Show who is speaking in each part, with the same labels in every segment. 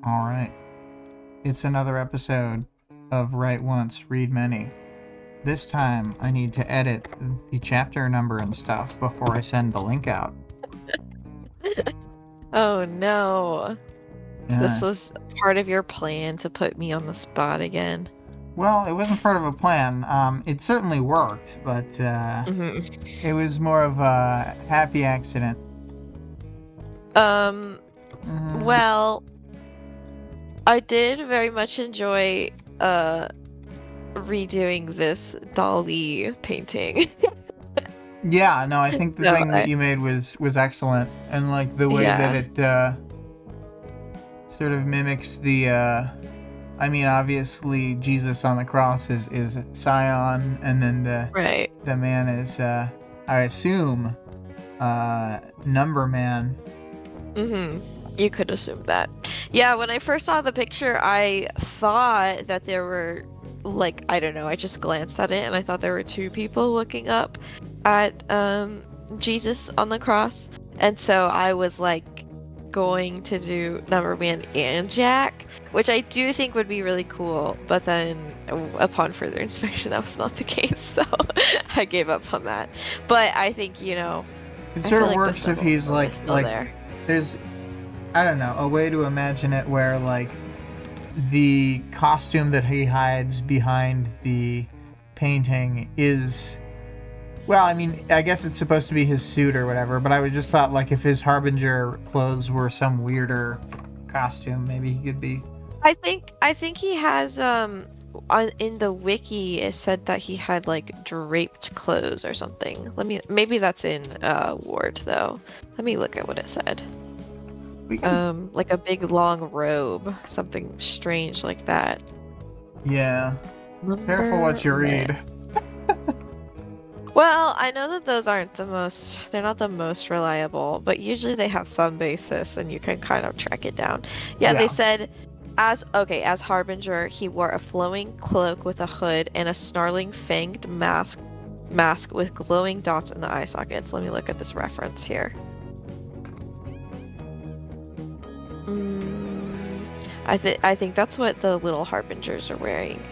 Speaker 1: All right. It's another episode of Write Once, Read Many. This time, I need to edit the chapter number and stuff before I send the link out.
Speaker 2: Oh no. This
Speaker 1: Yeah.
Speaker 2: was part of your plan to put me on the spot again.
Speaker 1: Well, it wasn't part of a plan. It certainly worked, but it was more of a happy accident.
Speaker 2: Well, I did very much enjoy redoing this Dali painting.
Speaker 1: Yeah, no, I think the
Speaker 2: So
Speaker 1: thing that you made was excellent, and like the way that it sort of mimics the. I mean, obviously Jesus on the cross is Sion, and then the man is I assume Number Man.
Speaker 2: You could assume that. Yeah, when I first saw the picture, I thought that there were, like, I don't know, I just glanced at it and I thought there were two people looking up at Jesus on the cross. And so I was like going to do Number Man and Jack, which I do think would be really cool. But then upon further inspection, that was not the case. So I gave up on that. But I think, you know,
Speaker 1: it sort of works if he's like
Speaker 2: there.
Speaker 1: There's, I don't know, a way to imagine it where like the costume that he hides behind the painting is, well, I mean, I guess it's supposed to be his suit or whatever, but I would just thought like if his Harbinger clothes were some weirder costume, maybe he could be.
Speaker 2: I think he has in the wiki it said that he had like draped clothes or something. Maybe that's in Ward though. Let me look at what it said. Like a big long robe, something strange like that.
Speaker 1: Yeah. Careful what you read.
Speaker 2: Well, I know that those aren't they're not the most reliable, but usually they have some basis and you can kind of track it down. Yeah, they said as Harbinger, he wore a flowing cloak with a hood and a snarling fanged mask with glowing dots in the eye sockets. Let me look at this reference here. I think that's what the little Harbingers are wearing.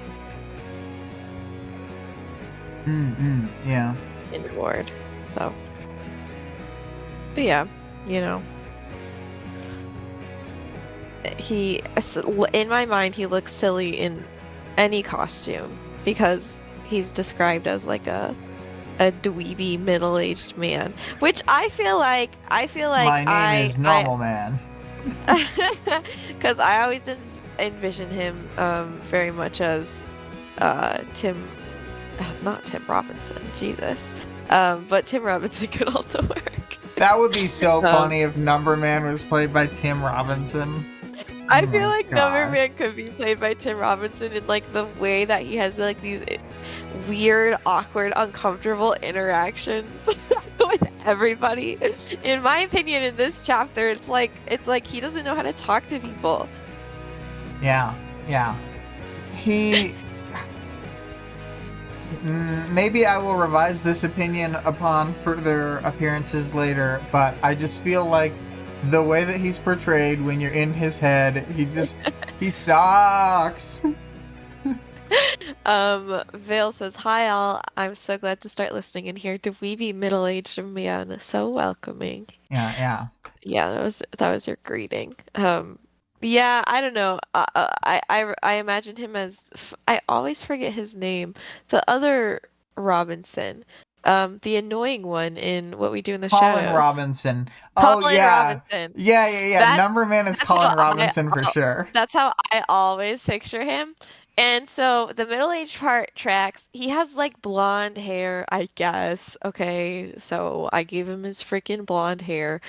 Speaker 1: Yeah.
Speaker 2: In Ward. So. But yeah, you know. In my mind, he looks silly in any costume because he's described as like a dweeby middle-aged man, which I feel like
Speaker 1: my name is Normal Man.
Speaker 2: Because I always envision him very much as not Tim Robinson, Jesus. But Tim Robinson could also work.
Speaker 1: That would be so funny if Number Man was played by Tim Robinson.
Speaker 2: I feel like Number Man could be played by Tim Robinson in like the way that he has like these weird, awkward, uncomfortable interactions with everybody. In my opinion, in this chapter, it's like he doesn't know how to talk to people.
Speaker 1: Yeah. He. Maybe I will revise this opinion upon further appearances later, but I just feel like the way that he's portrayed when you're in his head, he sucks.
Speaker 2: Vale says, "Hi all, I'm so glad to start listening in here. Dweeby middle-aged man, so welcoming."
Speaker 1: Yeah,
Speaker 2: that was your greeting. Yeah, I don't know. I imagine him as I always forget his name. The other Robinson, the annoying one in What We Do in the
Speaker 1: Colin
Speaker 2: Shadows.
Speaker 1: Robinson.
Speaker 2: Colin
Speaker 1: yeah.
Speaker 2: Robinson.
Speaker 1: Yeah. Number Man is Colin Robinson for sure.
Speaker 2: That's how I always picture him. And so the middle-aged part tracks. He has like blonde hair, I guess. Okay, so I gave him his freaking blonde hair.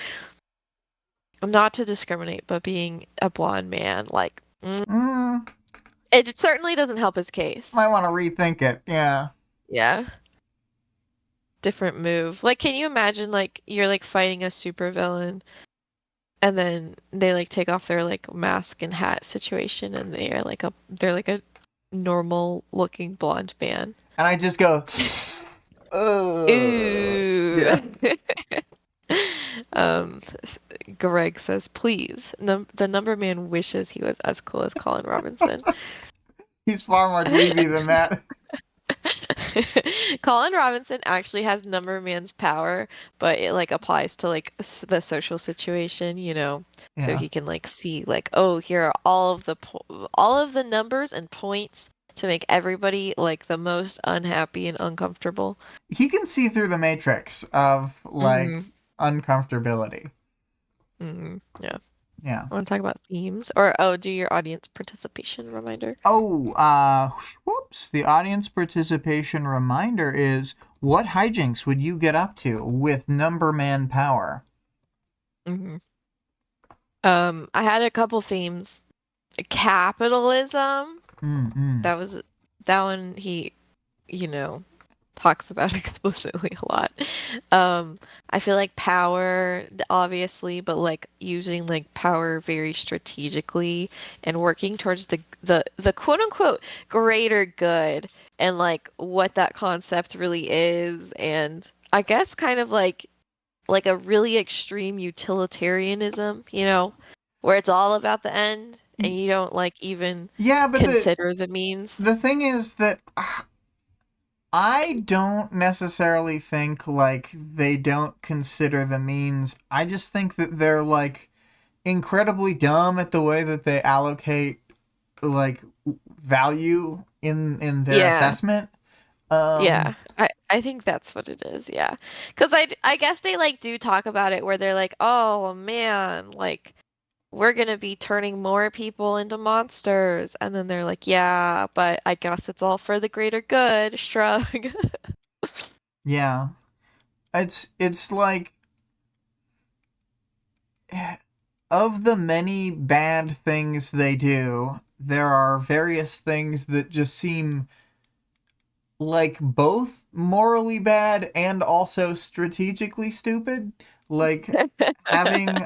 Speaker 2: Not to discriminate, but being a blonde man, like, it certainly doesn't help his case.
Speaker 1: Might want to rethink it. Yeah.
Speaker 2: Yeah. Different move. Like, can you imagine, like, you're like fighting a supervillain, and then they like take off their like mask and hat situation, and they're like a normal-looking blonde man.
Speaker 1: And I just go,
Speaker 2: Ooh.
Speaker 1: Yeah.
Speaker 2: S- Greg says, please. The number man wishes he was as cool as Colin Robinson.
Speaker 1: He's far more dweeby than that.
Speaker 2: Colin Robinson actually has number man's power, but it like applies to like the social situation, so
Speaker 1: Yeah.
Speaker 2: he can like see like, oh, here are all of the numbers and points to make everybody like the most unhappy and uncomfortable.
Speaker 1: He can see through the matrix of like
Speaker 2: Mm-hmm.
Speaker 1: uncomfortability.
Speaker 2: Mm-hmm. Yeah.
Speaker 1: Yeah.
Speaker 2: I want to talk about themes or do your audience participation reminder.
Speaker 1: Oh, whoops. The audience participation reminder is, what hijinks would you get up to with number man power?
Speaker 2: Mm-hmm. I had a couple themes. Capitalism.
Speaker 1: Mm-mm.
Speaker 2: That one he, you know, talks about explicitly a lot. I feel like power, obviously, but like using like power very strategically and working towards the quote unquote greater good and like what that concept really is, and I guess kind of like a really extreme utilitarianism, where it's all about the end and you don't like even
Speaker 1: Yeah, but
Speaker 2: consider the means.
Speaker 1: the thing is that I don't necessarily think like they don't consider the means. I just think that they're like incredibly dumb at the way that they allocate like value in their
Speaker 2: Yeah.
Speaker 1: assessment.
Speaker 2: Yeah, I think that's what it is. Yeah, because I guess they like do talk about it where they're like, oh man, like we're gonna be turning more people into monsters, and then they're like, yeah, but I guess it's all for the greater good. Shrug.
Speaker 1: Yeah. It's like, of the many bad things they do, there are various things that just seem like both morally bad and also strategically stupid. Like having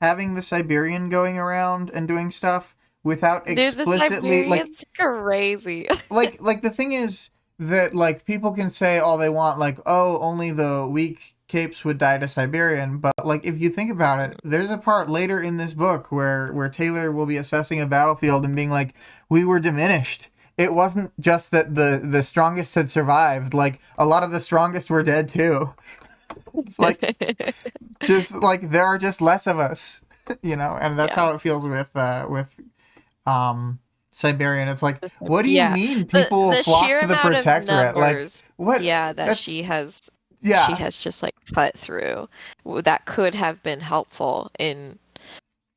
Speaker 1: having the Siberian going around and doing stuff without
Speaker 2: Dude, the
Speaker 1: explicitly like
Speaker 2: Siberian's crazy.
Speaker 1: like the thing is that like people can say all they want, like, oh, only the weak capes would die to Siberian, but like if you think about it, there's a part later in this book where Taylor will be assessing a battlefield and being like, we were diminished. It wasn't just that the strongest had survived, like a lot of the strongest were dead too. It's like, just like there are just less of us, and that's
Speaker 2: Yeah.
Speaker 1: how it feels with um Siberian. It's like, what do you
Speaker 2: Yeah.
Speaker 1: mean
Speaker 2: The
Speaker 1: people will
Speaker 2: the
Speaker 1: flock
Speaker 2: sheer
Speaker 1: to the
Speaker 2: amount of
Speaker 1: protectorate? Like,
Speaker 2: numbers,
Speaker 1: what?
Speaker 2: yeah, that
Speaker 1: That's,
Speaker 2: she
Speaker 1: yeah,
Speaker 2: has just like cut through that could have been helpful in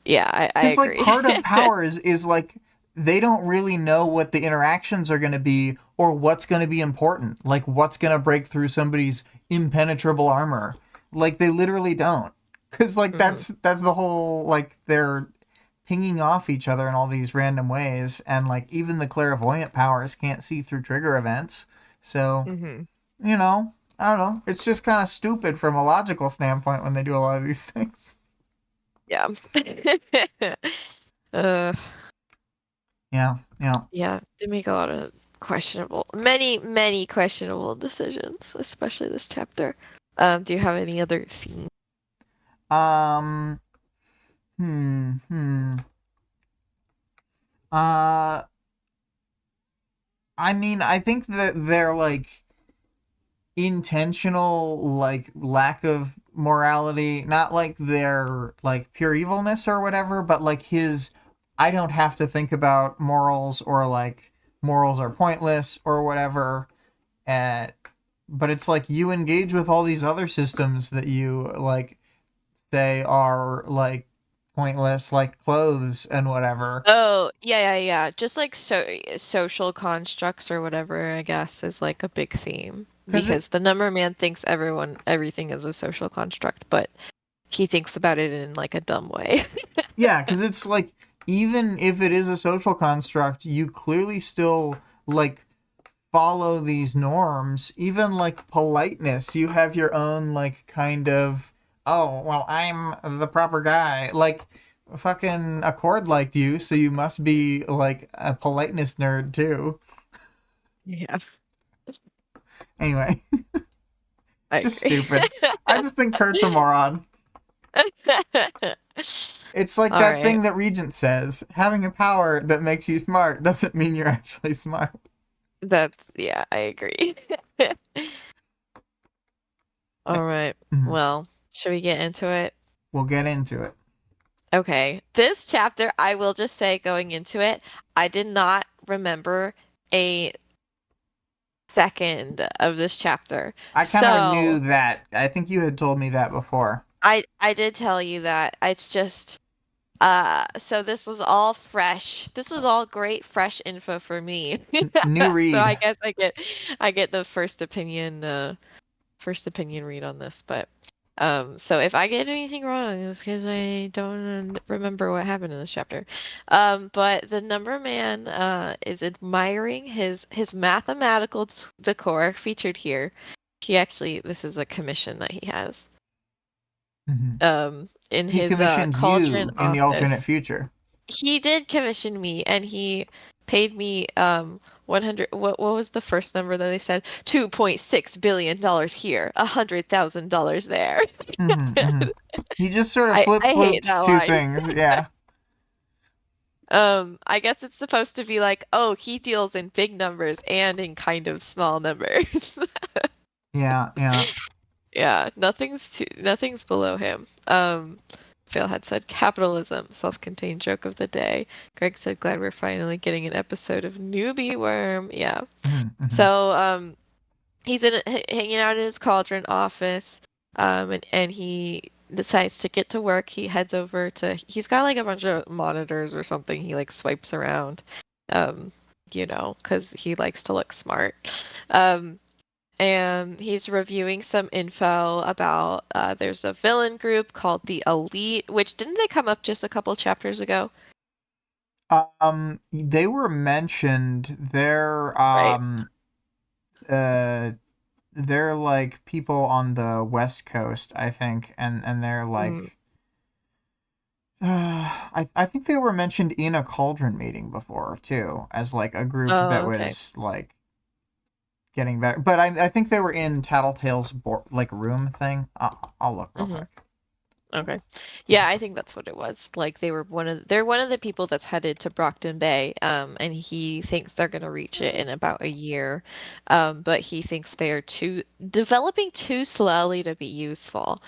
Speaker 2: yeah, I
Speaker 1: because like
Speaker 2: agree.
Speaker 1: part of power is like they don't really know what the interactions are going to be or what's going to be important, like what's going to break through somebody's impenetrable armor. Like they literally don't, because like
Speaker 2: Hmm.
Speaker 1: that's the whole, like they're pinging off each other in all these random ways, and like even the clairvoyant powers can't see through trigger events. So,
Speaker 2: Hmm.
Speaker 1: I don't know. It's just kind of stupid from a logical standpoint when they do a lot of these things.
Speaker 2: Yeah. Uh,
Speaker 1: Yeah, yeah.
Speaker 2: yeah, they make a lot of many questionable decisions, especially this chapter. Do you have any other themes?
Speaker 1: Um, hmm. Uh, I mean, I think that they're like intentional, like lack of morality, not like their like pure evilness or whatever, but like his, I don't have to think about morals, or like morals are pointless or whatever. Uh, but it's like you engage with all these other systems that you like say are like pointless, like clothes and whatever.
Speaker 2: Oh, yeah, yeah, yeah. Just like social constructs or whatever, I guess, is like a big theme.
Speaker 1: Because it,
Speaker 2: Because the number man thinks everything is a social construct, but he thinks about it in like a dumb way.
Speaker 1: yeah, because it's like, even if it is a social construct, you clearly still like follow these norms. Even like politeness, you have your own like kind of, oh well, I'm the proper guy. Like fucking Accord liked you, so you must be like a politeness nerd too.
Speaker 2: Yeah.
Speaker 1: Anyway,
Speaker 2: I
Speaker 1: Just
Speaker 2: agree.
Speaker 1: stupid. I just think Kurt's a moron. It's like
Speaker 2: All
Speaker 1: that
Speaker 2: right.
Speaker 1: thing that Regent says: having a power that makes you smart doesn't mean you're actually smart.
Speaker 2: Yeah, I agree. All right.
Speaker 1: Mhm.
Speaker 2: Well, should we get into it?
Speaker 1: We'll get into it.
Speaker 2: Okay. This chapter, I will just say going into it, I did not remember a second of this chapter.
Speaker 1: I kind of knew
Speaker 2: So,
Speaker 1: that. I think you had told me that before.
Speaker 2: I did tell you that. It's just so this was all fresh. This was all great fresh info for me.
Speaker 1: New
Speaker 2: So
Speaker 1: read.
Speaker 2: I guess I get the first opinion read on this, but so if I get anything wrong, it's because I don't remember what happened in this chapter. But the number man is admiring his mathematical decor featured here. This is a commission that he has in
Speaker 1: He
Speaker 2: his
Speaker 1: commissioned
Speaker 2: cauldron
Speaker 1: you in the alternate
Speaker 2: office.
Speaker 1: future.
Speaker 2: He did commission me, and he paid me 100. What was the first number that they said? $2.6 billion here, $100,000 there.
Speaker 1: He just sort of
Speaker 2: I hate
Speaker 1: flip-flooped
Speaker 2: that
Speaker 1: two
Speaker 2: line.
Speaker 1: things. Yeah.
Speaker 2: I guess it's supposed to be like, oh, he deals in big numbers and in kind of small numbers.
Speaker 1: Yeah, yeah.
Speaker 2: Yeah, nothing's below him. Phil had said capitalism, self-contained joke of the day. Greg said glad we're finally getting an episode of Newbie Worm. Yeah. So he's hanging out in his cauldron office, and he decides to get to work. He heads over to he's got like a bunch of monitors or something. He like swipes around, because he likes to look smart. And he's reviewing some info about there's a villain group called the Elite, which didn't they come up just a couple chapters ago?
Speaker 1: They were mentioned.
Speaker 2: Right.
Speaker 1: Uh, they're like people on the West Coast, I think, and they're
Speaker 2: Mm.
Speaker 1: like, I think they were mentioned in a cauldron meeting before too, as like a group that
Speaker 2: Oh, okay.
Speaker 1: was like getting better. But I think they were in Tattletale's like room thing. I'll look real quick.
Speaker 2: Okay. Yeah, I think that's what it was. Like they're one of the people that's headed to Brockton Bay, and he thinks they're gonna reach it in about a year. But he thinks they are developing too slowly to be useful.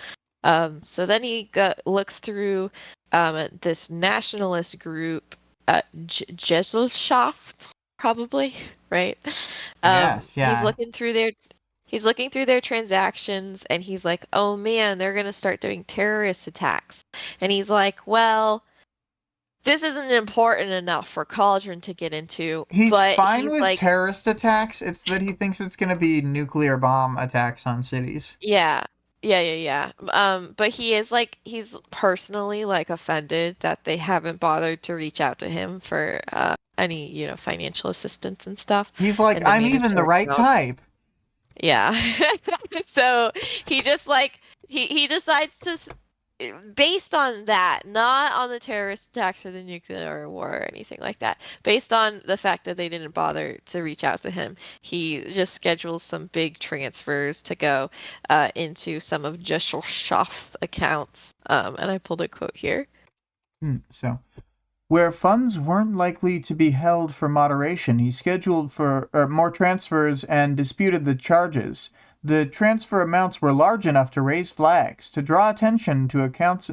Speaker 2: So then he looks through this nationalist group, Gesellschaft, probably, right?
Speaker 1: Yes,
Speaker 2: He's
Speaker 1: yeah.
Speaker 2: looking through their transactions, and he's like, oh man, they're going to start doing terrorist attacks. And he's like, well, this isn't important enough for Cauldron to get into,
Speaker 1: He's
Speaker 2: but
Speaker 1: fine
Speaker 2: he's
Speaker 1: with
Speaker 2: like,
Speaker 1: terrorist attacks. It's that he thinks it's going to be nuclear bomb attacks on cities.
Speaker 2: yeah. Yeah. But he's personally like offended that they haven't bothered to reach out to him for any, financial assistance and stuff
Speaker 1: He's like,
Speaker 2: in the
Speaker 1: I'm even the
Speaker 2: mandatory
Speaker 1: right
Speaker 2: realm.
Speaker 1: type.
Speaker 2: Yeah. So he just like he decides to based on that, not on the terrorist attacks or the nuclear war or anything like that. Based on the fact that they didn't bother to reach out to him, he just schedules some big transfers to go into some of Gesellschaft's accounts. And I pulled a quote here.
Speaker 1: So, where funds weren't likely to be held for moderation, he scheduled for more transfers and disputed the charges. The transfer amounts were large enough to raise flags, to draw attention to the accounts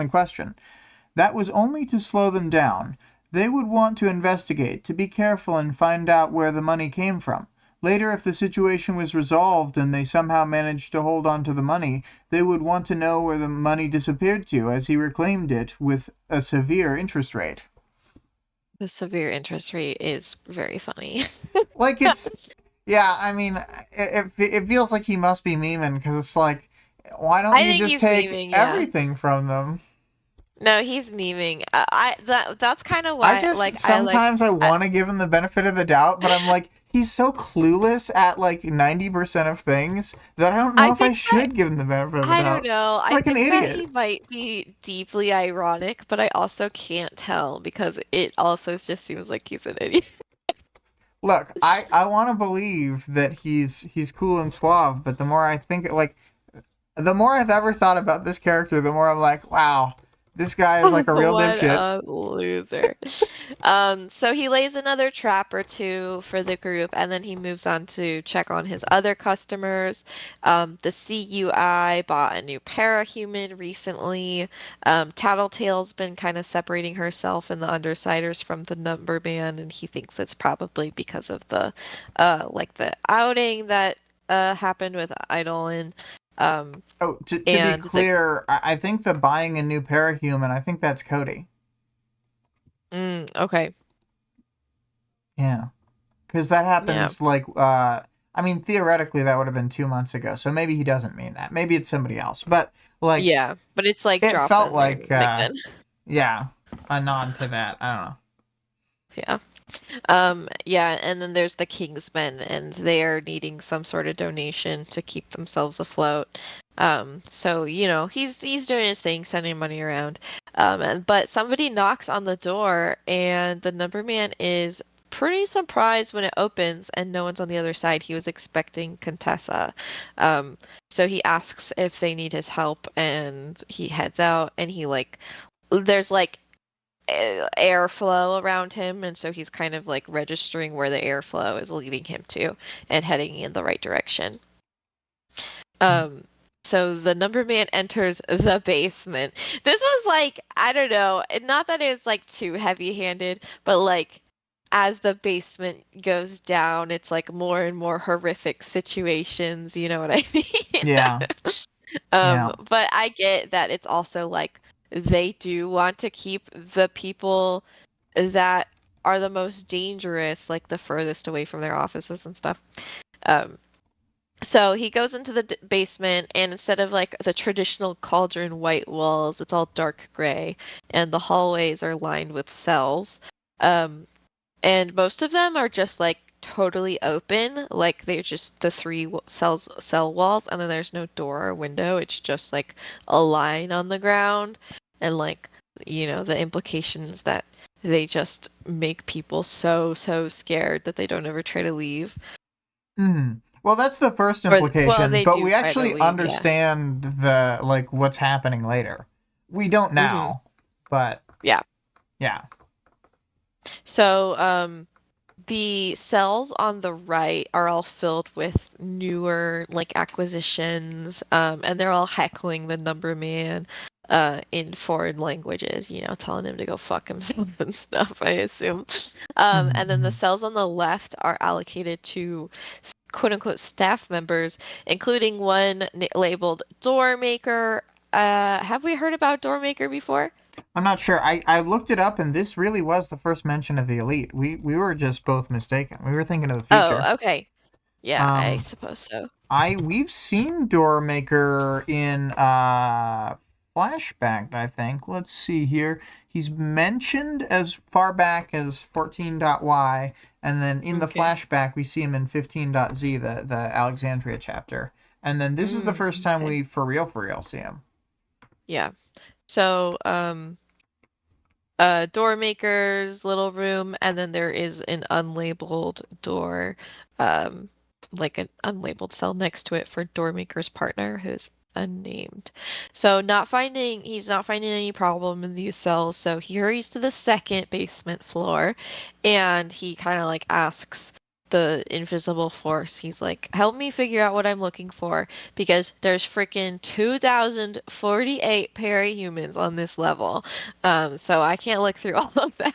Speaker 1: in question. That was only to slow them down. They would want to investigate, to be careful and find out where the money came from. Later, if the situation was resolved and they somehow managed to hold on to the money, they would want to know where the money disappeared to, as he reclaimed it with a severe interest rate.
Speaker 2: The severe interest rate is very funny.
Speaker 1: Like, yeah, I mean, it feels like he must be memeing, because it's like, why don't
Speaker 2: I
Speaker 1: you
Speaker 2: think
Speaker 1: just
Speaker 2: he's
Speaker 1: take
Speaker 2: memeing, yeah.
Speaker 1: everything from them?
Speaker 2: No, he's memeing. That's kind of
Speaker 1: I
Speaker 2: why,
Speaker 1: just
Speaker 2: like, I like.
Speaker 1: sometimes I want to give him the benefit of the doubt, but I'm like, he's so clueless at like 90% of things that I don't know
Speaker 2: I
Speaker 1: if I
Speaker 2: think that
Speaker 1: should give him the benefit of the
Speaker 2: I don't
Speaker 1: doubt.
Speaker 2: know.
Speaker 1: It's
Speaker 2: I
Speaker 1: like an
Speaker 2: think that he
Speaker 1: idiot.
Speaker 2: might be deeply ironic, but I also can't tell because it also just seems like he's an idiot.
Speaker 1: Look, I want to believe that he's cool and suave, but the more I think, like, the more I've ever thought about this character, the more I'm like, wow, this guy is like a real
Speaker 2: What
Speaker 1: dipshit.
Speaker 2: a loser. So he lays another trap or two for the group, and then he moves on to check on his other customers. The CUI bought a new parahuman recently. Tattletale's been kind of separating herself and the Undersiders from the Number Man, and he thinks it's probably because of like the outing that happened with Idolin. Um,
Speaker 1: Oh, to be
Speaker 2: and the
Speaker 1: clear, I think the buying a new parahuman, I think that's Cody.
Speaker 2: okay.
Speaker 1: Yeah. Because that
Speaker 2: Yeah.
Speaker 1: happens like, I mean, theoretically, that would have been 2 months ago. So maybe he doesn't mean that. Maybe it's somebody else. But, like,
Speaker 2: Yeah, but it's like
Speaker 1: it
Speaker 2: dropped
Speaker 1: felt
Speaker 2: in there,
Speaker 1: like,
Speaker 2: like then.
Speaker 1: yeah, a nod to that. I don't know.
Speaker 2: Yeah. Yeah, and then there's the Kingsmen, and they are needing some sort of donation to keep themselves afloat. So he's doing his thing, sending money around. But somebody knocks on the door, and the number man is pretty surprised when it opens, and no one's on the other side. He was expecting Contessa. So he asks if they need his help, and he heads out, and there's like airflow around him, and so he's kind of like registering where the airflow is leading him to and heading in the right direction. Um, so the number man enters the basement. This was like, I don't know, not that it's like too heavy-handed, but like as the basement goes down, it's like more and more horrific situations, you know what I mean?
Speaker 1: Yeah. Yeah.
Speaker 2: But I get that it's also like they do want to keep the people that are the most dangerous, like the furthest away from their offices and stuff. Um, so he goes into the basement, and instead of like the traditional cauldron white walls, it's all dark gray, and the hallways are lined with cells. Um, and most of them are just like totally open, like they're just the three cell walls, and then there's no door or window. It's just like a line on the ground, and like the implications that they just make people so scared that they don't ever try to leave.
Speaker 1: Well, that's the first
Speaker 2: Or well,
Speaker 1: implication,
Speaker 2: they
Speaker 1: but
Speaker 2: do
Speaker 1: we
Speaker 2: try to
Speaker 1: actually
Speaker 2: leave, yeah.
Speaker 1: understand the, like, what's happening later. We don't
Speaker 2: Hmm.
Speaker 1: now, but
Speaker 2: Yeah.
Speaker 1: yeah.
Speaker 2: So, the cells on the right are all filled with newer like acquisitions, and they're all heckling the number man in foreign languages, telling him to go fuck himself and stuff, I assume. And then the
Speaker 1: Mm-hmm.
Speaker 2: cells on the left are allocated to quote unquote staff members, including one labeled door maker. Have we heard about door maker before?
Speaker 1: I'm not sure. I looked it up, and this really was the first mention of the elite. We were just both mistaken. We were thinking of the future.
Speaker 2: Oh, okay. Yeah, I
Speaker 1: Um,
Speaker 2: suppose so.
Speaker 1: we've seen Doormaker in flashback, I think. Let's see here. He's mentioned as far back as 14.y, and then in the
Speaker 2: Okay.
Speaker 1: flashback we see him in 15.z, the Alexandria chapter. And then this is the first time
Speaker 2: Okay.
Speaker 1: we for real see him.
Speaker 2: Yeah. So, door maker's little room, and then there is an unlabeled door, um, like an unlabeled cell next to it for door maker's partner, who's unnamed. So he's not finding any problem in these cells, so he hurries to the second basement floor, and he kind of like asks the invisible force. He's like, help me figure out what I'm looking for, because there's freaking 2048 parahumans on this level. So I can't look through all of them,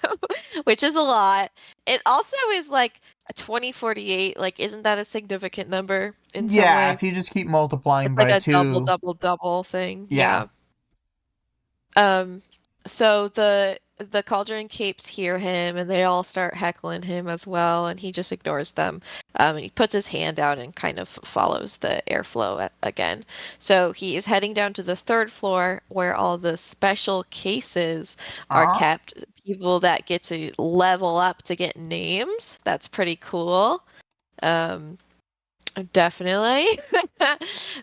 Speaker 2: which is a lot. It also is like a 2048. Like, isn't that a significant number in some
Speaker 1: Yeah,
Speaker 2: way?
Speaker 1: if you just keep multiplying
Speaker 2: It's like
Speaker 1: by
Speaker 2: a double,
Speaker 1: two,
Speaker 2: double, double thing.
Speaker 1: yeah.
Speaker 2: Yeah. So the Cauldron Capes hear him, and they all start heckling him as well, and he just ignores them. And he puts his hand out and kind of follows the airflow again. So he is heading down to the third floor where all the special cases are
Speaker 1: Uh-huh.
Speaker 2: kept. People that get to level up to get names. That's pretty cool. Um, Definitely.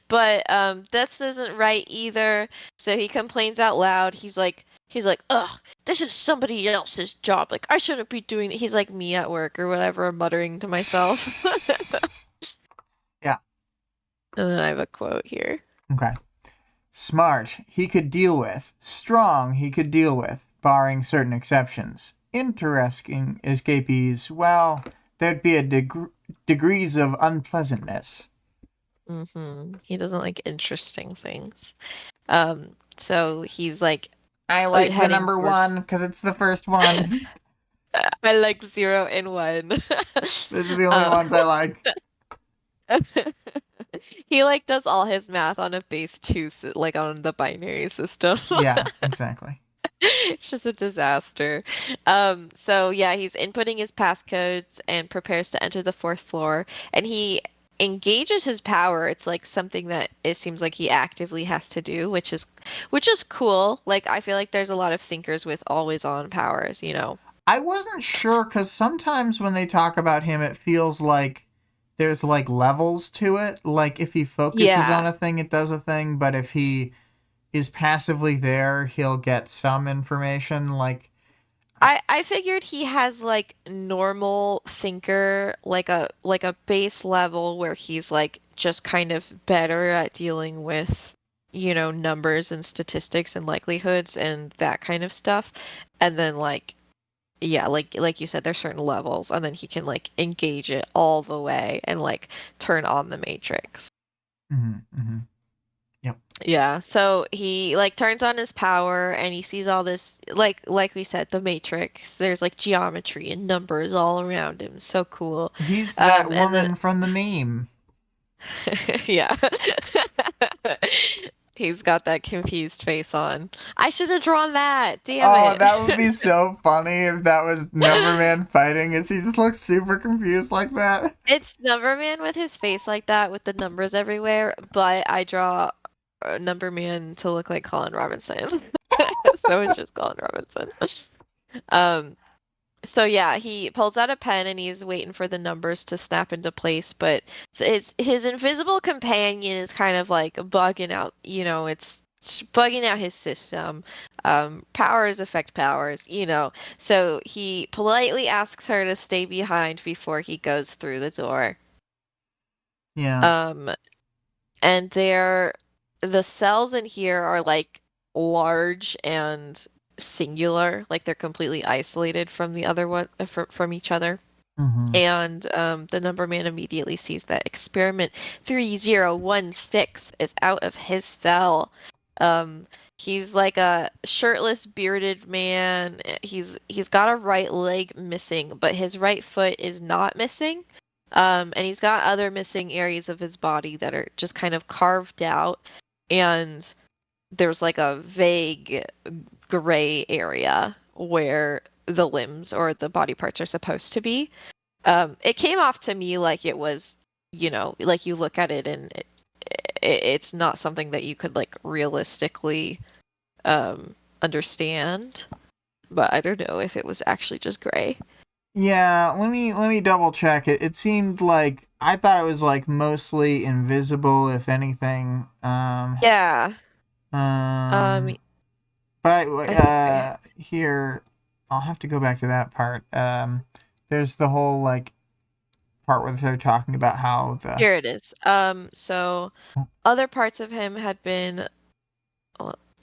Speaker 2: But this isn't right either. So he complains out loud. He's like, He's like, ugh, this is somebody else's job. Like, I shouldn't be doing it. He's like me at work or whatever, muttering to myself.
Speaker 1: Yeah.
Speaker 2: And then I have a quote here.
Speaker 1: Okay. Smart, he could deal with. Strong, he could deal with, barring certain exceptions. Interesting escapees, well, there'd be a degrees of unpleasantness.
Speaker 2: He doesn't like interesting things. So he's like,
Speaker 1: I like the
Speaker 2: heading
Speaker 1: number
Speaker 2: towards...
Speaker 1: 1 because it's the first one.
Speaker 2: I like 0 and 1.
Speaker 1: Those are the only ones I like.
Speaker 2: He like does all his math on a base 2, like on the binary system.
Speaker 1: Yeah, exactly.
Speaker 2: It's just a disaster. So yeah, he's inputting his passcodes and prepares to enter the 4th floor, and he engages his power. It's like something that it seems like he actively has to do, which is cool. Like, I feel like there's a lot of thinkers with always on powers, you know.
Speaker 1: I wasn't sure because sometimes when they talk about him, it feels like there's like levels to it. Like if he focuses on a thing, it does a thing, but if he is passively there, he'll get some information. Like
Speaker 2: I figured he has like normal thinker, like a base level where he's like just kind of better at dealing with, you know, numbers and statistics and likelihoods and that kind of stuff. And then like, yeah, like you said, there's certain levels, and then he can like engage it all the way and like turn on the matrix.
Speaker 1: Yep.
Speaker 2: Yeah, so he like turns on his power and he sees all this, like we said, the matrix. There's like geometry and numbers all around him. So cool.
Speaker 1: He's that
Speaker 2: And
Speaker 1: woman from the meme.
Speaker 2: yeah. He's got that confused face on. I should have drawn that. Damn it.
Speaker 1: Oh, that would be so funny if that was Numberman fighting as he just looks super confused like that.
Speaker 2: It's Numberman with his face like that with the numbers everywhere, but I draw Numberman to look like Colin Robinson. So it's just Colin Robinson. So yeah, he pulls out a pen and he's waiting for the numbers to snap into place, but his invisible companion is kind of like bugging out, you know, it's bugging out his system. Powers affect powers, you know. So he politely asks her to stay behind before he goes through the door.
Speaker 1: Yeah.
Speaker 2: And the cells in here are like large and singular, like they're completely isolated from the other one, from each other. And the Numberman immediately sees that experiment 3016 is out of his cell. He's like a shirtless, bearded man. He's got a right leg missing, but his right foot is not missing. And he's got other missing areas of his body that are just kind of carved out. And there's like a vague gray area where the limbs or the body parts are supposed to be. It came off to me like it was, you know, like you look at it and it's not something that you could like realistically understand. But I don't know if it was actually just gray.
Speaker 1: Yeah, let me double check it. It seemed like I thought it was like mostly invisible, if anything.
Speaker 2: Yeah.
Speaker 1: But here I'll have to go back to that part. There's the whole like part where they're talking about how the
Speaker 2: Here it is. So other parts of him had been.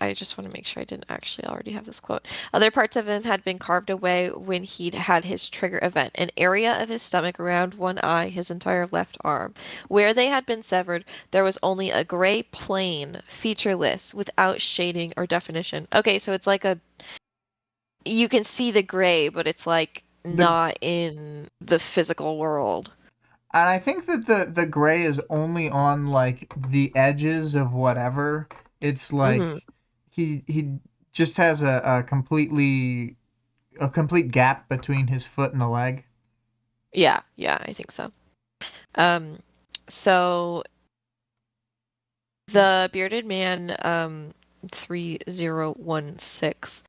Speaker 2: I just want to make sure I didn't actually already have this quote. Other parts of him had been carved away when he'd had his trigger event. An area of his stomach, around one eye, his entire left arm. Where they had been severed, there was only a gray plane, featureless, without shading or definition. Okay, so it's like you can see the gray, but it's like not in the physical world.
Speaker 1: And I think that the gray is only on like the edges of whatever. It's like he just has a complete gap between his foot and the leg.
Speaker 2: Yeah, I think so. So the bearded man 3016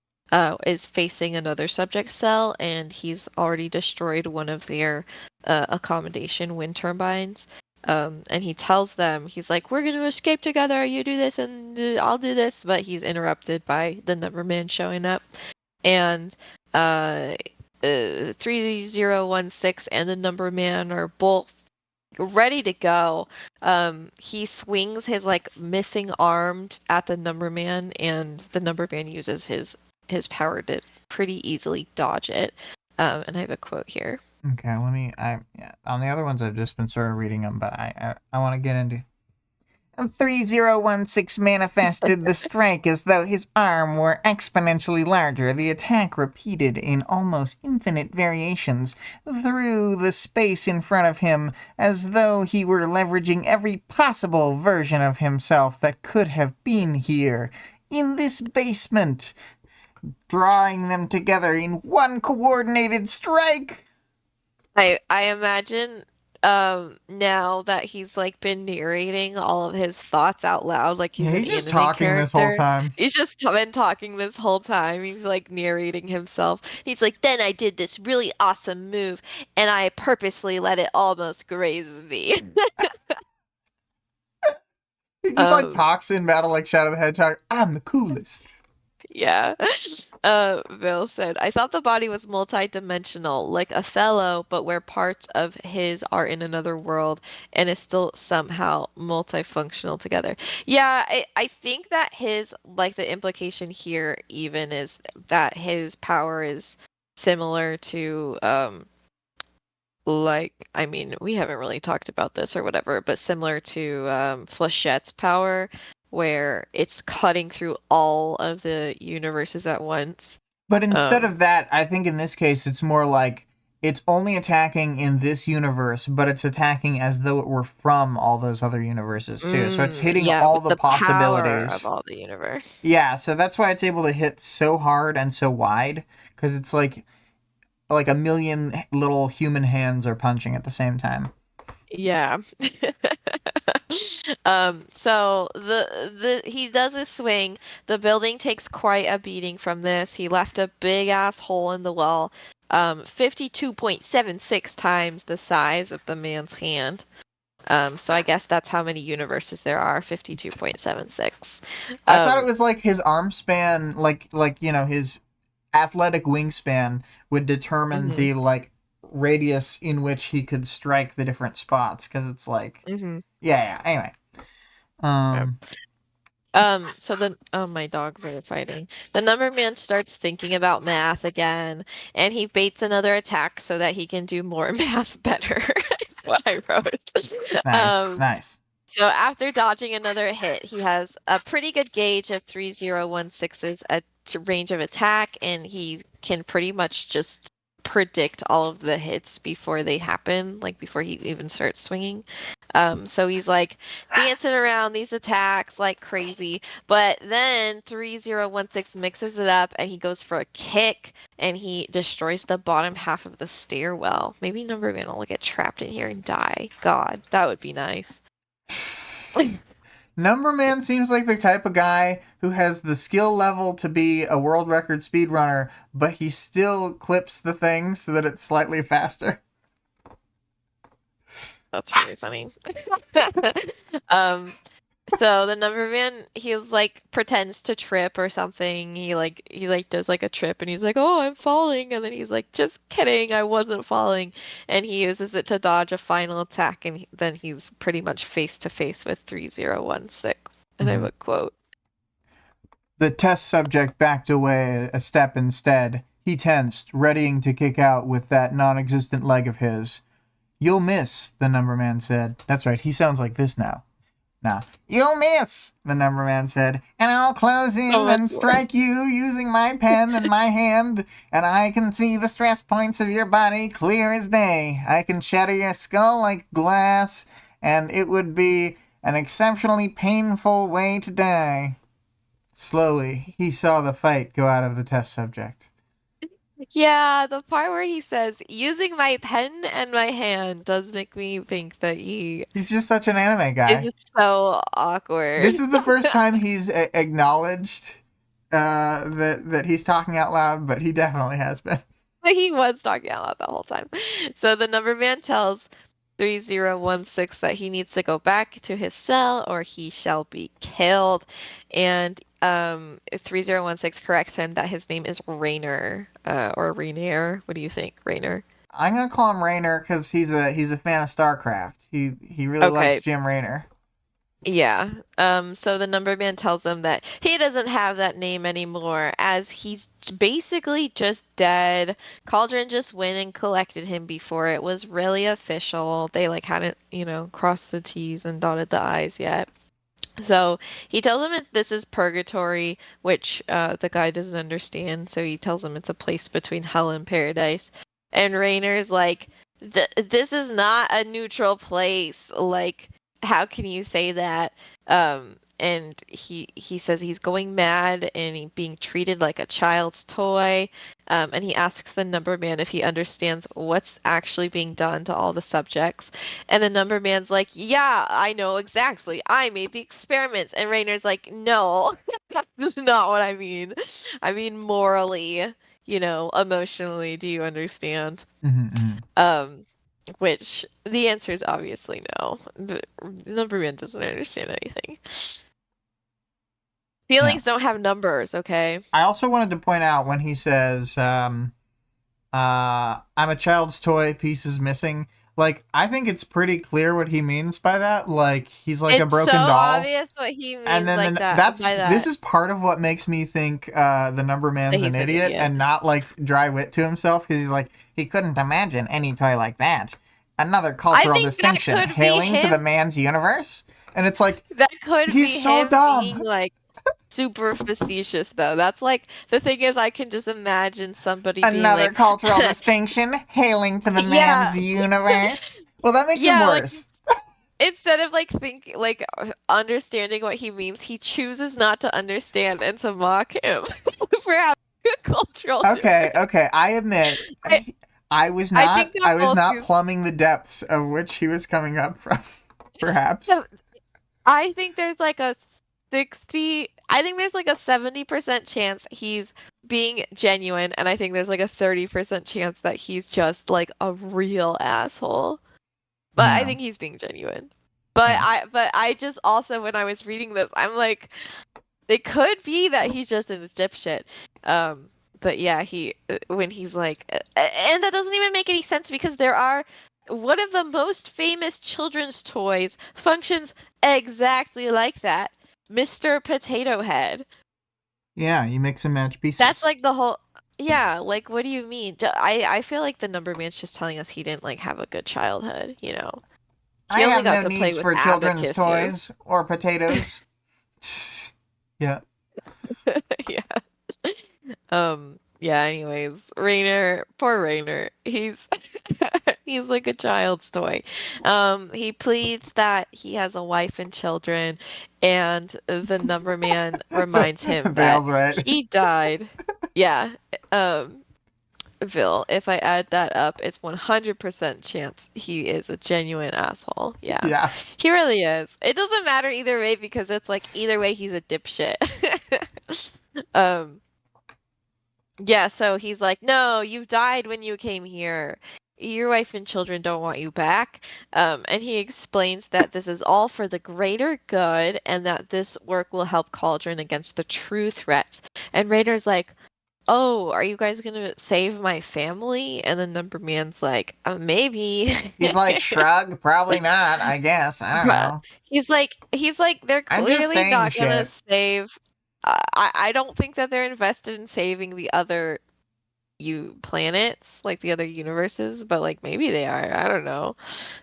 Speaker 2: is facing another subject cell, and he's already destroyed one of their accommodation wind turbines. And he tells them, he's like, "We're gonna escape together. You do this, and I'll do this." But he's interrupted by the Number Man showing up, and uh, 3016 and the Number Man are both ready to go. He swings his like missing arm at the Number Man, and the Number Man uses his power to pretty easily dodge it. And I have a quote here.
Speaker 1: Okay, on the other ones I've just been sort of reading them, but I want to get into 3016 manifested the strike as though his arm were exponentially larger, the attack repeated in almost infinite variations through the space in front of him, as though he were leveraging every possible version of himself that could have been here, in this basement, drawing them together in one coordinated strike.
Speaker 2: I imagine now that he's like been narrating all of his thoughts out loud, like he's an
Speaker 1: just
Speaker 2: anime
Speaker 1: talking
Speaker 2: character.
Speaker 1: this whole time.
Speaker 2: He's just been talking this whole time. He's like narrating himself. He's like, "Then I did this really awesome move, and I purposely let it almost graze me."
Speaker 1: He just like talks in battle like Shadow the Hedgehog. I'm the coolest.
Speaker 2: Yeah. Bill said, "I thought the body was multi-dimensional, like Othello, but where parts of his are in another world and is still somehow multifunctional together." Yeah, I think that his, like, the implication here even is that his power is similar to, like, I mean, we haven't really talked about this or whatever, but similar to Flechette's power, where it's cutting through all of the universes at once.
Speaker 1: But instead of that, I think in this case it's more like it's only attacking in this universe, but it's attacking as though it were from all those other universes too. So it's hitting all the possibilities
Speaker 2: power of all the universe.
Speaker 1: Yeah, so that's why it's able to hit so hard and so wide, because it's like a million little human hands are punching at the same time.
Speaker 2: Yeah. So he does a swing. The building takes quite a beating from this. He left a big ass hole in the wall, 52.76 times the size of the man's hand. So I guess that's how many universes there are, 52.76.
Speaker 1: I thought it was like his arm span, like his athletic wingspan would determine the like radius in which he could strike the different spots, because it's like anyway.
Speaker 2: So then, my dogs are fighting. The Number Man starts thinking about math again, and he baits another attack so that he can do more math better. What I wrote.
Speaker 1: Nice.
Speaker 2: So after dodging another hit, he has a pretty good gauge of 3016's range of attack, and he can pretty much just predict all of the hits before they happen, like before he even starts swinging. So he's like dancing around these attacks like crazy, but then 3016 mixes it up and he goes for a kick and he destroys the bottom half of the stairwell. Maybe Number Man will get trapped in here and die. God, that would be nice.
Speaker 1: Number Man seems like the type of guy who has the skill level to be a world record speedrunner, but he still clips the thing so that it's slightly faster.
Speaker 2: That's really funny. So the Number Man, he's like pretends to trip or something. He does like a trip and he's like, "Oh, I'm falling," and then he's like, "Just kidding, I wasn't falling," and he uses it to dodge a final attack, and then he's pretty much face to face with 3016. And I have a quote.
Speaker 1: The test subject backed away a step instead. He tensed, readying to kick out with that non-existent leg of his. "You'll miss," the Number Man said. That's right, he sounds like this now. "You'll miss," the Number Man said, "and I'll close in and strike you using my pen and my hand, and I can see the stress points of your body clear as day. I can shatter your skull like glass, and it would be an exceptionally painful way to die." Slowly, he saw the fight go out of the test subject.
Speaker 2: Yeah, the part where he says, "using my pen and my hand," does make me think that he's
Speaker 1: just such an anime guy.
Speaker 2: It's just so awkward.
Speaker 1: This is the first time he's acknowledged that he's talking out loud, but he definitely has been.
Speaker 2: He was talking out loud the whole time. So the Number Man tells 3016 that he needs to go back to his cell or he shall be killed. And 3016 corrects him that his name is Rainer, or Rainier. What do you think, Rainer?
Speaker 1: I'm gonna call him Rainer because he's a fan of StarCraft. He really likes
Speaker 2: Okay,
Speaker 1: Jim Raynor.
Speaker 2: yeah. So the number man tells him that he doesn't have that name anymore as he's basically just dead. Cauldron just went and collected him before it was really official. They like hadn't, crossed the T's and dotted the I's yet. So he tells him this is purgatory, which the guy doesn't understand. So he tells him it's a place between hell and paradise. And Rainer's like, this is not a neutral place. Like, how can you say that? And he says he's going mad and being treated like a child's toy. And he asks the number man if he understands what's actually being done to all the subjects. And the number man's like, yeah, I know exactly. I made the experiments. And Rainer's like, no, that's not what I mean. I mean morally, emotionally, do you understand?
Speaker 1: Mm-hmm.
Speaker 2: Um, which the answer is obviously no. The number man doesn't understand anything.
Speaker 1: Yeah.
Speaker 2: Feelings don't have numbers, okay?
Speaker 1: I also wanted to point out when he says, I'm a child's toy, pieces missing. Like, I think it's pretty clear what he means by that. Like, he's like a
Speaker 2: It's so
Speaker 1: broken doll.
Speaker 2: obvious what he
Speaker 1: And
Speaker 2: means
Speaker 1: then
Speaker 2: like that by
Speaker 1: this
Speaker 2: that.
Speaker 1: is part of what makes me think the number
Speaker 2: That
Speaker 1: man's
Speaker 2: he's
Speaker 1: an
Speaker 2: an
Speaker 1: idiot
Speaker 2: idiot.
Speaker 1: and not like dry wit to himself because he's like, he couldn't imagine any toy like that. Another
Speaker 2: I
Speaker 1: cultural
Speaker 2: think that
Speaker 1: distinction
Speaker 2: could be
Speaker 1: hailing to the
Speaker 2: him.
Speaker 1: man's universe. And it's like,
Speaker 2: That could
Speaker 1: he's
Speaker 2: be
Speaker 1: so
Speaker 2: him being
Speaker 1: dumb.
Speaker 2: like super facetious though. That's like the thing is I can just imagine somebody being
Speaker 1: Another
Speaker 2: like
Speaker 1: cultural distinction hailing to the
Speaker 2: yeah,
Speaker 1: man's universe. Well, that makes it
Speaker 2: yeah, like
Speaker 1: worse.
Speaker 2: instead of like understanding what he means, he chooses not to understand and to mock him for having a cultural
Speaker 1: Okay,
Speaker 2: difference.
Speaker 1: okay. I admit,
Speaker 2: I, I think that
Speaker 1: I was
Speaker 2: both
Speaker 1: not
Speaker 2: you
Speaker 1: plumbing the depths of which he was coming up from. Perhaps.
Speaker 2: so I think there's like a 60 I think there's like a 70% chance he's being genuine and I think there's like a 30% chance that he's just like a real asshole. But I
Speaker 1: Yeah,
Speaker 2: think he's being genuine. But
Speaker 1: yeah.
Speaker 2: I just also when I was reading this, I'm like it could be that he's just a dipshit. But yeah, he when he's like, and that doesn't even make any sense because there are one of the most famous children's toys functions exactly like that, Mr. Potato Head.
Speaker 1: Yeah, you mix and match
Speaker 2: That's
Speaker 1: pieces.
Speaker 2: like the whole. Yeah, like what do you mean? I feel like the number man's just telling us he didn't like have a good childhood.
Speaker 1: I
Speaker 2: He only
Speaker 1: have
Speaker 2: got
Speaker 1: no
Speaker 2: to play
Speaker 1: needs
Speaker 2: with
Speaker 1: for children's
Speaker 2: Abacusses.
Speaker 1: toys or potatoes. Yeah.
Speaker 2: Yeah. Yeah, anyways, Rainer, poor Rainer. He's he's like a child's toy. He pleads that he has a wife and children, and the number man
Speaker 1: So,
Speaker 2: reminds him that
Speaker 1: Vale's right.
Speaker 2: he died. Yeah, um, Vil, if I add that up, it's 100% chance he is a genuine asshole. Yeah.
Speaker 1: Yeah.
Speaker 2: He really is. It doesn't matter either way because it's like either way he's a dipshit. Um, yeah, so he's like, "No, you died when you came here. Your wife and children don't want you back." And he explains that this is all for the greater good and that this work will help Cauldron against the true threats. And Raider's like, "Oh, are you guys gonna save my family?" And the number man's like, maybe."
Speaker 1: He's like, shrug, probably not, I guess. I don't
Speaker 2: Bruh.
Speaker 1: know.
Speaker 2: He's like, they're
Speaker 1: I'm just
Speaker 2: clearly
Speaker 1: saying
Speaker 2: not gonna
Speaker 1: shit.
Speaker 2: save. I don't think that they're invested in saving the other planets, like the other universes, but like maybe they are. I don't know.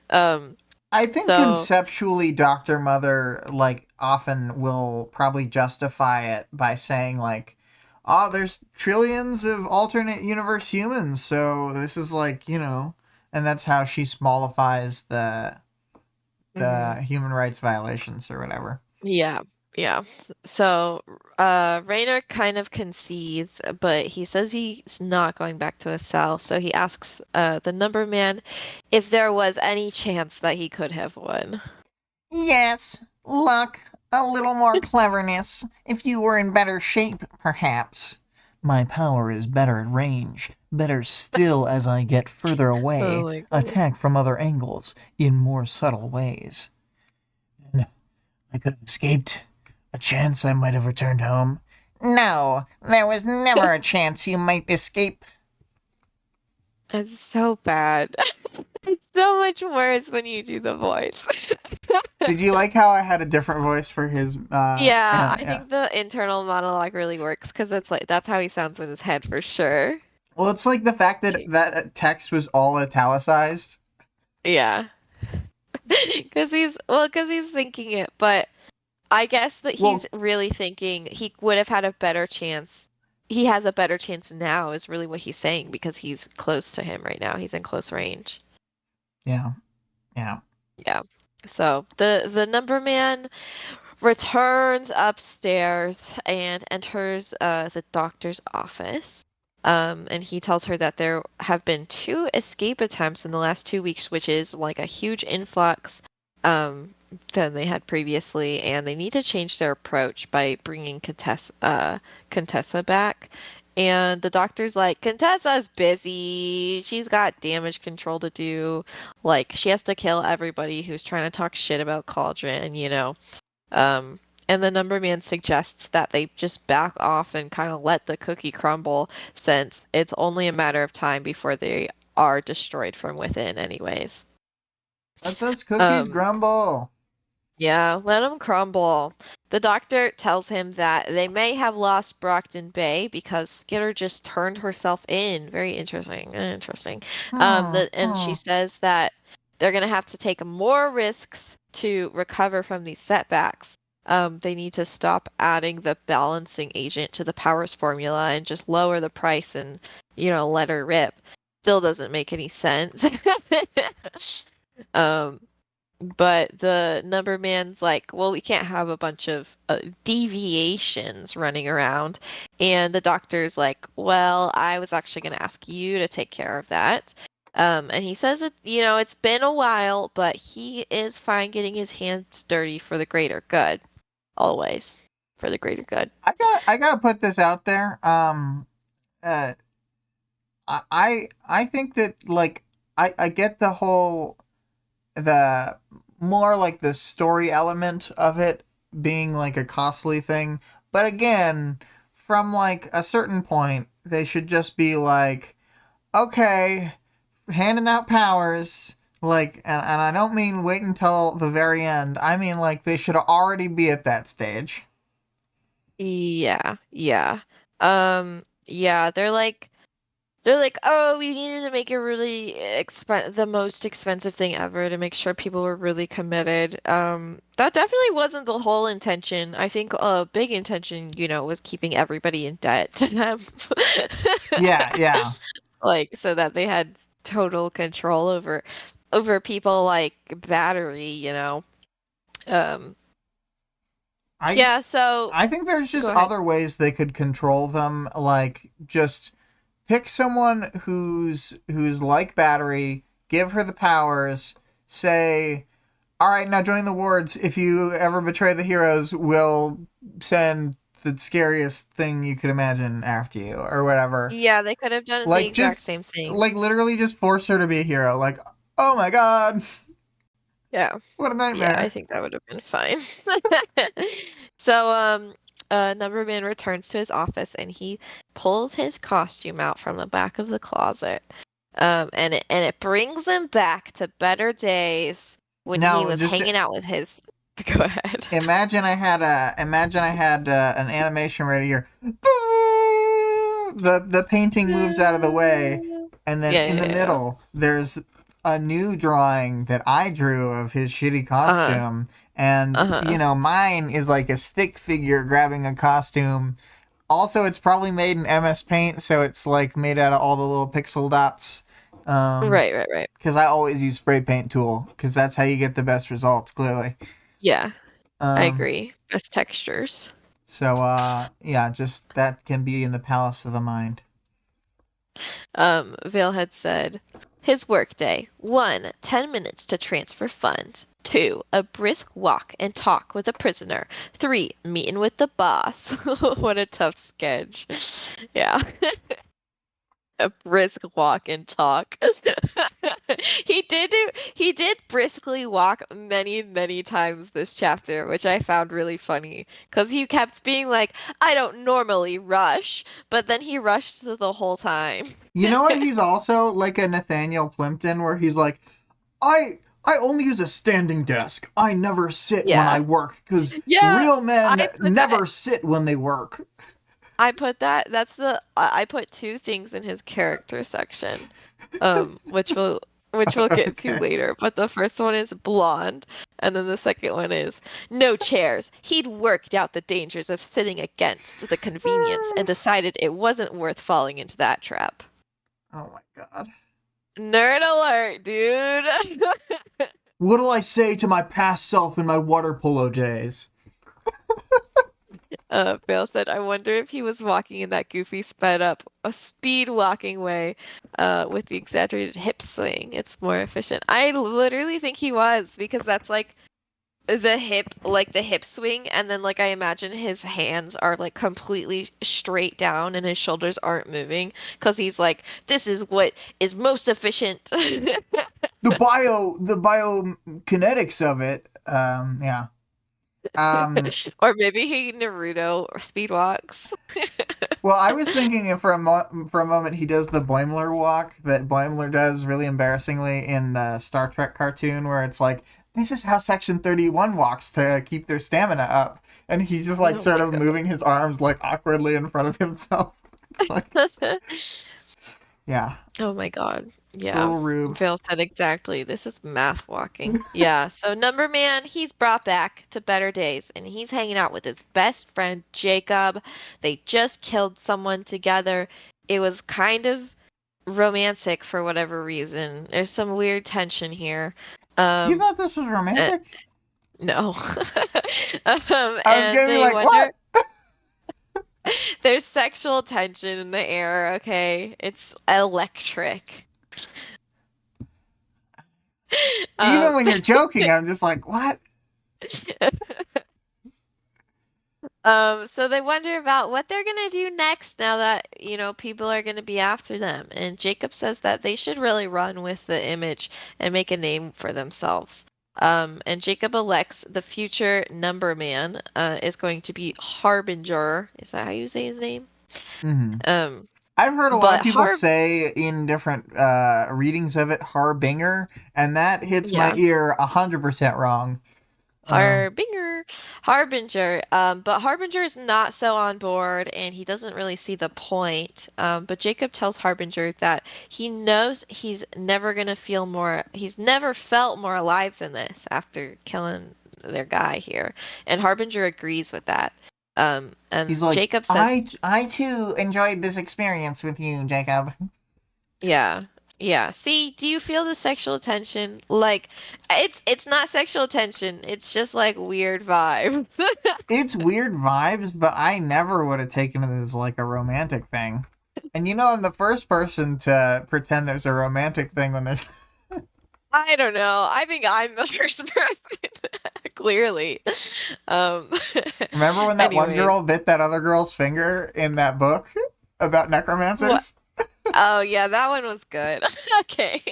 Speaker 2: Um,
Speaker 1: I think
Speaker 2: so
Speaker 1: conceptually Dr. Mother like often will probably justify it by saying like, "Oh, there's trillions of alternate universe humans, so this is like, and that's how she smallifies
Speaker 2: mhm.
Speaker 1: the human rights violations or whatever."
Speaker 2: Yeah, yeah. So Raynor kind of concedes, but he says he's not going back to his cell. So he asks the number man if there was any chance that he could have won.
Speaker 1: Yes, luck, a little more cleverness, if you were in better shape, perhaps. My power is better at range. Better still as I get further away,
Speaker 2: Oh my god.
Speaker 1: attack from other angles in more subtle ways. Then I could have escaped. A chance I might have returned home. No, there was never a chance you might escape.
Speaker 2: It's so bad. It's so much worse when you do the voice.
Speaker 1: Did you like how I had a different voice for his,
Speaker 2: Yeah, I
Speaker 1: yeah.
Speaker 2: think the internal monologue really works because it's like that's how he sounds in his head for sure.
Speaker 1: Well, it's like the fact that that text was all italicized.
Speaker 2: Yeah. Because he's thinking it, but I guess that
Speaker 1: Well,
Speaker 2: he's really thinking he would have had a better chance. He has a better chance now, is really what he's saying because he's close to him right now. He's in close range.
Speaker 1: yeah, yeah.
Speaker 2: Yeah. So the number man returns upstairs and enters the doctor's office. And he tells her that there have been 2 escape attempts in the last 2 weeks, which is like a huge influx than they had previously, and they need to change their approach by bringing Contessa back. And the doctor's like, Contessa's busy. She's got damage control to do. Like, she has to kill everybody who's trying to talk shit about Cauldron, you know. Um, and the number man suggests that they just back off and kind of let the cookie crumble, since it's only a matter of time before they are destroyed from within, anyways.
Speaker 1: Let those cookies
Speaker 2: Um,
Speaker 1: grumble.
Speaker 2: yeah, let them crumble. The doctor tells him that they may have lost Brockton Bay because Skitter just turned herself in. Very interesting. Interesting. And she
Speaker 1: Hmm.
Speaker 2: says that they're going to have to take more risks to recover from these setbacks. They need to stop adding the balancing agent to the powers formula and just lower the price and, let her rip. Still doesn't make any sense. um, but the number man's like, well, we can't have a bunch of deviations running around. And the doctor's like, well, I was actually going to ask you to take care of that. And he says it's been a while, but he is fine getting his hands dirty for the greater good. Always for the greater good.
Speaker 1: I gotta put this out there. Uh, I think that like I get the more like the story element of it being like a costly thing, but again, from like a certain point, they should just be like, okay, handing out powers. Like, and I don't mean wait until the very end. I mean, like, they should already be at that stage.
Speaker 2: Yeah, yeah. Yeah, they're like, oh, we needed to make it really the most expensive thing ever to make sure people were really committed. That definitely wasn't the whole intention. I think a big intention, was keeping everybody in debt to them.
Speaker 1: Yeah, yeah.
Speaker 2: Like, so that they had total control over people like Battery. Um,
Speaker 1: I
Speaker 2: yeah, so
Speaker 1: I think there's
Speaker 2: go
Speaker 1: just
Speaker 2: ahead.
Speaker 1: other ways they could control them, like just pick someone who's like Battery, give her the powers, say, "All right, now join the wards. If you ever betray the heroes, we'll send the scariest thing you could imagine after you or whatever."
Speaker 2: Yeah, they could have done the
Speaker 1: Like
Speaker 2: exact
Speaker 1: just
Speaker 2: same thing.
Speaker 1: like literally just force her to be a hero. Like, "Oh my god,
Speaker 2: Yeah.
Speaker 1: what a
Speaker 2: Yeah, I
Speaker 1: nightmare."
Speaker 2: think that would have been fine. So, Numberman returns to his office and he pulls his costume out from the back of the closet. And it brings him back to better days when he
Speaker 1: Now,
Speaker 2: was
Speaker 1: just
Speaker 2: hanging out with his. Go ahead.
Speaker 1: imagine I had an animation ready here. The painting moves out of the way, and then
Speaker 2: Yeah,
Speaker 1: in
Speaker 2: yeah,
Speaker 1: the
Speaker 2: yeah.
Speaker 1: middle there's a new drawing that I drew of his shitty
Speaker 2: Uh-huh.
Speaker 1: costume, and
Speaker 2: Uh-huh.
Speaker 1: mine is like a stick figure grabbing a costume. Also, it's probably made in MS Paint, so it's like made out of all the little pixel dots.
Speaker 2: Right, right, right.
Speaker 1: Because I always use spray paint tool, because that's how you get the best results. Clearly.
Speaker 2: Yeah, I
Speaker 1: Um,
Speaker 2: agree. Best textures.
Speaker 1: So, yeah, just that can be in the palace of the mind.
Speaker 2: Vale had said, His workday: 1. 10 minutes to transfer funds. 2. A brisk walk and talk with a prisoner. 3. Meeting with the boss. What a tough sketch. Yeah. A brisk walk and talk. He did briskly walk many times this chapter, which I found really funny because he kept being like, I don't normally rush, but then he rushed the whole time.
Speaker 1: You know what? He's also like a Nathaniel Plimpton, where he's like, I only use a standing desk. I never sit when I
Speaker 2: Yeah.
Speaker 1: work, because
Speaker 2: Yeah,
Speaker 1: real men
Speaker 2: I put
Speaker 1: never
Speaker 2: that.
Speaker 1: sit when they work.
Speaker 2: I put that. I put two things in his character section, which we'll get to
Speaker 1: Okay.
Speaker 2: later. But the first one is blonde, and then the second one is no chairs. He'd worked out the dangers of sitting against the convenience and decided it wasn't worth falling into that trap.
Speaker 1: Oh my god.
Speaker 2: Nerd alert, dude.
Speaker 1: What'll I say to my past self in my water polo days?
Speaker 2: Bill said, I wonder if he was walking in that goofy sped up, a speed walking way, with the exaggerated hip swing. It's more efficient. I literally think he was, because that's like the hip swing, and then like I imagine his hands are like completely straight down and his shoulders aren't moving, because he's like, this is what is most efficient.
Speaker 1: The biokinetics of it. Yeah.
Speaker 2: Or maybe he Naruto or speed walks.
Speaker 1: Well, I was thinking if for a moment he does the Boimler walk that Boimler does really embarrassingly in the Star Trek cartoon, where it's like, this is how Section 31 walks to keep their stamina up, and he's just like
Speaker 2: Oh
Speaker 1: sort
Speaker 2: my
Speaker 1: of moving his arms like awkwardly in front of himself. It's like,
Speaker 2: god.
Speaker 1: yeah,
Speaker 2: Oh my god. Yeah.
Speaker 1: little Rube.
Speaker 2: Phil said exactly. This is math walking. Yeah. So Number Man, he's brought back to better days and he's hanging out with his best friend Jacob. They just killed someone together. It was kind of romantic for whatever reason. There's some weird tension here.
Speaker 1: You
Speaker 2: Um,
Speaker 1: thought this was
Speaker 2: eh,
Speaker 1: romantic?
Speaker 2: no.
Speaker 1: I was
Speaker 2: And
Speaker 1: gonna be
Speaker 2: they
Speaker 1: like, what?
Speaker 2: wonder, there's sexual tension in the air, okay? It's electric.
Speaker 1: Even
Speaker 2: Um,
Speaker 1: when you're joking, I'm just like, what?
Speaker 2: so they wonder about what they're gonna do next now that, people are gonna be after them. And Jacob says that they should really run with the image and make a name for themselves. And Jacob elects the future Number Man, is going to be Harbinger. Is that how you say his name?
Speaker 1: Mm-hmm.
Speaker 2: Um,
Speaker 1: I've heard a lot of
Speaker 2: but
Speaker 1: people say in different readings of it, Harbinger, and that hits my
Speaker 2: Yeah.
Speaker 1: ear 100% wrong.
Speaker 2: Harbinger, Harbinger. But Harbinger is not so on board, and he doesn't really see the point. But Jacob tells Harbinger that he knows he's never felt more alive than this after killing their guy here. And Harbinger agrees with that.
Speaker 1: He's
Speaker 2: And
Speaker 1: like,
Speaker 2: Jacob says,
Speaker 1: I too enjoyed this experience with you, Jacob.
Speaker 2: yeah. Yeah. See, do you feel the sexual tension? Like, it's not sexual tension. It's just like weird vibe.
Speaker 1: It's weird vibes, but I never would have taken it as like a romantic thing. And I'm the first person to pretend there's a romantic thing when there's.
Speaker 2: I don't know. I think I'm the first person, clearly. Um,
Speaker 1: Remember when that one
Speaker 2: anyways,
Speaker 1: girl bit that other girl's finger in that book about
Speaker 2: what?
Speaker 1: necromancers?
Speaker 2: Oh yeah, that one was good. Okay.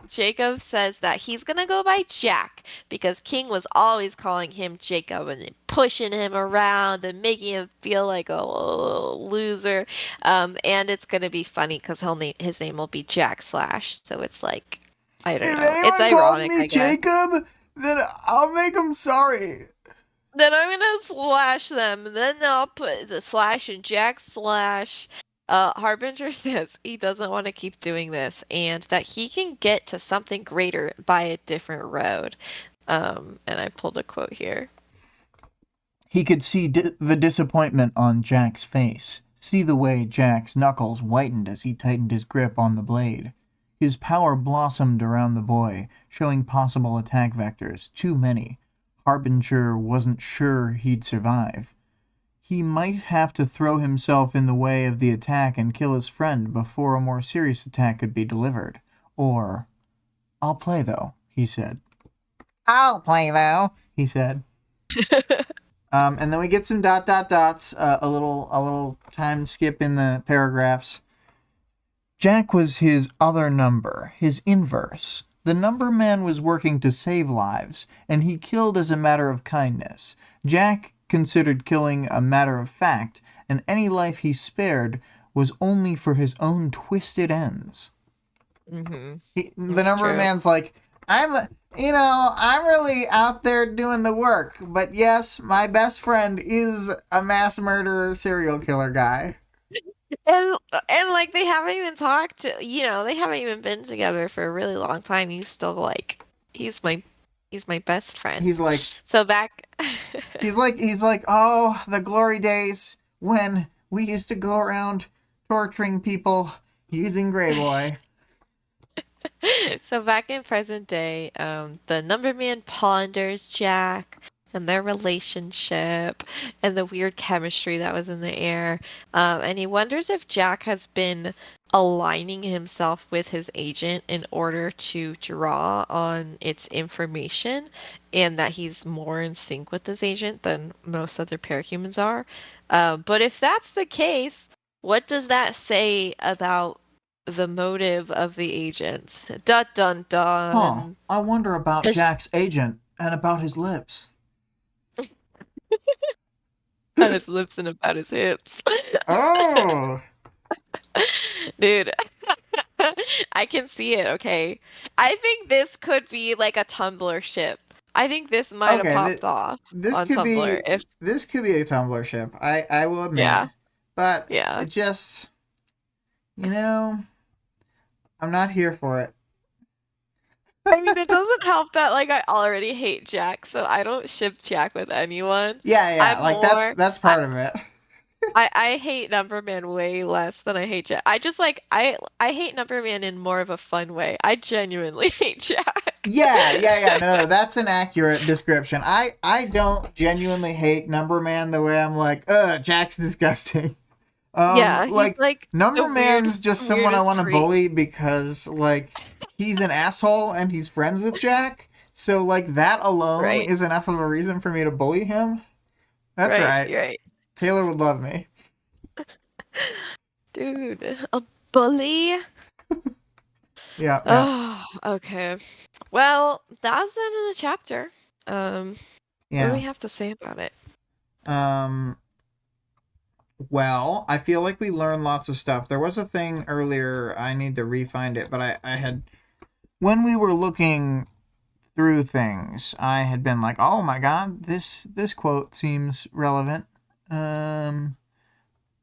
Speaker 2: Jacob says that he's gonna go by Jack because King was always calling him Jacob and then pushing him around and making him feel like a loser. And it's gonna be funny because his name will be Jack Slash. So it's like, I don't
Speaker 1: If
Speaker 2: know. It's
Speaker 1: anyone calls
Speaker 2: ironic,
Speaker 1: me
Speaker 2: I guess.
Speaker 1: Jacob, then I'll make them sorry.
Speaker 2: Then I'm gonna slash them, and then I'll put the slash in Jack slash. Harbinger says he doesn't want to keep doing this, and that he can get to something greater by a different road. And I pulled a quote here.
Speaker 1: He could see the disappointment on Jack's face, see the way Jack's knuckles whitened as he tightened his grip on the blade. His power blossomed around the boy, showing possible attack vectors, too many. Harbinger wasn't sure he'd survive. he might have to throw himself in the way of the attack and kill his friend before a more serious attack could be delivered. Or, I'll play though, he said. I'll play though, he said. And then we get some ... a little time skip in the paragraphs. Jack was his other number, his inverse. The number man was working to save lives, and he killed as a matter of kindness. Jack considered killing a matter of fact, and any life he spared was only for his own twisted ends.
Speaker 2: Mm-hmm.
Speaker 1: The number man's like, I'm really out there doing the work, but yes, my best friend is a mass murderer serial killer guy.
Speaker 2: And like they haven't even talked, they haven't even been together for a really long time. He's still like, he's my best friend.
Speaker 1: He's like,
Speaker 2: so back.
Speaker 1: he's like, oh, the glory days when we used to go around torturing people using Grey Boy.
Speaker 2: So back in present day, the number man ponders Jack and their relationship and the weird chemistry that was in the air. And he wonders if Jack has been aligning himself with his agent in order to draw on its information, and that he's more in sync with his agent than most other parahumans are. But if that's the case, what does that say about the motive of the agent? Dun dun dun.
Speaker 1: Huh. I wonder about Jack's agent and about his lips.
Speaker 2: About his lips and about his hips.
Speaker 1: Oh!
Speaker 2: Dude, I can see it, okay? I think this could be like a Tumblr ship. I think this might have popped off on Tumblr.
Speaker 1: This could be a Tumblr ship, I will admit.
Speaker 2: Yeah.
Speaker 1: But it just, I'm not here for it.
Speaker 2: I mean, it doesn't help that like I already hate Jack, so I don't ship Jack with anyone.
Speaker 1: Yeah, that's part of it.
Speaker 2: I hate Numberman way less than I hate Jack. I just I hate Numberman in more of a fun way. I genuinely hate Jack.
Speaker 1: Yeah. No, that's an accurate description. I don't genuinely hate Numberman the way I'm like, Jack's disgusting. Numberman's just someone I want to bully because he's an asshole and he's friends with Jack. So that alone is enough of a reason for me to bully him. That's right.
Speaker 2: Right.
Speaker 1: Taylor would love me.
Speaker 2: Dude, a bully?
Speaker 1: Yeah.
Speaker 2: Oh, okay. Well, that's the end of the chapter. What do we have to say about it?
Speaker 1: Well, I feel like we learned lots of stuff. There was a thing earlier, I need to re-find it, but I had... When we were looking through things, I had been like, oh my god, this quote seems relevant.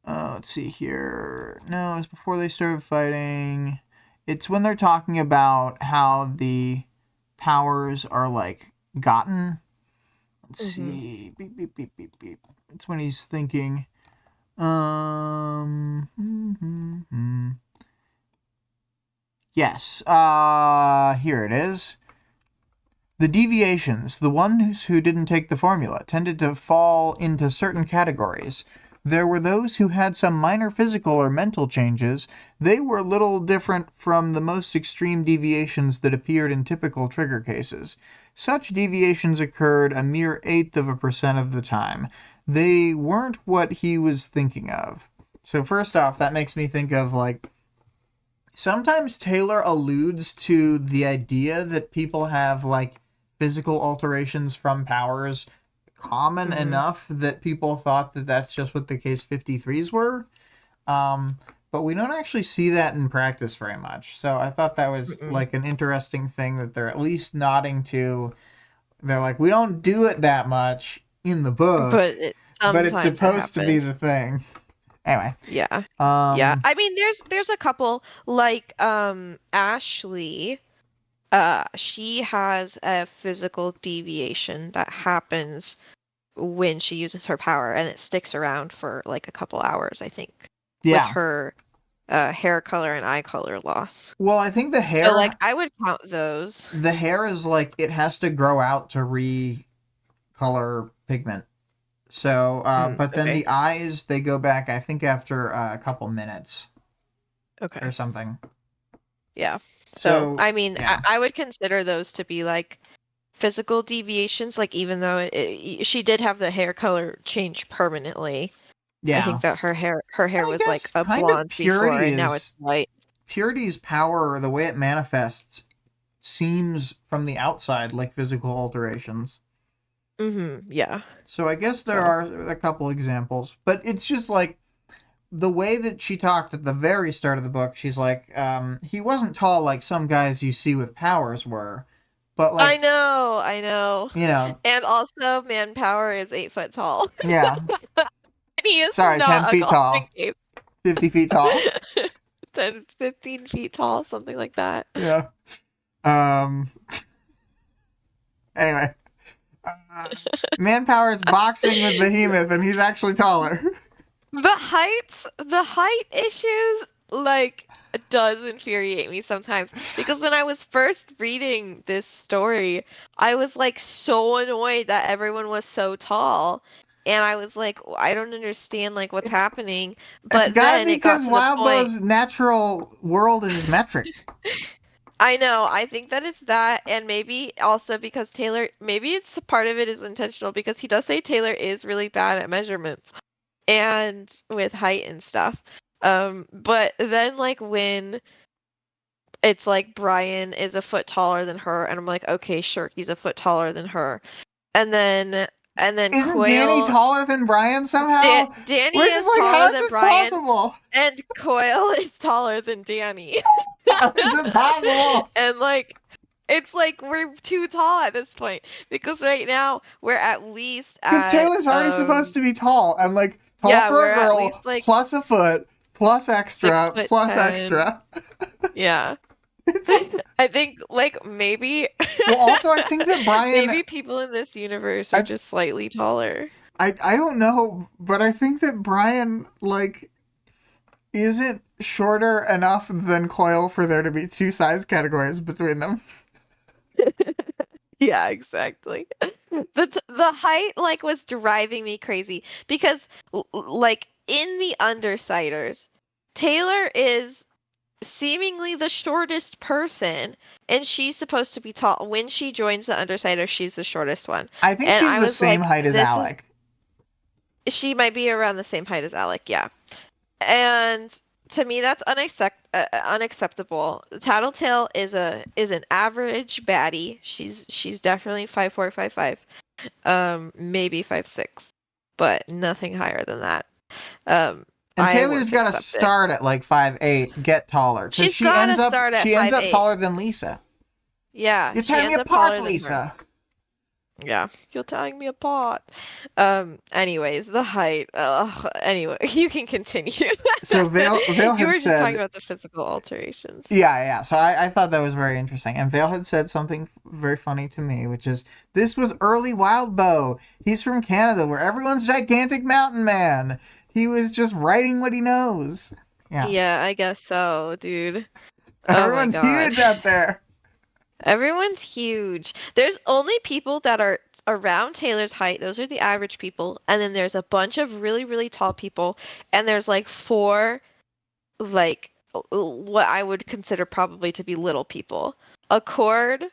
Speaker 1: Let's see here. No, it's before they started fighting. It's when they're talking about how the powers are gotten. Let's see. Beep, beep, beep, beep, beep. It's when he's thinking. Yes. Here it is. The deviations, the ones who didn't take the formula, tended to fall into certain categories. There were those who had some minor physical or mental changes. They were little different from the most extreme deviations that appeared in typical trigger cases. Such deviations occurred a mere 0.1% of the time. They weren't what he was thinking of. So first off, that makes me think of sometimes Taylor alludes to the idea that people have physical alterations from powers common enough that people thought that that's just what the case 53s were. But we don't actually see that in practice very much. So I thought that was an interesting thing that they're at least nodding to. They're like, we don't do it that much in the book, but it's supposed to be the thing. Anyway.
Speaker 2: Yeah. I mean, there's a couple Ashley. She has a physical deviation that happens when she uses her power, and it sticks around for a couple hours, I think.
Speaker 1: Yeah.
Speaker 2: With her hair color and eye color loss.
Speaker 1: Well, I think the hair...
Speaker 2: So, I would count those.
Speaker 1: The hair is it has to grow out to recolor pigment. So, but then
Speaker 2: Okay.
Speaker 1: the eyes, they go back, I think, after a couple minutes
Speaker 2: Okay.
Speaker 1: or something.
Speaker 2: Yeah. So,
Speaker 1: So,
Speaker 2: I mean,
Speaker 1: yeah.
Speaker 2: I would consider those to be like physical deviations. Like, even though she did have the hair color change permanently. I
Speaker 1: Yeah.
Speaker 2: think that her hair
Speaker 1: And I
Speaker 2: was like
Speaker 1: guess
Speaker 2: a
Speaker 1: kind of
Speaker 2: blonde before, and now it's white.
Speaker 1: Purity's power, or the way it manifests, seems from the outside like physical alterations.
Speaker 2: Yeah.
Speaker 1: So I guess there
Speaker 2: So.
Speaker 1: are a couple examples, but it's just like the way that she talked at the very start of the book. She's like, he wasn't tall like some guys you see with powers were, but
Speaker 2: I
Speaker 1: like,
Speaker 2: know.
Speaker 1: you know,
Speaker 2: And also, Manpower is 8 foot tall.
Speaker 1: yeah.
Speaker 2: And he is
Speaker 1: Sorry, 10
Speaker 2: not a
Speaker 1: feet
Speaker 2: golfing
Speaker 1: tall,
Speaker 2: game.
Speaker 1: 50 feet tall.
Speaker 2: 10, 15 feet tall, something like that.
Speaker 1: Yeah. Um. Anyway, Manpower is boxing with Behemoth, and he's actually taller.
Speaker 2: The height issues, like, does infuriate me sometimes. Because when I was first reading this story, I was, like, so annoyed that everyone was so tall. And I was like, I don't understand, like, what's happening.
Speaker 1: It's
Speaker 2: But
Speaker 1: gotta
Speaker 2: then
Speaker 1: be
Speaker 2: it got
Speaker 1: because
Speaker 2: to the point.
Speaker 1: Wildbow's natural world is metric.
Speaker 2: I know. I think that it's that, and maybe also because Taylor, maybe it's part of it is intentional because he does say Taylor is really bad at measurements and with height and stuff. But then like when it's like Brian is a foot taller than her, and I'm like, okay, sure, he's a foot taller than her, and then
Speaker 1: Isn't Danny
Speaker 2: Coil,
Speaker 1: taller than Brian somehow?
Speaker 2: Danny
Speaker 1: We're just
Speaker 2: is
Speaker 1: like, how
Speaker 2: taller
Speaker 1: is
Speaker 2: than
Speaker 1: this
Speaker 2: Brian,
Speaker 1: possible?
Speaker 2: and Coil is taller than Danny.
Speaker 1: How is it possible?
Speaker 2: And like it's like we're too tall at this point because right now we're at least
Speaker 1: Because
Speaker 2: at
Speaker 1: Taylor's already supposed to be tall, and like tall
Speaker 2: yeah,
Speaker 1: for
Speaker 2: we're
Speaker 1: a
Speaker 2: at
Speaker 1: girl,
Speaker 2: least like
Speaker 1: plus a foot, plus
Speaker 2: six
Speaker 1: extra,
Speaker 2: foot
Speaker 1: plus
Speaker 2: 10.
Speaker 1: extra.
Speaker 2: Yeah.
Speaker 1: It's like,
Speaker 2: I think like maybe
Speaker 1: well, also I think that Brian,
Speaker 2: maybe people in this universe are
Speaker 1: I,
Speaker 2: just slightly taller.
Speaker 1: I don't know, but I think that Brian like isn't shorter enough than Coil for there to be two size categories between them.
Speaker 2: Yeah, exactly. The height like was driving me crazy because like in the Undersiders, Taylor is seemingly the shortest person, and she's supposed to be tall. When she joins the Undersiders, she's the shortest one.
Speaker 1: I think
Speaker 2: And
Speaker 1: she's
Speaker 2: I
Speaker 1: the
Speaker 2: was
Speaker 1: same
Speaker 2: like,
Speaker 1: height as
Speaker 2: this is
Speaker 1: Alec.
Speaker 2: she might be around the same height as Alec, yeah. And to me, that's unacceptable. Tattletale is an average baddie. She's definitely 5'4", 5'5", maybe 5'6", but nothing higher than that.
Speaker 1: And
Speaker 2: I
Speaker 1: Taylor's
Speaker 2: wouldn't
Speaker 1: got to
Speaker 2: accept it.
Speaker 1: start at like 5'8", get taller, because
Speaker 2: She's gotta start at
Speaker 1: she ends up
Speaker 2: 5'8".
Speaker 1: taller than Lisa.
Speaker 2: Yeah,
Speaker 1: You're
Speaker 2: she
Speaker 1: tearing me
Speaker 2: ends up
Speaker 1: apart,
Speaker 2: taller than her.
Speaker 1: Lisa.
Speaker 2: Yeah, you're tearing me apart. Anyways, the height. Anyway, you can continue.
Speaker 1: So Vale
Speaker 2: You
Speaker 1: had
Speaker 2: were just talking
Speaker 1: said,
Speaker 2: about the physical alterations.
Speaker 1: yeah. So I thought that was very interesting. And Vale had said something very funny to me, which is, this was early Wildbow. He's from Canada, where everyone's gigantic mountain man. He was just writing what he knows. Yeah.
Speaker 2: Yeah, I guess so, dude.
Speaker 1: Everyone's
Speaker 2: Oh my God.
Speaker 1: huge out there.
Speaker 2: Everyone's huge. There's only people that are around Taylor's height. Those are the average people. And then there's a bunch of really, really tall people. And there's like four, like, what I would consider probably to be little people. Accord.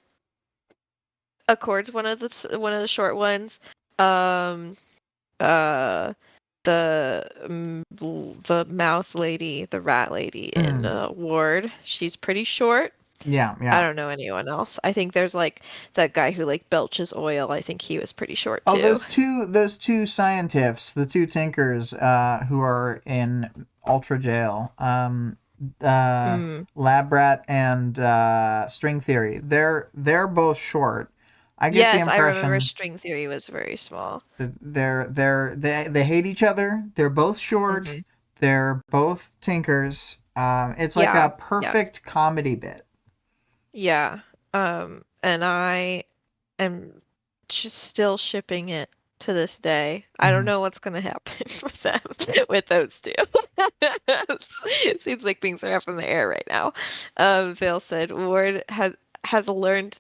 Speaker 2: Accord's one of the short ones. Um, uh, the mouse lady, the rat lady in Ward. She's pretty short.
Speaker 1: Yeah.
Speaker 2: I don't know anyone else. I think there's like that guy who like belches oil. I think he was pretty short too.
Speaker 1: Oh, those two scientists, the two tinkers, who are in Ultra Jail, Lab Rat and String Theory. They're both short. I get the
Speaker 2: Yes, I remember
Speaker 1: impression
Speaker 2: String Theory was very small.
Speaker 1: that they hate each other. They're both short. They're both tinkers. It's like
Speaker 2: Yeah,
Speaker 1: a perfect comedy bit.
Speaker 2: Yeah. And I am just still shipping it to this day. I don't know what's gonna happen with them, with those two. It seems like things are up in the air right now. Vale said Ward has learned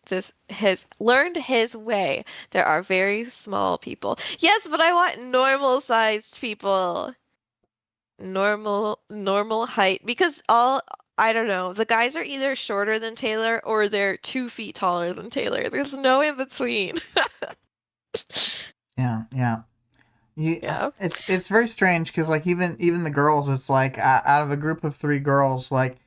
Speaker 2: his way. There are very small people. Yes, but I want normal sized people. Normal height because all I don't know, the guys are either shorter than Taylor or they're 2 feet taller than Taylor. There's no in between.
Speaker 1: Yeah, yeah.
Speaker 2: Yeah.
Speaker 1: It's very strange because like even the girls, it's like out of a group of 3 girls, like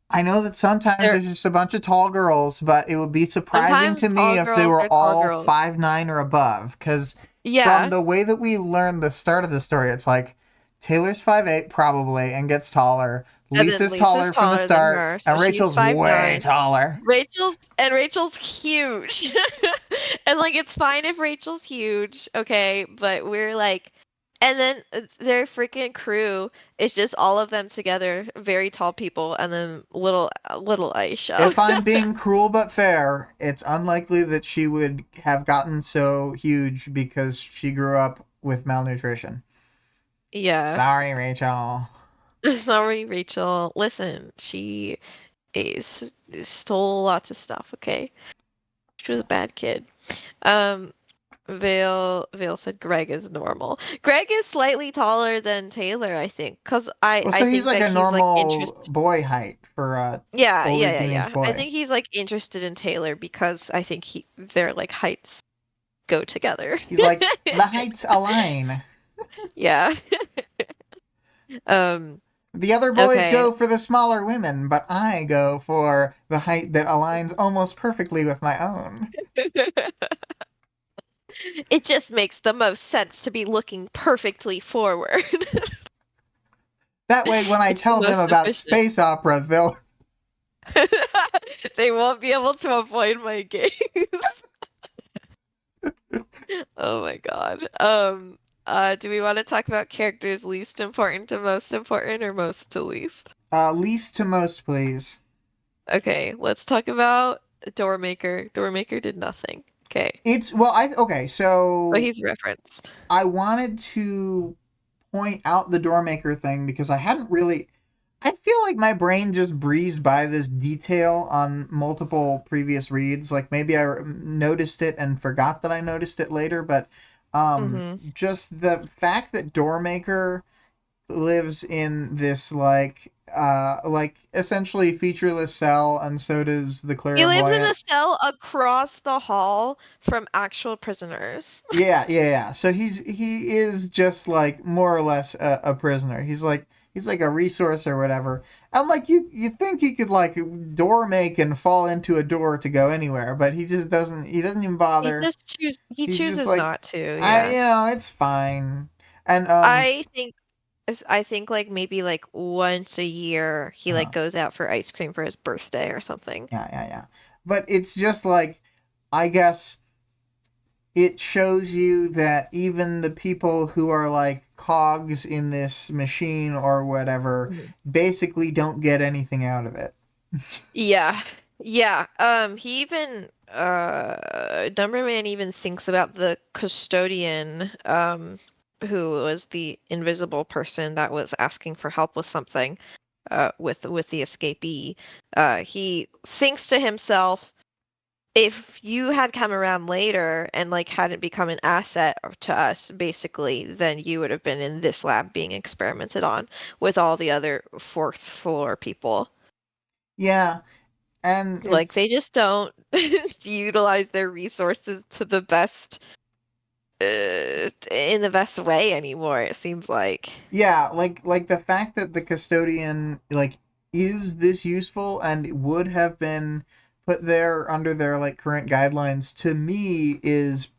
Speaker 1: I know that sometimes
Speaker 2: They're
Speaker 1: there's just a bunch of tall girls, but it would be surprising
Speaker 2: sometimes
Speaker 1: to me
Speaker 2: tall
Speaker 1: if they
Speaker 2: girls
Speaker 1: were
Speaker 2: are tall
Speaker 1: all
Speaker 2: girls.
Speaker 1: 5'9" or above. Because from
Speaker 2: Yeah,
Speaker 1: the way that we learned the start of the story, it's like Taylor's 5'8" probably and gets taller.
Speaker 2: and then
Speaker 1: Lisa's
Speaker 2: Lisa's
Speaker 1: taller from the
Speaker 2: taller than
Speaker 1: start,
Speaker 2: her,
Speaker 1: and
Speaker 2: so she's
Speaker 1: Rachel's
Speaker 2: five
Speaker 1: way
Speaker 2: nine.
Speaker 1: taller.
Speaker 2: Rachel's huge. And like it's fine if Rachel's huge, okay, but we're like and then their freaking crew is just all of them together, very tall people, and then little Aisha.
Speaker 1: If I'm being cruel but fair, it's unlikely that she would have gotten so huge because she grew up with malnutrition.
Speaker 2: Yeah.
Speaker 1: Sorry, Rachel.
Speaker 2: Sorry, Rachel. Listen, she stole lots of stuff, okay? She was a bad kid. Um, Vale said Greg is normal. Greg is slightly taller than Taylor, I think, because
Speaker 1: Well,
Speaker 2: I
Speaker 1: so he's
Speaker 2: think
Speaker 1: like
Speaker 2: that
Speaker 1: a
Speaker 2: he's like
Speaker 1: normal
Speaker 2: interested.
Speaker 1: boy height for a
Speaker 2: Yeah,
Speaker 1: older
Speaker 2: yeah, yeah,
Speaker 1: teenage
Speaker 2: yeah. I
Speaker 1: boy.
Speaker 2: think he's like interested in Taylor because I think their like heights go together.
Speaker 1: He's like, the heights align.
Speaker 2: Yeah. Um,
Speaker 1: The other boys
Speaker 2: okay.
Speaker 1: go for the smaller women, but I go for the height that aligns almost perfectly with my own.
Speaker 2: It just makes the most sense to be looking perfectly forward.
Speaker 1: That way, when I
Speaker 2: It's the
Speaker 1: tell them
Speaker 2: most
Speaker 1: about
Speaker 2: efficient.
Speaker 1: space opera, they'll.
Speaker 2: They won't be able to avoid my gaze. Oh my god. Do we want to talk about characters least important to most important or most to least?
Speaker 1: Least to most, please.
Speaker 2: Okay, let's talk about Doormaker. Doormaker did nothing. Okay.
Speaker 1: Okay,
Speaker 2: But
Speaker 1: so
Speaker 2: he's referenced.
Speaker 1: I wanted to point out the doormaker thing because I hadn't really. I feel like my brain just breezed by this detail on multiple previous reads. Like maybe I noticed it and forgot that I noticed it later, but
Speaker 2: Mm-hmm.
Speaker 1: just the fact that doormaker lives in this like essentially featureless cell, and so does the
Speaker 2: He lives in a
Speaker 1: clairvoyant.
Speaker 2: cell across the hall from actual prisoners.
Speaker 1: Yeah, yeah, yeah. So he is just like more or less a prisoner. He's like a resource or whatever. And like you think he could like door make and fall into a door to go anywhere, but he just doesn't. He doesn't even bother.
Speaker 2: He
Speaker 1: He's just
Speaker 2: chooses
Speaker 1: like,
Speaker 2: not to, yeah.
Speaker 1: it's fine. And
Speaker 2: I think I think like maybe like once a year he like
Speaker 1: uh,
Speaker 2: goes out for ice cream for his birthday or something.
Speaker 1: yeah, yeah, yeah. But it's just like, I guess it shows you that even the people who are like cogs in this machine or whatever
Speaker 2: Mhm.
Speaker 1: basically don't get anything out of it.
Speaker 2: Yeah. Yeah. He even Numberman even thinks about the custodian, who was the invisible person that was asking for help with something, with the escapee. He thinks to himself, if you had come around later and like hadn't become an asset to us, basically, then you would have been in this lab being experimented on with all the other fourth floor people.
Speaker 1: Yeah, and
Speaker 2: Like
Speaker 1: it's
Speaker 2: they just don't utilize their resources to the best, in the best way anymore, it seems like.
Speaker 1: yeah, like the fact that the custodian like is this useful and would have been put there under their like current guidelines to me is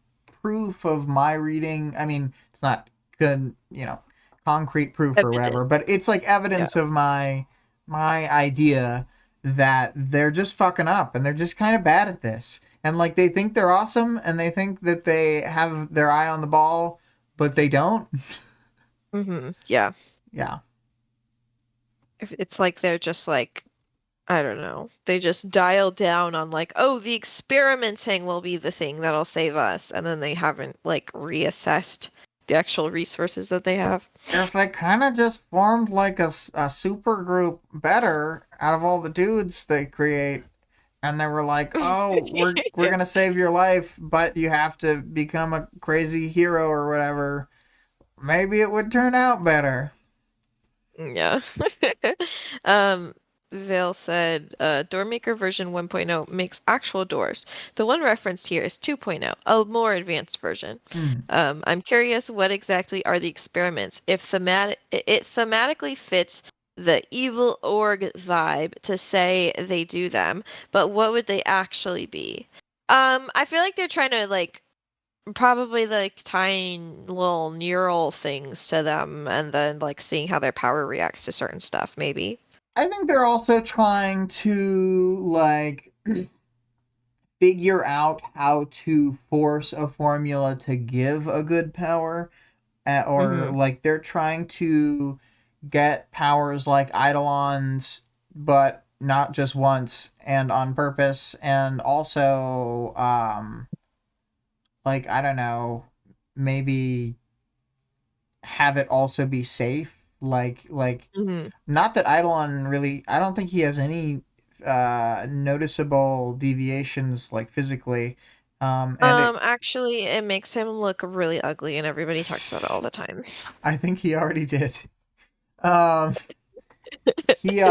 Speaker 1: proof of my reading. I mean, it's not good, concrete proof or
Speaker 2: Evident.
Speaker 1: whatever, but it's like
Speaker 2: Yeah.
Speaker 1: evidence of my idea that they're just fucking up and they're just kind of bad at this. And like they think they're awesome and they think that they have their eye on the ball, but they don't.
Speaker 2: Yeah.
Speaker 1: Yeah.
Speaker 2: It's like they're just like, I don't know. They just dial down on like, oh, the experimenting will be the thing that'll save us, and then they haven't like reassessed the actual resources that they have.
Speaker 1: If they kind of just formed like a super group better out of all the dudes they create, and they were like, "Oh, we're gonna save your life, but you have to become a crazy hero or whatever." Maybe it would turn out better.
Speaker 2: Yeah. Um, Vale said, Doormaker version 1.0 makes actual doors. The one referenced here is 2.0, a more advanced version.
Speaker 1: Hmm.
Speaker 2: I'm curious what exactly are the experiments. If it thematically fits the evil org vibe to say they do them, but what would they actually be? I feel like they're trying to like probably like tying little neural things to them and then like seeing how their power reacts to certain stuff, maybe.
Speaker 1: I think they're also trying to like figure out how to force a formula to give a good power, or
Speaker 2: Mm-hmm.
Speaker 1: like they're trying to get powers like Eidolon's, but not just once and on purpose, and also like I don't know, maybe have it also be safe. Like
Speaker 2: Mm-hmm.
Speaker 1: not that Eidolon really. I don't think he has any noticeable deviations like physically. And it.
Speaker 2: Actually, it makes him look really ugly, and everybody talks about it all the time.
Speaker 1: I think he already did. Um, he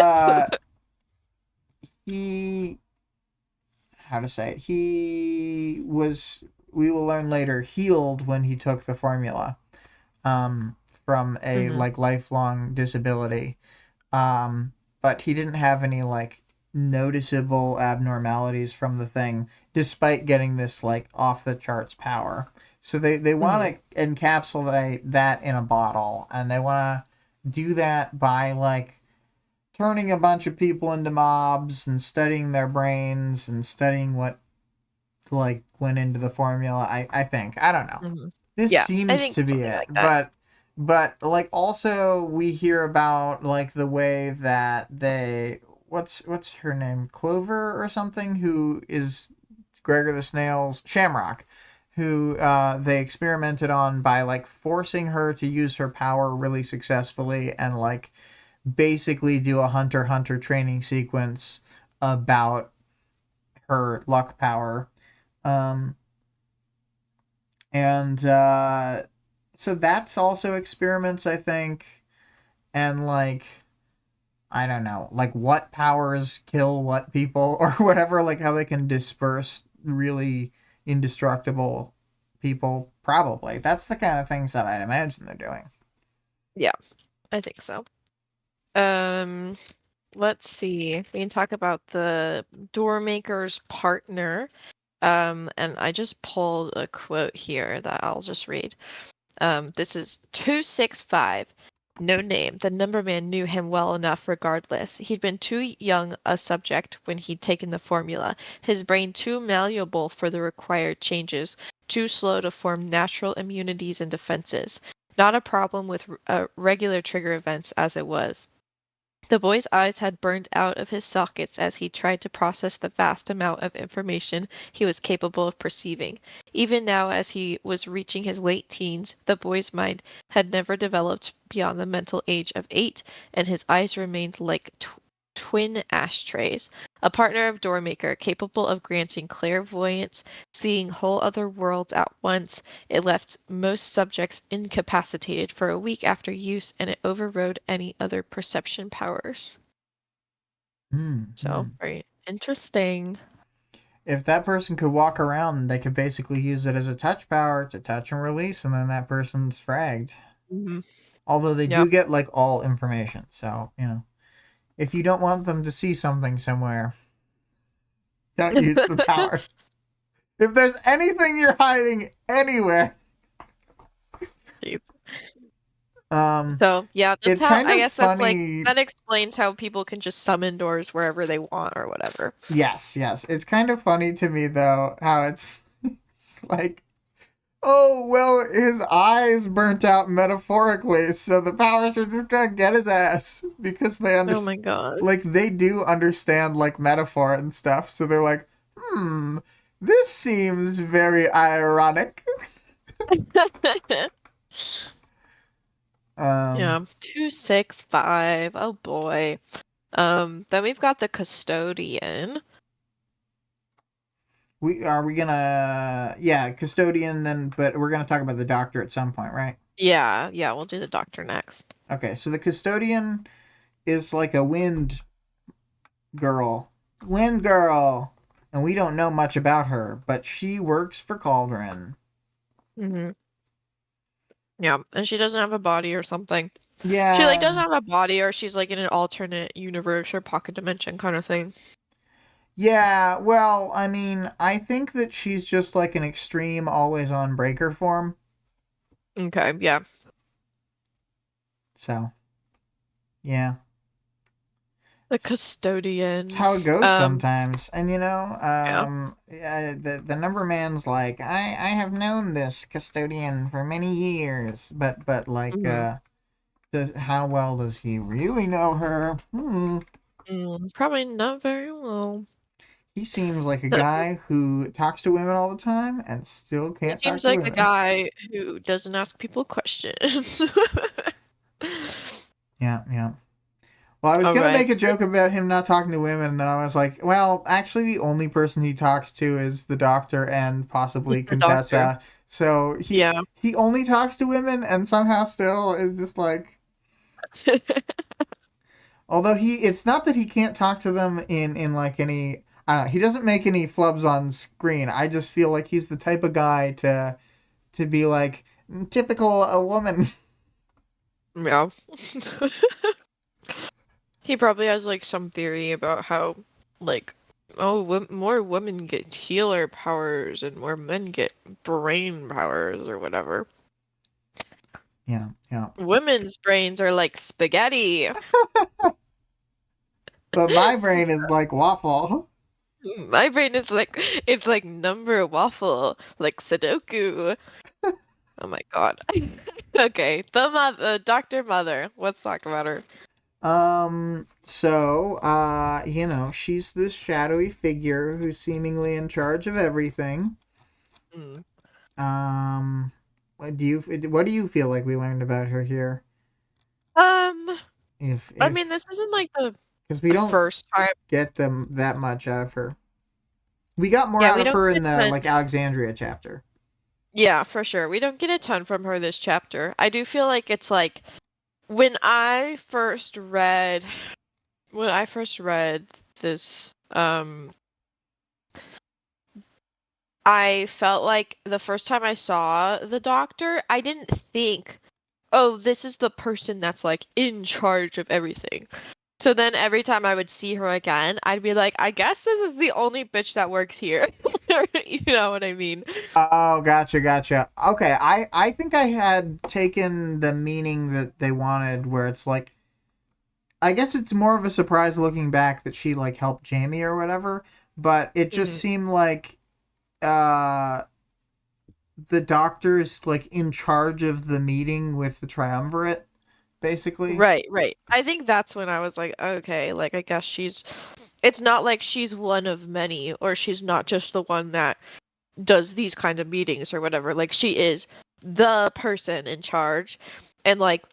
Speaker 1: how to say it? He was, we will learn later, healed when he took the formula um from a
Speaker 2: Mm-hmm.
Speaker 1: like lifelong disability. Um, but he didn't have any like noticeable abnormalities from the thing, despite getting this like off the charts power. So they want
Speaker 2: Mm-hmm.
Speaker 1: to encapsulate that in a bottle, and they want to do that by like turning a bunch of people into mobs and studying their brains and studying what like went into the formula. I think, I don't know.
Speaker 2: Mm-hmm.
Speaker 1: This
Speaker 2: Yeah, I
Speaker 1: seems
Speaker 2: think
Speaker 1: to be
Speaker 2: something
Speaker 1: it,
Speaker 2: like that.
Speaker 1: but like also we hear about like the way that they, what's her name, Clover or something, who is Gregor the Snail's Shamrock, who they experimented on by like forcing her to use her power really successfully and like basically do a Hunter training sequence about her luck power. Um, and so that's also experiments, I think. And like, I don't know, like what powers kill what people or whatever, like how they can disperse really indestructible people. Probably that's the kind of things that I'd imagine they're doing.
Speaker 2: Yeah, I think so. Um, let's see. We can talk about the doormaker's partner. And I just pulled a quote here that I'll just read. This is 265. No name. The number man knew him well enough regardless. He'd been too young a subject when he'd taken the formula, his brain too malleable for the required changes, too slow to form natural immunities and defenses. Not a problem with regular trigger events as it was. The boy's eyes had burned out of his sockets as he tried to process the vast amount of information he was capable of perceiving. Even now, as he was reaching his late teens, the boy's mind had never developed beyond the mental age of 8, and his eyes remained like twin ashtrays. A partner of Doormaker, capable of granting clairvoyance, seeing whole other worlds at once. It left most subjects incapacitated for a week after use, and it overrode any other perception powers. So,
Speaker 1: Mm-hmm.
Speaker 2: very interesting.
Speaker 1: If that person could walk around, they could basically use it as a touch power to touch and release, and then that person's fragged.
Speaker 2: Hmm.
Speaker 1: Although they do
Speaker 2: Yep.
Speaker 1: get like all information, so you know, if you don't want them to see something somewhere, don't use the power. If there's anything you're hiding anywhere, um,
Speaker 2: So, yeah, that's
Speaker 1: it's
Speaker 2: how,
Speaker 1: kind
Speaker 2: I
Speaker 1: of
Speaker 2: guess that's like,
Speaker 1: funny.
Speaker 2: that explains how people can just summon doors wherever they want or whatever.
Speaker 1: Yes, yes, it's kind of funny to me though how it's like, oh well, his eyes burnt out metaphorically, so the powers are just gonna get his ass because they
Speaker 2: Oh
Speaker 1: understand,
Speaker 2: my god.
Speaker 1: like they do understand like metaphor and stuff, so they're like, this seems very ironic. um,
Speaker 2: Yeah, 265. Oh boy. Then we've got the custodian.
Speaker 1: we gonna, yeah, custodian then, but we're gonna talk about the doctor at some point, right?
Speaker 2: Yeah, yeah, we'll do the doctor next.
Speaker 1: Okay, so the custodian is like a girl. Wind girl. And we don't know much about her, but she works for Cauldron.
Speaker 2: Mm-hmm. Yeah, and she doesn't have a body or something. She like
Speaker 1: Yeah.
Speaker 2: doesn't have a body, or she's like in an alternate universe or pocket dimension kind of thing.
Speaker 1: Yeah, well, I mean, I think that she's just like an extreme always on breaker form.
Speaker 2: Okay, yeah.
Speaker 1: So, yeah.
Speaker 2: The
Speaker 1: It's
Speaker 2: custodian.
Speaker 1: how it goes
Speaker 2: Um,
Speaker 1: sometimes. And
Speaker 2: yeah.
Speaker 1: yeah, the number man's like, I have known this custodian for many years, but like
Speaker 2: Mm-hmm.
Speaker 1: does how well does he really know her?
Speaker 2: Probably not very well.
Speaker 1: He seems like a guy who talks to women all the time and still
Speaker 2: He
Speaker 1: can't talk
Speaker 2: seems
Speaker 1: to
Speaker 2: like a
Speaker 1: women.
Speaker 2: guy who doesn't ask people questions.
Speaker 1: Yeah, yeah. Well, I was
Speaker 2: All
Speaker 1: gonna
Speaker 2: right.
Speaker 1: make a joke about him not talking to women, and then I was like, well, actually, the only person he talks to is the doctor and possibly
Speaker 2: The doctor.
Speaker 1: Contessa. So
Speaker 2: Yeah.
Speaker 1: he only talks to women, and somehow still is just like. Although it's not that he can't talk to them in like any. I don't know. He doesn't make any flubs on screen. I just feel like he's the type of guy to be like typical a woman.
Speaker 2: Yeah. He probably has like some theory about how like more women get healer powers and more men get brain powers or whatever.
Speaker 1: Yeah, yeah.
Speaker 2: Women's brains are like spaghetti.
Speaker 1: But my brain is like waffle.
Speaker 2: My brain is like it's like number waffle, like Sudoku. Oh my God. Okay, Dr. Mother. Let's talk about her.
Speaker 1: So, she's this shadowy figure who's seemingly in charge of everything.
Speaker 2: Mm.
Speaker 1: Um, what do you feel like we learned about her here?
Speaker 2: Um, I mean,
Speaker 1: If
Speaker 2: this isn't like the
Speaker 1: because we don't
Speaker 2: first time.
Speaker 1: get them that much out of her. We got more
Speaker 2: Yeah,
Speaker 1: out
Speaker 2: we
Speaker 1: of
Speaker 2: don't
Speaker 1: her
Speaker 2: get
Speaker 1: in
Speaker 2: a
Speaker 1: the
Speaker 2: ton.
Speaker 1: like Alexandria chapter.
Speaker 2: Yeah, for sure. We don't get a ton from her this chapter. I do feel like it's like when I first read this, I felt like the first time I saw the doctor, I didn't think, oh, this is the person that's like in charge of everything. So then every time I would see her again, I'd be like, I guess this is the only bitch that works here. You know what I mean?
Speaker 1: Oh, gotcha. Okay, I think I had taken the meaning that they wanted, where it's like, I guess it's more of a surprise looking back that she like helped Jamie or whatever, but it just
Speaker 2: Mhm.
Speaker 1: seemed like uh the doctor's like in charge of the meeting with the triumvirate, basically.
Speaker 2: Right, right. I think that's when I was like, okay, like I guess it's not like she's one of many, or she's not just the one that does these kind of meetings or whatever. Like she is the person in charge, and like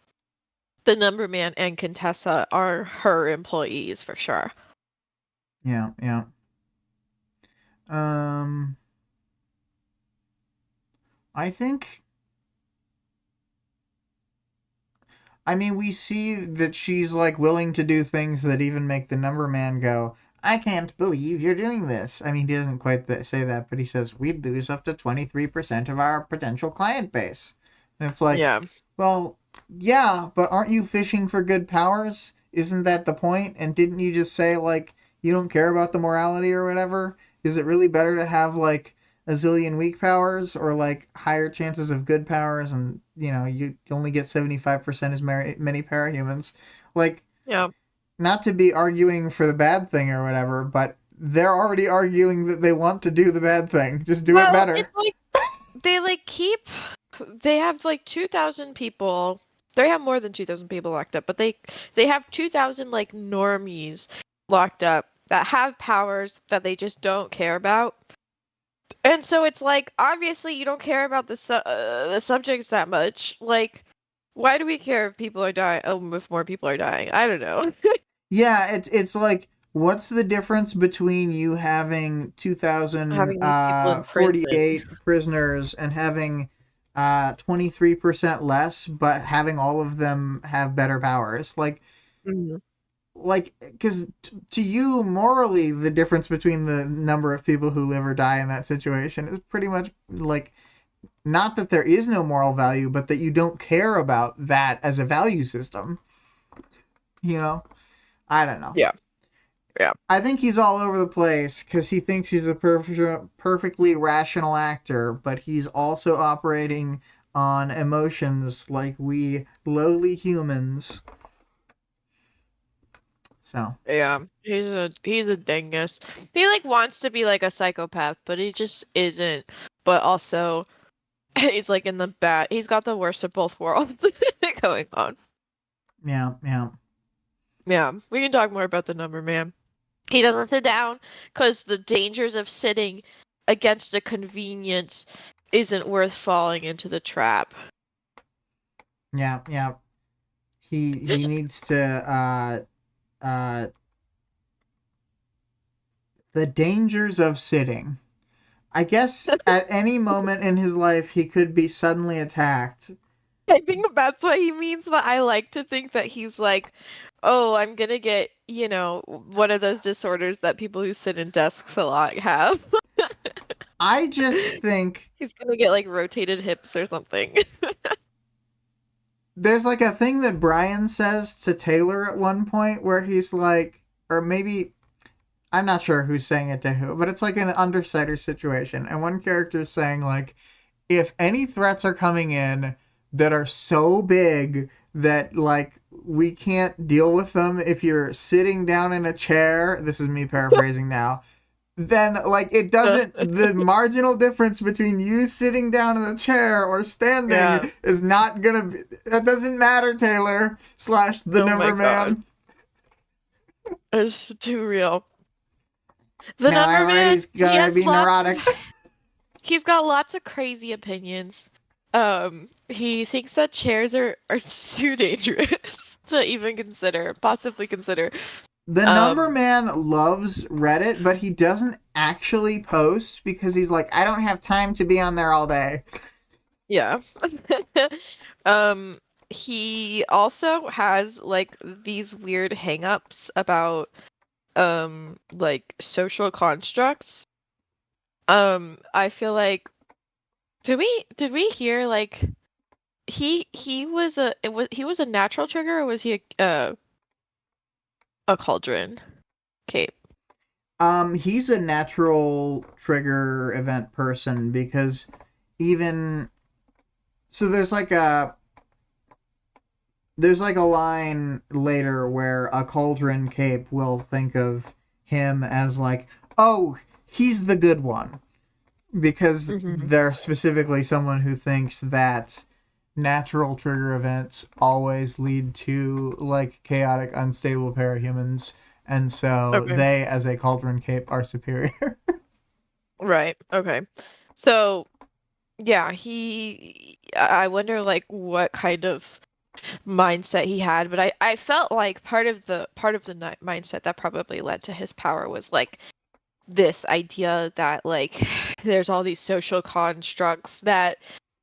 Speaker 2: the number man and Contessa are her employees for sure.
Speaker 1: Yeah, yeah. Um I think I mean, we see that she's like willing to do things that even make the number man go, I can't believe you're doing this. I mean, he doesn't quite say that, but he says, we'd lose up to 23% of our potential client base. And it's like,
Speaker 2: Yeah.
Speaker 1: well, yeah, but aren't you fishing for good powers? Isn't that the point? And didn't you just say, like, you don't care about the morality or whatever? Is it really better to have, like, a zillion weak powers or like higher chances of good powers, and you only get 75% as many parahumans? Like,
Speaker 2: Yeah.
Speaker 1: not to be arguing for the bad thing or whatever, but they're already arguing that they want to do the bad thing. Just do it
Speaker 2: Well, it's
Speaker 1: better.
Speaker 2: like they like they have like 2,000 people. They have more than 2,000 people locked up, but they have 2,000 like normies locked up that have powers that they just don't care about. And so it's like obviously you don't care about the subjects that much. Like why do we care if people are dying? Oh, if more people are dying. I don't know.
Speaker 1: Yeah, it's like, What's the difference between you having
Speaker 2: Having these people in prison.
Speaker 1: 2,048 prisoners and having 23% less, but having all of them have better powers?
Speaker 2: Mhm.
Speaker 1: Because to you, morally, the difference between the number of people who live or die in that situation is pretty much like, not that there is no moral value, but that you don't care about that as a value system. You know? I don't know.
Speaker 2: Yeah. Yeah.
Speaker 1: I think he's all over the place because he thinks he's a perfectly rational actor, but he's also operating on emotions like we lowly humans. So,
Speaker 2: Yeah. He's a dingus. He like wants to be like a psychopath, but he just isn't. But also he's like in the bad. He's got the worst of both worlds going on.
Speaker 1: yeah, yeah.
Speaker 2: Yeah, we can talk more about the number man. He doesn't sit down because the dangers of sitting against a convenience isn't worth falling into the trap.
Speaker 1: Yeah, yeah. He needs to the dangers of sitting. I guess at any moment in his life he could be suddenly attacked.
Speaker 2: I think that's what he means, but I like to think that he's like, oh, I'm gonna get, one of those disorders that people who sit in desks a lot have.
Speaker 1: I just think
Speaker 2: He's gonna get like rotated hips or something.
Speaker 1: there's like a thing that Brian says to Taylor at one point where he's like, or maybe I'm not sure who's saying it to who, but it's like an undersider situation. And one character is saying, like, if any threats are coming in that are so big that, like, we can't deal with them if you're sitting down in a chair, this is me paraphrasing now, then, like, it doesn't, the marginal difference between you sitting down in a chair or standing
Speaker 2: Yeah.
Speaker 1: is not gonna be, that doesn't matter, Taylor, slash the
Speaker 2: Oh my
Speaker 1: number man.
Speaker 2: God. It's too real. The
Speaker 1: Now
Speaker 2: number man,
Speaker 1: everybody's gotta be neurotic.
Speaker 2: He's got lots of crazy opinions. He thinks that chairs are too dangerous to even possibly consider.
Speaker 1: The number
Speaker 2: Um,
Speaker 1: man loves Reddit, but he doesn't actually post because he's like, I don't have time to be on there all day.
Speaker 2: yeah. Um, he also has like these weird hang-ups about like social constructs. I feel like did we hear like he was a natural trigger or was he a cauldron cape?
Speaker 1: He's a natural trigger event person because even so, there's like a line later where a cauldron cape will think of him as like, oh, he's the good one. Because
Speaker 2: Mm-hmm.
Speaker 1: they're specifically someone who thinks that natural trigger events always lead to like chaotic, unstable parahumans, and so
Speaker 2: Okay.
Speaker 1: they, as a cauldron cape, are superior.
Speaker 2: Right. Okay. So yeah, I wonder like what kind of mindset he had, but I felt like part of the mindset that probably led to his power was like this idea that like there's all these social constructs that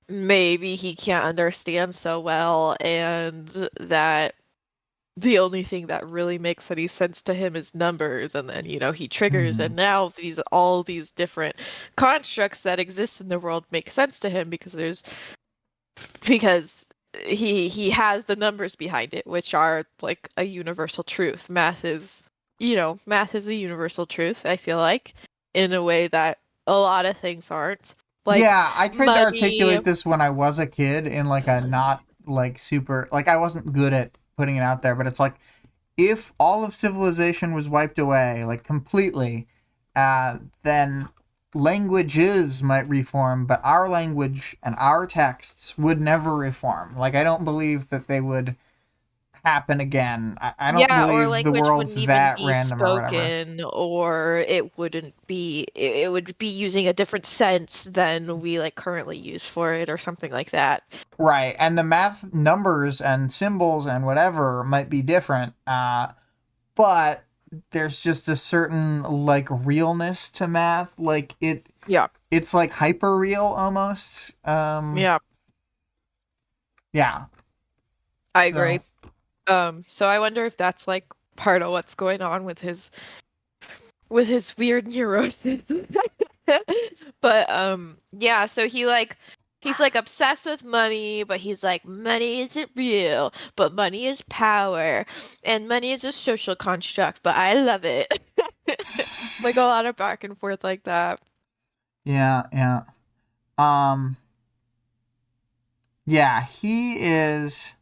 Speaker 2: maybe he can't understand so well, and that the only thing that really makes any sense to him is numbers, and then he triggers,
Speaker 1: Mm-hmm.
Speaker 2: and now all these different constructs that exist in the world make sense to him because he has the numbers behind it, which are like a universal truth. Math is a universal truth, I feel like, in a way that a lot of things aren't. Like
Speaker 1: Yeah, I tried to
Speaker 2: money.
Speaker 1: articulate this when I was a kid in like a not like super like I wasn't good at putting it out there, but it's like if all of civilization was wiped away like completely, then languages might reform, but our language and our texts would never reform. Like I don't believe that they would happen again. I don't
Speaker 2: Yeah, or
Speaker 1: believe the
Speaker 2: language
Speaker 1: world's
Speaker 2: wouldn't even
Speaker 1: that
Speaker 2: be
Speaker 1: random or whatever.
Speaker 2: spoken, or it would be using a different sense than we like currently use for it, or something like that.
Speaker 1: Right, and the math numbers and symbols and whatever might be different, but there's just a certain like realness to math. Like
Speaker 2: Yeah.
Speaker 1: it's like hyper real almost.
Speaker 2: Yeah.
Speaker 1: Yeah.
Speaker 2: I
Speaker 1: So
Speaker 2: agree. So I wonder if that's like part of what's going on with his weird neurosis. But yeah, so he's like obsessed with money, but he's like money isn't real, but money is power, and money is a social construct, but I love it. Like a lot of back and forth like that.
Speaker 1: yeah, yeah. Um yeah, he is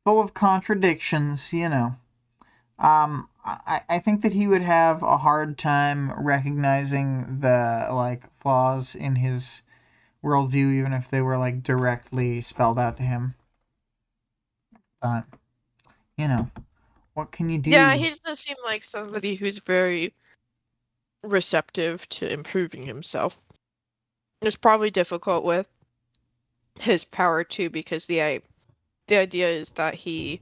Speaker 1: full of contradictions, you know. I think that he would have a hard time recognizing the like flaws in his worldview, even if they were like directly spelled out to him. But you know, what can you
Speaker 2: Yeah,
Speaker 1: do?
Speaker 2: he doesn't seem like somebody who's very receptive to improving himself. It's probably difficult with his power too, because the idea is that he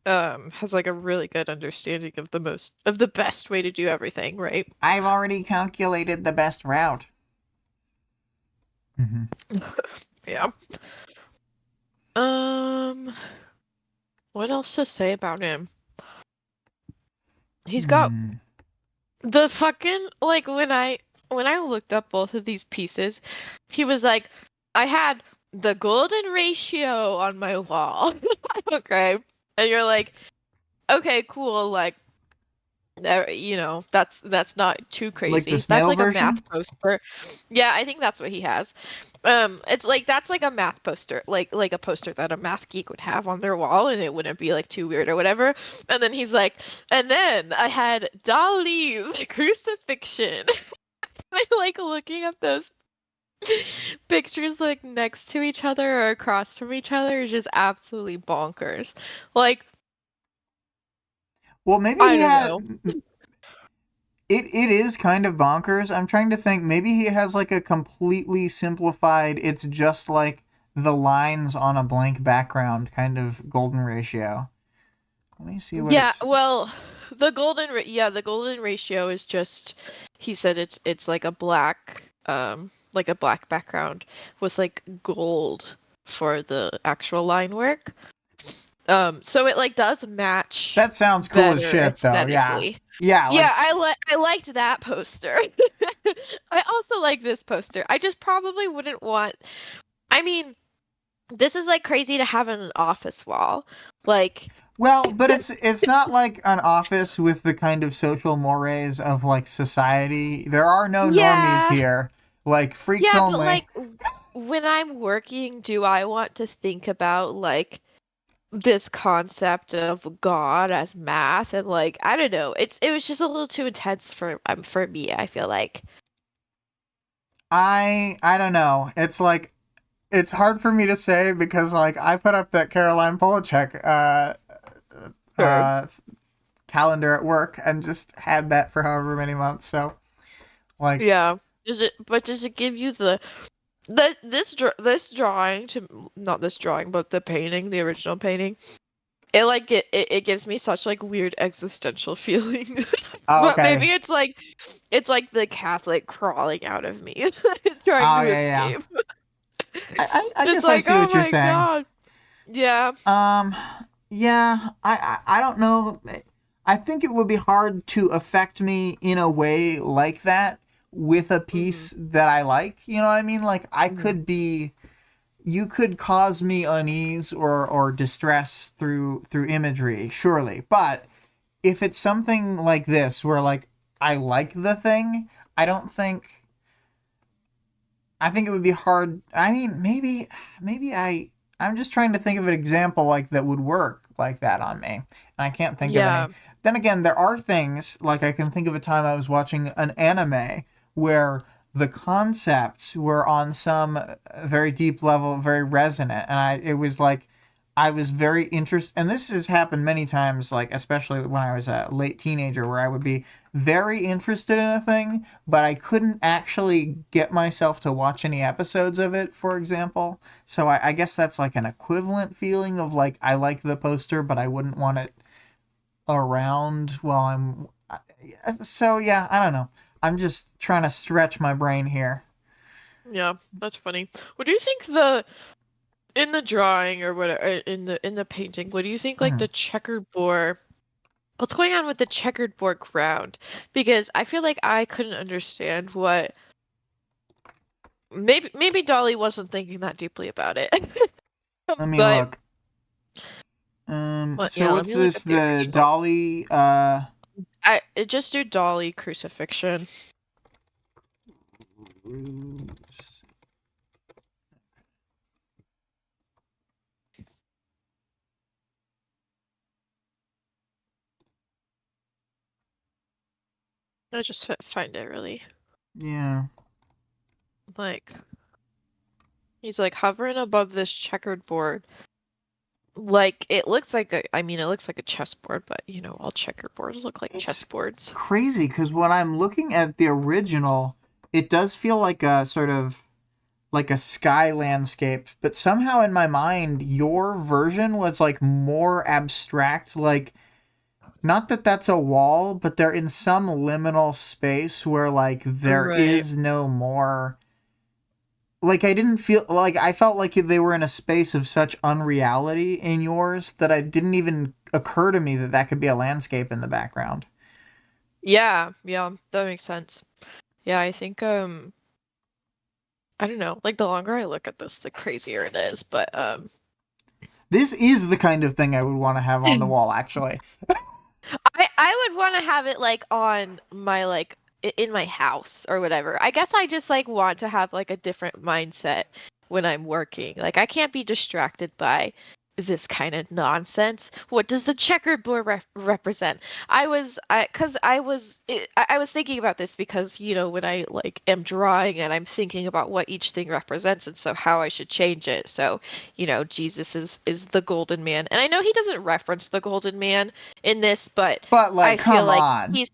Speaker 2: has like a really good understanding of the best way to do everything, right?
Speaker 1: I've already calculated the best route. Mm-hmm.
Speaker 2: Yeah. Um, what else to say about him? He's got
Speaker 1: Hmm.
Speaker 2: the fucking like when I looked up both of these pieces, he was like, I had the golden ratio on my wall. Okay. And you're like, okay, cool, like you know, that's not too
Speaker 1: Like the
Speaker 2: crazy. That's
Speaker 1: snail
Speaker 2: like a
Speaker 1: version?
Speaker 2: math poster. Yeah, I think that's what he has. It's like that's like a math poster, like a poster that a math geek would have on their wall, and it wouldn't be like too weird or whatever. And then he's like, and then I had Dali's crucifixion. I like looking at those pictures like next to each other or across from each other is just absolutely bonkers. Like,
Speaker 1: Well, maybe
Speaker 2: I
Speaker 1: he
Speaker 2: don't
Speaker 1: had.
Speaker 2: know.
Speaker 1: It is kind of bonkers. I'm trying to think. Maybe he has like a completely simplified. It's just like the lines on a blank background kind of golden ratio. Let me see what
Speaker 2: Yeah,
Speaker 1: it's.
Speaker 2: well, the golden ratio is just he said it's like a black background with like gold for the actual line work. So it like does match
Speaker 1: That sounds cool as
Speaker 2: better
Speaker 1: shit, though. Yeah,
Speaker 2: aesthetically.
Speaker 1: yeah.
Speaker 2: Yeah,
Speaker 1: Like,
Speaker 2: I liked that poster. I also like this poster. I just probably wouldn't want. I mean, this is like crazy to have in an office wall. Like,
Speaker 1: well, but it's not like an office with the kind of social mores of like society. There are no normies
Speaker 2: yeah.
Speaker 1: here. Like freaks
Speaker 2: Yeah, but
Speaker 1: only.
Speaker 2: like when I'm working, do I want to think about like this concept of God as math and like I don't know. It was just a little too intense for me, I feel like.
Speaker 1: I don't know. It's like it's hard for me to say because like I put up that Caroline Polachek
Speaker 2: Sure.
Speaker 1: uh calendar at work and just had that for however many months. So like
Speaker 2: Yeah. Does it give you this drawing to not this drawing, but the painting, the original painting. It gives me such like weird existential feeling.
Speaker 1: oh,
Speaker 2: But
Speaker 1: okay.
Speaker 2: maybe it's like the Catholic crawling out of me trying
Speaker 1: Oh
Speaker 2: to
Speaker 1: yeah, yeah.
Speaker 2: escape.
Speaker 1: I
Speaker 2: It's
Speaker 1: guess I
Speaker 2: like,
Speaker 1: see
Speaker 2: oh
Speaker 1: what you're
Speaker 2: my
Speaker 1: saying.
Speaker 2: god. Yeah.
Speaker 1: Um yeah, I don't know. I think it would be hard to affect me in a way like that with a
Speaker 2: Hmm.
Speaker 1: piece that I like. You know what I mean? Like I
Speaker 2: Hmm.
Speaker 1: could be you could cause me unease or distress through imagery, surely. But if it's something like this where like I like the thing, I don't think I think it would be hard. I mean, maybe I'm just trying to think of an example like that would work like that on me. And I can't think of any.
Speaker 2: Yeah.
Speaker 1: Then again, there are things like I can think of a time I was watching an anime where the concepts were on some very deep level, very resonant, and it was like I was very interested, and this has happened many times, like especially when I was a late teenager, where I would be very interested in a thing, but I couldn't actually get myself to watch any episodes of it, for example. So I guess that's like an equivalent feeling of like I like the poster, but I wouldn't want it around while I'm. So yeah, I don't know. I'm just trying to stretch my brain here.
Speaker 2: Yeah, that's funny. What do you think the in the drawing or whatever in the painting, what do you think like
Speaker 1: Mhm.
Speaker 2: the checkerboard what's going on with the checkerboard ground? Because I feel like I couldn't understand what maybe Dolly wasn't thinking that deeply about it.
Speaker 1: Let me
Speaker 2: But
Speaker 1: look.
Speaker 2: yeah,
Speaker 1: So
Speaker 2: let
Speaker 1: what's
Speaker 2: me look
Speaker 1: this?
Speaker 2: at the
Speaker 1: The
Speaker 2: original.
Speaker 1: Dolly,
Speaker 2: I just do Dolly crucifixion. I just find it really
Speaker 1: yeah.
Speaker 2: like he's like hovering above this checkered board. Like it looks like I mean it looks like a chessboard, but you know, all checkerboards look like
Speaker 1: It's
Speaker 2: chessboards.
Speaker 1: crazy because when I'm looking at the original, it does feel like a sort of like a sky landscape, but somehow in my mind, your version was like more abstract. Like, not that that's a wall, but they're in some liminal space where like there
Speaker 2: Right.
Speaker 1: is no more. Like, I didn't feel like I felt like they were in a space of such unreality in yours that I didn't even occur to me that that could be a landscape in the background.
Speaker 2: Yeah, yeah, that makes sense. Yeah, I think I don't know, like the longer I look at this, the crazier it is, but
Speaker 1: This is the kind of thing I would want to have on the wall, actually.
Speaker 2: I would want to have it like on my like in my house or whatever. I guess I just like want to have like a different mindset when I'm working. Like I can't be distracted by this kind of nonsense. What does the checkerboard represent? I was thinking about this because you know when I like am drawing and I'm thinking about what each thing represents and so how I should change it. So, you know, Jesus is the golden man. And I know he doesn't reference the golden man in this, but
Speaker 1: But like,
Speaker 2: I feel
Speaker 1: come
Speaker 2: like
Speaker 1: on.
Speaker 2: he's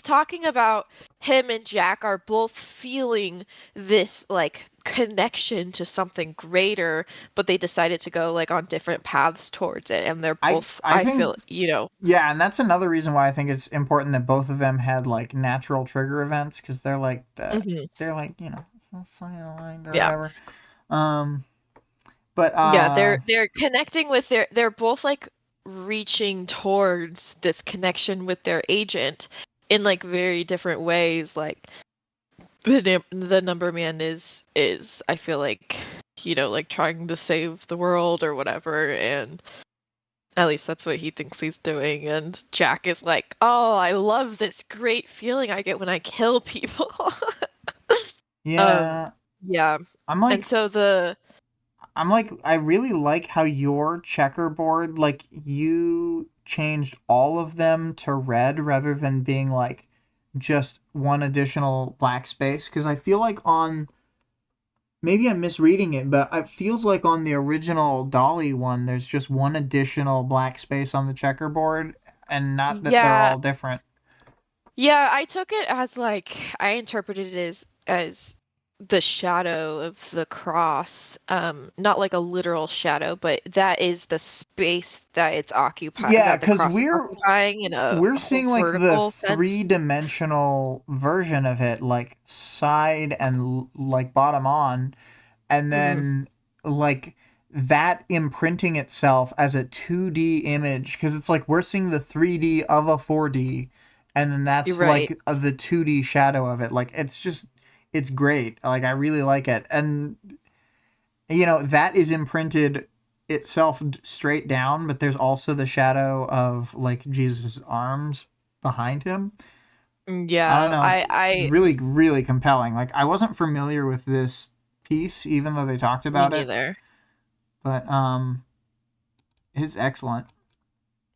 Speaker 2: talking about him and Jack are both feeling this like connection to something greater, but they decided to go like on different paths towards it, and they're both
Speaker 1: I
Speaker 2: I
Speaker 1: think
Speaker 2: feel, you know.
Speaker 1: yeah, and that's another reason why I think it's important that both of them had like natural trigger events because
Speaker 2: Hmm.
Speaker 1: they're like aligned or
Speaker 2: Yeah.
Speaker 1: whatever. Um, but
Speaker 2: Yeah, they're connecting with they're both like reaching towards this connection with their agent in like very different ways. Like the number man is I feel like you know like trying to save the world or whatever, and at least that's what he thinks he's doing. And Jack is like, oh, I love this great feeling I get when I kill people. um
Speaker 1: yeah,
Speaker 2: yeah.
Speaker 1: I'm
Speaker 2: And
Speaker 1: like
Speaker 2: so the
Speaker 1: I really like how your checkerboard, like, you changed all of them to red rather than being like just one additional black space. Because I feel like on, maybe I'm misreading it, but it feels like on the original Dolly one, there's just one additional black space on the checkerboard, and not that they're
Speaker 2: yeah,
Speaker 1: all different.
Speaker 2: yeah, I took it as like I interpreted it as the shadow of the cross, not like a literal shadow, but that is the space that it's occupy
Speaker 1: Yeah,
Speaker 2: that the
Speaker 1: because
Speaker 2: cross is occupying in a
Speaker 1: we're
Speaker 2: whole
Speaker 1: seeing like the
Speaker 2: vertical sense.
Speaker 1: three-dimensional version of it, like side and like bottom on, and
Speaker 2: Hmm.
Speaker 1: then like that imprinting itself as a 2D image because it's like we're seeing the 3D of a 4D, and then
Speaker 2: You're
Speaker 1: that's
Speaker 2: right.
Speaker 1: like the 2D shadow of it. Like it's great. Like I really like it. And that is imprinted itself straight down, but there's also the shadow of like Jesus' arms behind him. I don't
Speaker 2: Yeah,
Speaker 1: know.
Speaker 2: I
Speaker 1: It's
Speaker 2: I
Speaker 1: really, really compelling. Like I wasn't familiar with this piece, even though they talked
Speaker 2: me
Speaker 1: about it,
Speaker 2: neither.
Speaker 1: but it's excellent.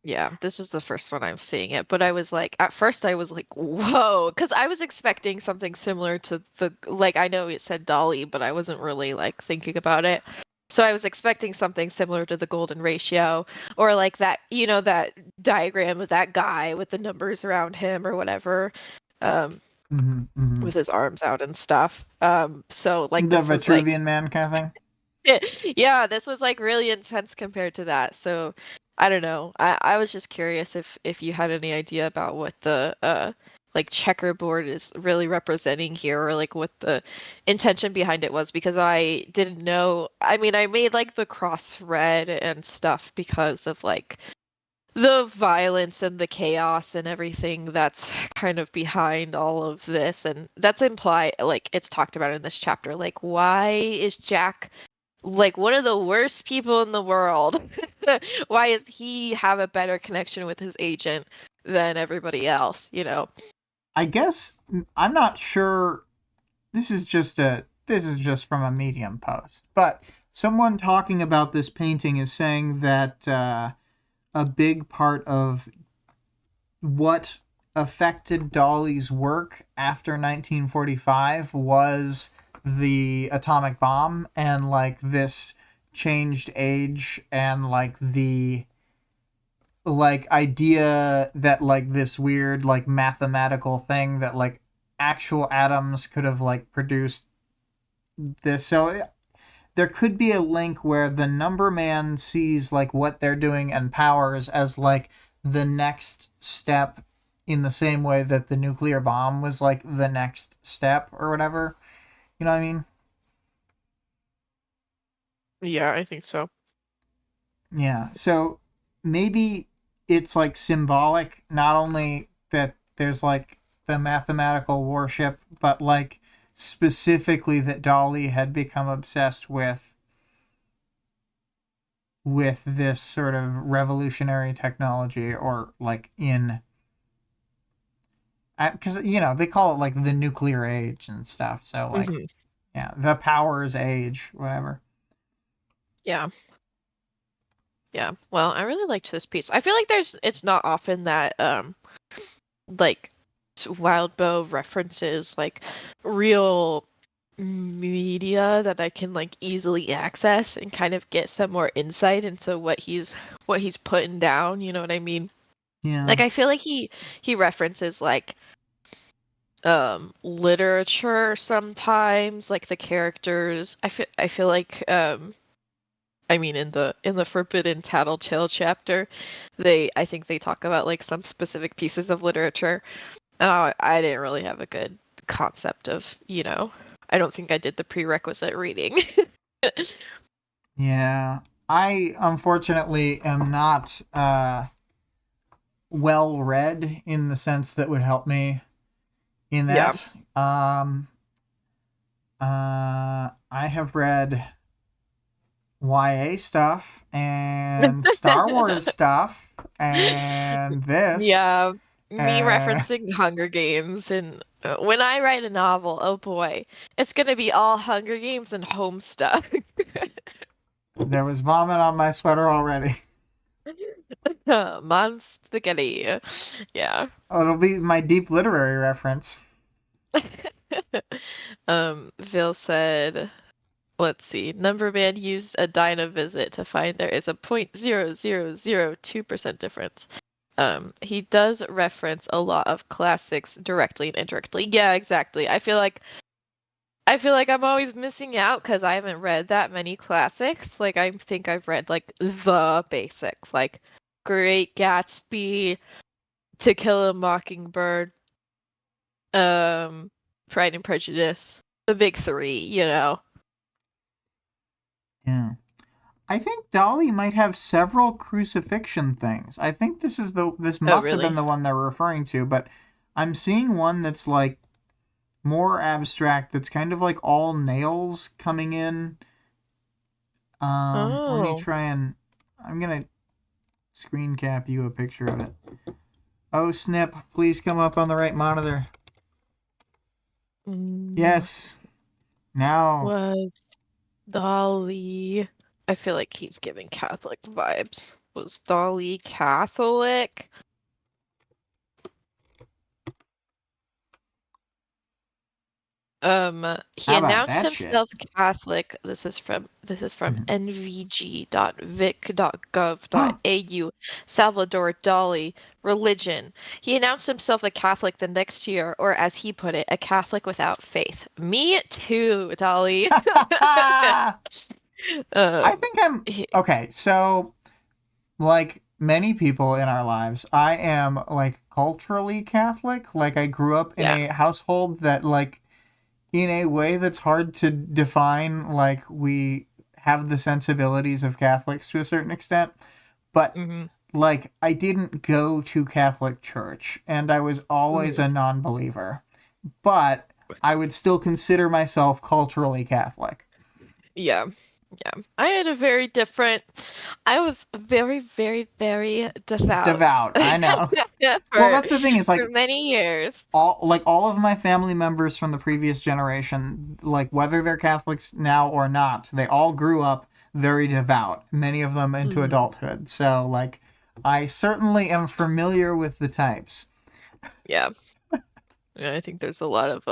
Speaker 2: Yeah, this is the first one I'm seeing it, but I was like, at first I was like, whoa, because I was expecting something similar to the, like, I know it said Dolly, but I wasn't really like thinking about it. So I was expecting something similar to the golden ratio, or like that, that diagram of that guy with the numbers around him or whatever, with his arms out and stuff. So like
Speaker 1: The
Speaker 2: this was like,
Speaker 1: Vitruvian Man kind of thing.
Speaker 2: yeah, this was like really intense compared to that. So I don't know. I was just curious if you had any idea about what the like checkerboard is really representing here, or like what the intention behind it was, because I didn't know. I mean, I made like the cross red and stuff because of like the violence and the chaos and everything that's kind of behind all of this, and that's implied, like it's talked about in this chapter, like why is Jack like one of the worst people in the world? Why does he have a better connection with his agent than everybody else,
Speaker 1: I guess I'm not sure. This is just from a Medium post, but someone talking about this painting is saying that a big part of what affected Dolly's work after 1945 was the atomic bomb, and like this changed age, and like the like idea that like this weird like mathematical thing that like actual atoms could have like produced this. So there could be a link where the number man sees like what they're doing and powers as like the next step, in the same way that the nuclear bomb was like the next step or whatever. You know what I mean?
Speaker 2: Yeah, I think so.
Speaker 1: Yeah. So maybe it's like symbolic, not only that there's like the mathematical warship, but like specifically that Dolly had become obsessed with this sort of revolutionary technology, or like in, because they call it like the nuclear age and stuff. So like,
Speaker 2: Hmm.
Speaker 1: yeah, the powers age, whatever.
Speaker 2: Yeah. Yeah. Well, I really liked this piece. I feel like it's not often that like Wildbow references like real media that I can like easily access and kind of get some more insight into what he's putting down, you know what I mean?
Speaker 1: Yeah.
Speaker 2: Like I feel like he references like literature sometimes, like the characters. I feel like I mean in the Forbidden Tattletale chapter, I think they talk about like some specific pieces of literature. And I didn't really have a good concept of, I don't think I did the prerequisite reading.
Speaker 1: Yeah. I unfortunately am not well read in the sense that would help me in
Speaker 2: Yeah.
Speaker 1: that. I have read YA stuff and Star Wars stuff and this.
Speaker 2: Yeah, me
Speaker 1: Uh,
Speaker 2: referencing Hunger Games, and when I write a novel, oh boy, it's gonna be all Hunger Games and home stuff.
Speaker 1: there was vomit on my sweater already.
Speaker 2: Mom spaghetti. Yeah.
Speaker 1: Oh, it'll be my deep literary reference.
Speaker 2: Phil said, let's see, Numberman used a Dynavisit to find there is a 0.0002% difference. He does reference a lot of classics directly and indirectly. Yeah, exactly. I feel like I'm always missing out because I haven't read that many classics. Like I think I've read like the basics, like Great Gatsby, To Kill a Mockingbird, um, Pride and Prejudice, the big three.
Speaker 1: Yeah. I think Dolly might have several crucifixion things. I think this
Speaker 2: Oh,
Speaker 1: must have been
Speaker 2: really?
Speaker 1: the one they're referring to, but I'm seeing one that's like more abstract, that's kind of like all nails coming in. Let me
Speaker 2: Oh.
Speaker 1: try and I'm gonna screen cap you a picture of it. Oh snip, please come up on the right monitor.
Speaker 2: Mm,
Speaker 1: Yes. Now
Speaker 2: was Dolly. I feel like he's giving Catholic vibes. Was Dolly Catholic? He
Speaker 1: How about
Speaker 2: announced
Speaker 1: that shit?
Speaker 2: himself Catholic. This is from
Speaker 1: Mhm.
Speaker 2: nvg.vic.gov.au. Salvador Dali. Religion. He announced himself a Catholic the next year, or as he put it, a Catholic without faith. Me too, Dali.
Speaker 1: I
Speaker 2: Um,
Speaker 1: think I'm
Speaker 2: he-
Speaker 1: okay. So, like many people in our lives, I am like culturally Catholic. Like I grew up in
Speaker 2: yeah.
Speaker 1: a household that, like, in a way that's hard to define, like we have the sensibilities of Catholics to a certain extent, but
Speaker 2: hmm
Speaker 1: like I didn't go to Catholic church and I was always
Speaker 2: hmm
Speaker 1: a non-believer, but I would still consider myself culturally Catholic.
Speaker 2: Yeah. Yeah. I had a very different. I was very, very, very devout
Speaker 1: Devout, I know. Well,
Speaker 2: for
Speaker 1: that's the thing is
Speaker 2: for
Speaker 1: like
Speaker 2: many years.
Speaker 1: all of my family members from the previous generation, like whether they're Catholics now or not, they all grew up very devout, many of them into
Speaker 2: hmm
Speaker 1: adulthood. So like I certainly am familiar with the types.
Speaker 2: Yeah. Yeah, I think there's a lot of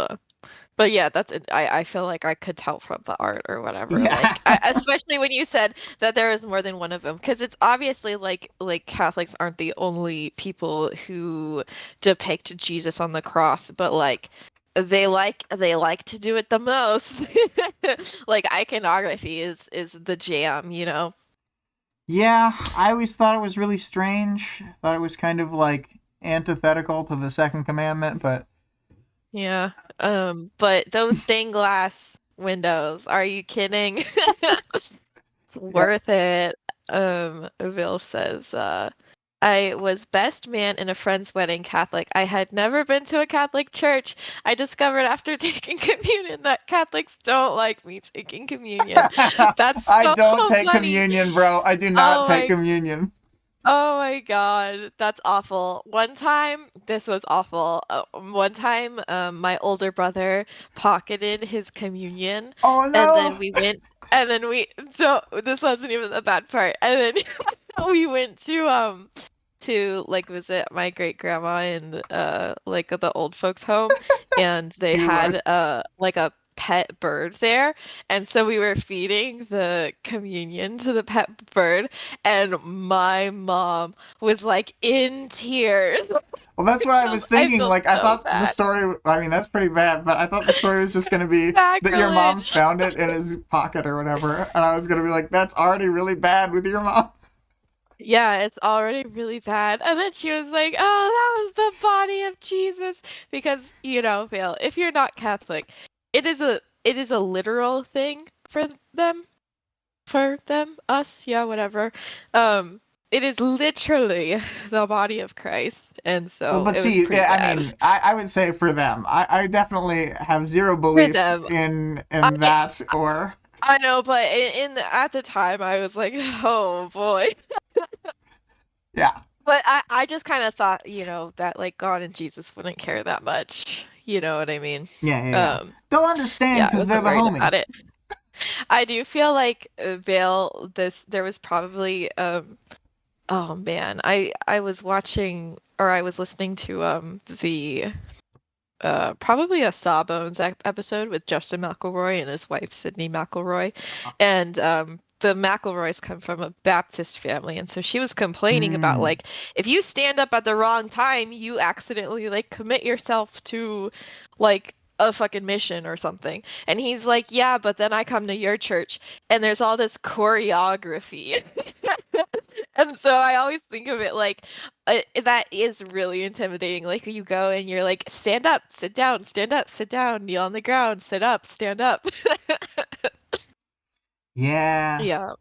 Speaker 2: but yeah, that's it. I feel like I could tell from the art or whatever.
Speaker 1: Yeah.
Speaker 2: Especially when you said that there is more than one of them, because it's obviously like Catholics aren't the only people who depict Jesus on the cross, but like they like to do it the most. Like iconography is the jam, you know?
Speaker 1: Yeah, I always thought it was really strange. Thought it was kind of like antithetical to the second commandment, but
Speaker 2: Yeah. But those stained glass windows, are you kidding?
Speaker 1: yeah.
Speaker 2: Worth it. Vil says, I was best man in a friend's wedding Catholic. I had never been to a Catholic church. I discovered after taking communion that Catholics don't like me taking communion. That's
Speaker 1: I
Speaker 2: so
Speaker 1: don't take
Speaker 2: funny.
Speaker 1: communion, bro. I do not
Speaker 2: Oh
Speaker 1: take
Speaker 2: my,
Speaker 1: communion.
Speaker 2: oh my God. That's awful. One time, this was awful. One time, my older brother pocketed his communion,
Speaker 1: Oh
Speaker 2: and then
Speaker 1: no.
Speaker 2: we went, and then we, so this wasn't even the bad part. And then we went to like visit my great grandma in like the old folks home, and they
Speaker 1: Dear Lord.
Speaker 2: had like a pet bird there, and so we were feeding the communion to the pet bird, and my mom was like in tears.
Speaker 1: Well, that's what I was
Speaker 2: I
Speaker 1: thinking.
Speaker 2: felt
Speaker 1: Like, I
Speaker 2: so
Speaker 1: thought the
Speaker 2: bad.
Speaker 1: story, I mean, that's pretty bad, but I thought the story was just going to be that your mom
Speaker 2: Sacrilege.
Speaker 1: found it in his pocket or whatever. And I was going to be like, that's already really bad with your mom.
Speaker 2: Yeah, it's already really bad. And then she was like, "Oh, that was the body of Jesus." Because, Vale, if you're not Catholic, it is a literal thing for them, us, yeah, whatever. Um, it is literally the body of Christ, and
Speaker 1: Well,
Speaker 2: so
Speaker 1: but
Speaker 2: it was
Speaker 1: see,
Speaker 2: pretty
Speaker 1: I
Speaker 2: bad
Speaker 1: mean, I would say for them, I definitely have zero
Speaker 2: for
Speaker 1: belief
Speaker 2: them.
Speaker 1: in
Speaker 2: I
Speaker 1: that or,
Speaker 2: I know, but at the time, I was like, "Oh boy."
Speaker 1: yeah.
Speaker 2: But I just kind of thought, that like God and Jesus wouldn't care that much. You know what I mean?
Speaker 1: Yeah, yeah, yeah.
Speaker 2: Um,
Speaker 1: They'll understand
Speaker 2: yeah, I
Speaker 1: because they're
Speaker 2: wasn't
Speaker 1: the
Speaker 2: worried
Speaker 1: homie.
Speaker 2: about it. I do feel like Vale, there was probably oh man, I was watching or I was listening to the probably a Sawbones episode with Justin McElroy and his wife Sydney McElroy, and the McElroys come from a Baptist family, and so she was complaining about
Speaker 1: Hmm.
Speaker 2: like if you stand up at the wrong time, you accidentally like commit yourself to like a fucking mission or something. And he's like, yeah, but then I come to your church and there's all this choreography. And so I always think of it like that is really intimidating. Like you go and you're like, stand up, sit down, stand up, sit down, kneel on the ground, sit up, stand up.
Speaker 1: Yeah.
Speaker 2: Yeah.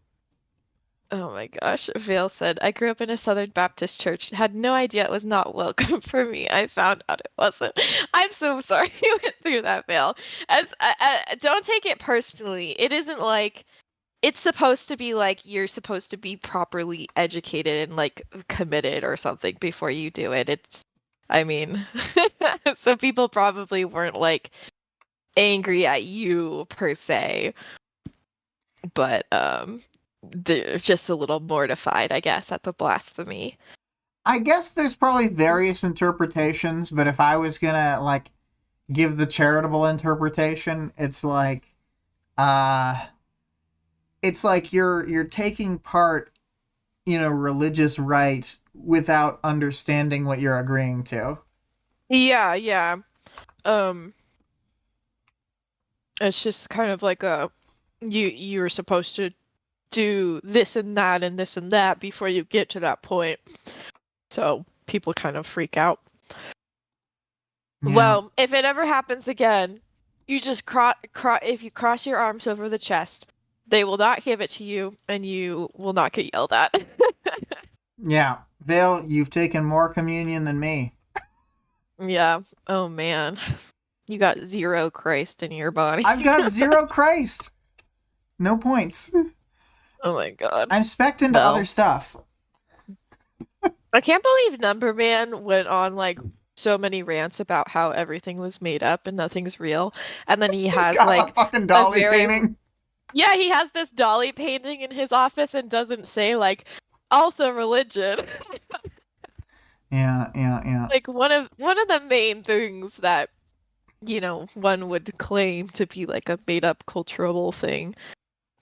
Speaker 2: Oh my gosh. Vale said, I grew up in a Southern Baptist church. Had no idea it was not welcome for me. I found out it wasn't. I'm so sorry you went through that, Vale. Don't take it personally. It isn't like it's supposed to be like you're supposed to be properly educated and like committed or something before you do it. I mean, so people probably weren't like angry at you per se, but they're just a little mortified, I guess, at the blasphemy.
Speaker 1: I guess there's probably various interpretations, but if I was gonna like give the charitable interpretation. It's like you're taking part in a religious rite without understanding what you're agreeing to.
Speaker 2: Yeah, yeah. Um, it's just kind of like you're supposed to do this and that before you get to that point. So people kind of freak out.
Speaker 1: Yeah.
Speaker 2: Well, if it ever happens again, you just if you cross your arms over the chest, they will not give it to you, and you will not get yelled at.
Speaker 1: Yeah. Vale, you've taken more communion than me.
Speaker 2: Yeah. Oh man. You got 0 Christ in your body.
Speaker 1: I've got 0 Christ. No points.
Speaker 2: Oh my god.
Speaker 1: I'm specced into other stuff.
Speaker 2: I can't believe Number Man went on like so many rants about how everything was made up and nothing's real. And then he has
Speaker 1: got
Speaker 2: like
Speaker 1: a fucking dolly painting.
Speaker 2: Yeah, he has this dolly painting in his office and doesn't say like also religion.
Speaker 1: Yeah.
Speaker 2: Like one of the main things that one would claim to be like a made up cultural thing.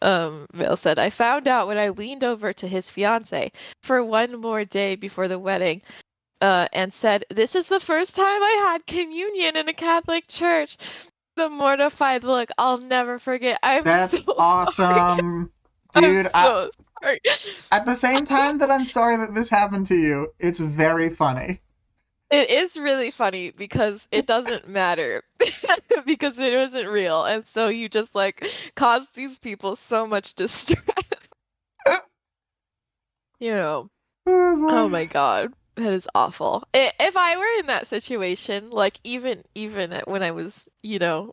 Speaker 2: Vale said, I found out when I leaned over to his fiance for one more day before the wedding, and said, this is the first time I had communion in a Catholic church. The mortified look, I'll never forget.
Speaker 1: That's
Speaker 2: so
Speaker 1: awesome. Dude,
Speaker 2: I'm so sorry.
Speaker 1: At the same time that I'm sorry that this happened to you, it's very funny.
Speaker 2: It is really funny because it doesn't matter because it wasn't real, and so you just like cause these people so much distress. Oh my god, that is awful. If I were in that situation, like even when I was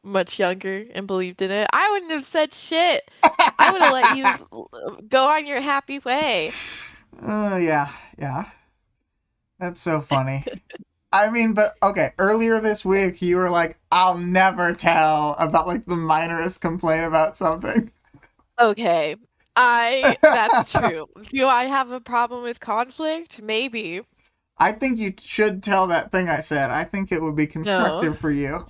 Speaker 2: much younger and believed in it, I wouldn't have said shit. I would have let you go on your happy way.
Speaker 1: Yeah. That's so funny. I mean, but okay, earlier this week you were like, I'll never tell about like the minorest complaint about something.
Speaker 2: Okay. That's true. Do I have a problem with conflict? Maybe.
Speaker 1: I think you should tell that thing I said. I think it would be constructive for you.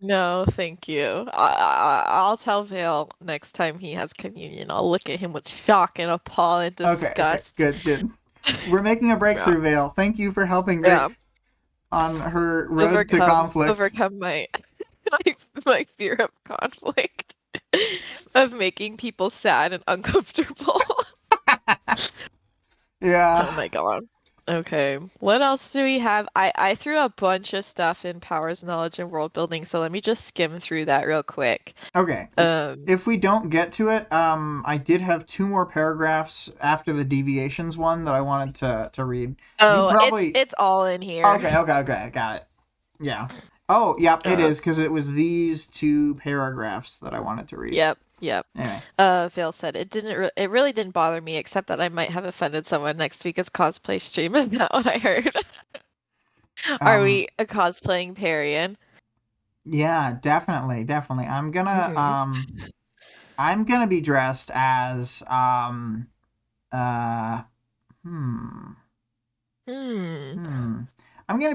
Speaker 2: No, thank you. I'll tell Vale next time he has communion. I'll look at him with shock and appall and disgust.
Speaker 1: Okay, good. We're making a breakthrough, Vale. Thank you for helping Vic on her road to conflict.
Speaker 2: Overcome my fear of conflict. Of making people sad and uncomfortable.
Speaker 1: Yeah.
Speaker 2: Oh my god. Okay, what else do we have? I threw a bunch of stuff in Powers, Knowledge, and World Building, so let me just skim through that real quick.
Speaker 1: Okay. If we don't get to it, I did have 2 more paragraphs after the deviations one that I wanted to read.
Speaker 2: Oh, it's all in here.
Speaker 1: Okay, got it. Yeah. Oh, yep, it is, because it was these 2 paragraphs that I wanted to read.
Speaker 2: Yep.
Speaker 1: Anyway.
Speaker 2: Vale said it really didn't bother me, except that I might have offended someone next week's cosplay stream. Is that what I heard? Are we cosplaying Parian?
Speaker 1: Yeah, definitely. I'm gonna I'm gonna be dressed as I'm gonna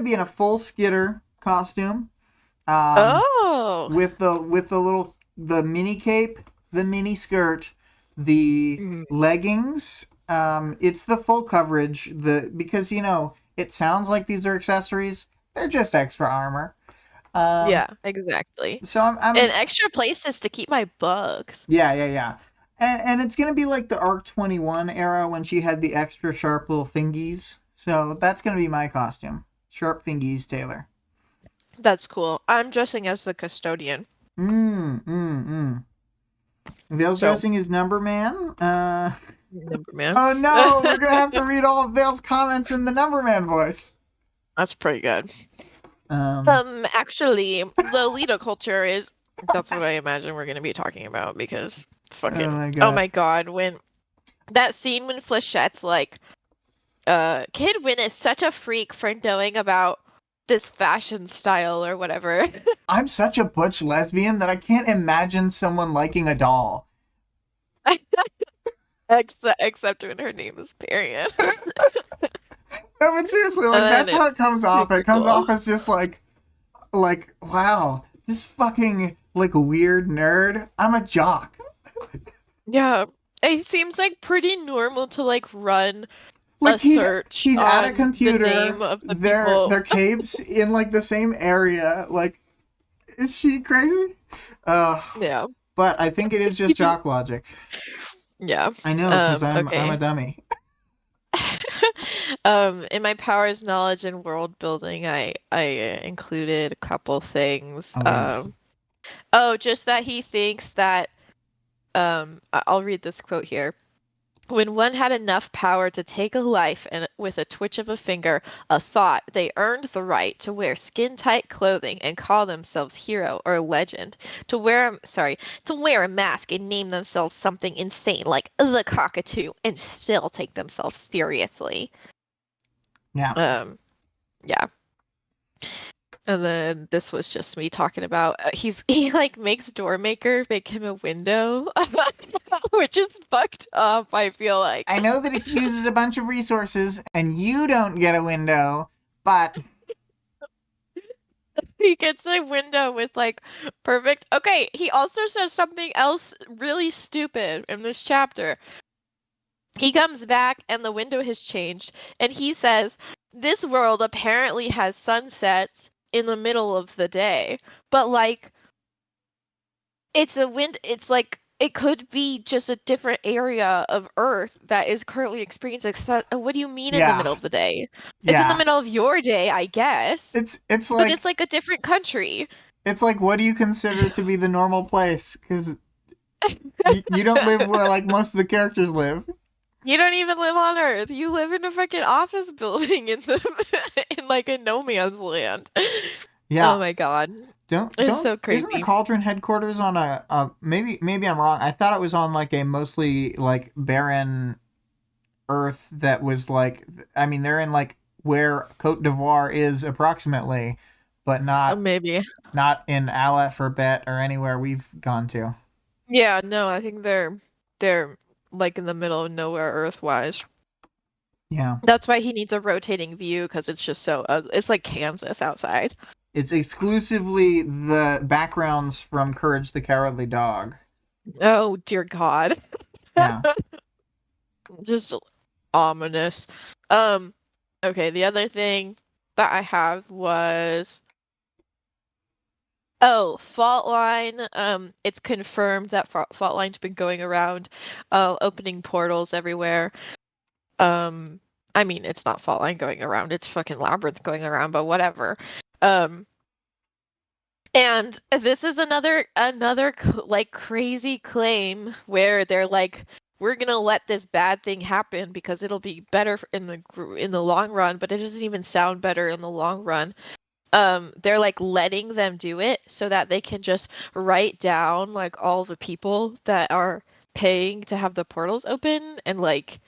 Speaker 1: be in a full skitter costume. With the mini cape, the mini skirt, the leggings. It's the full coverage. Because it sounds like these are accessories. They're just extra armor.
Speaker 2: Yeah, exactly.
Speaker 1: So I'm
Speaker 2: and extra places to keep my bugs.
Speaker 1: Yeah. And it's gonna be like the Arc 21 era when she had the extra sharp little fingies. So that's gonna be my costume. Sharp fingies, Taylor.
Speaker 2: That's cool. I'm dressing as the custodian.
Speaker 1: Vale's dressing as Number Man.
Speaker 2: Number Man.
Speaker 1: Oh no, we're gonna have to read all of Vale's comments in the Number Man voice.
Speaker 2: That's pretty good. Actually, Lolita culture is. That's what I imagine we're gonna be talking about because fucking. Oh my god, when that scene when Flechette's like, Kid Win is such a freak for knowing about this fashion style or whatever.
Speaker 1: I'm such a butch lesbian that I can't imagine someone liking a doll.
Speaker 2: Except when her name is Parian.
Speaker 1: No, but seriously, like that's how it comes off. It comes off as just like, wow, this fucking like weird nerd. I'm a jock.
Speaker 2: Yeah. It seems like pretty normal to like run a
Speaker 1: Like
Speaker 2: search
Speaker 1: he's at a
Speaker 2: on the
Speaker 1: computer.
Speaker 2: name of the
Speaker 1: Their
Speaker 2: people.
Speaker 1: capes in like the same area. Like, is she crazy?
Speaker 2: Yeah.
Speaker 1: But I think it is just jock logic.
Speaker 2: Yeah.
Speaker 1: I know, because I'm a
Speaker 2: Okay.
Speaker 1: dummy.
Speaker 2: In my powers, knowledge, and world building, I included a couple things.
Speaker 1: Oh yes.
Speaker 2: Oh, just that he thinks that I'll read this quote here. When one had enough power to take a life and with a twitch of a finger, a thought, they earned the right to wear skin-tight clothing and call themselves hero or legend. To wear a mask and name themselves something insane like the cockatoo and still take themselves seriously.
Speaker 1: Yeah.
Speaker 2: Um, yeah. And then this was just me talking about he like makes Doormaker make him a window, which is fucked up, I feel like.
Speaker 1: I know that it uses a bunch of resources and you don't get a window, but
Speaker 2: He gets a window with like perfect. Okay, he also says something else really stupid in this chapter. He comes back and the window has changed, and he says, "This world apparently has sunsets in the middle of the day, but like it's like it could be just a different area of Earth that is currently experiencing what do you mean in the
Speaker 1: yeah.
Speaker 2: middle of the day? It's in the
Speaker 1: Yeah.
Speaker 2: middle of your day, I guess,
Speaker 1: It's
Speaker 2: but it's
Speaker 1: like
Speaker 2: like a different country."
Speaker 1: what do you consider to be the normal place? Because you don't live where like most of the characters live.
Speaker 2: You don't even live on Earth. You live in a fucking office building in the in like a no man's land. Oh
Speaker 1: Yeah.
Speaker 2: my god. It's
Speaker 1: Don't
Speaker 2: so
Speaker 1: isn't the
Speaker 2: crazy.
Speaker 1: Cauldron headquarters on a maybe I'm wrong. I thought it was on like a mostly like barren Earth that was like, I mean, they're in like where Cote d'Ivoire is approximately, but
Speaker 2: Maybe.
Speaker 1: not in Aleph or Bet or anywhere we've gone to.
Speaker 2: Yeah, no, I think they're like in the middle of nowhere Earth-wise.
Speaker 1: Yeah.
Speaker 2: That's why he needs a rotating view because it's just so it's like Kansas outside.
Speaker 1: It's exclusively the backgrounds from Courage the Cowardly Dog.
Speaker 2: Oh dear God.
Speaker 1: Yeah.
Speaker 2: Just ominous. Um, okay, the other thing that I have was fault line. It's confirmed that fault line's been going around, opening portals everywhere. Um, I mean, it's not fault line going around, it's fucking labyrinth going around, but whatever. Um, and this is another like crazy claim where they're like, we're gonna let this bad thing happen because it'll be better in the long run, but it doesn't even sound better in the long run. They're like letting them do it so that they can just write down like all the people that are paying to have the portals open and like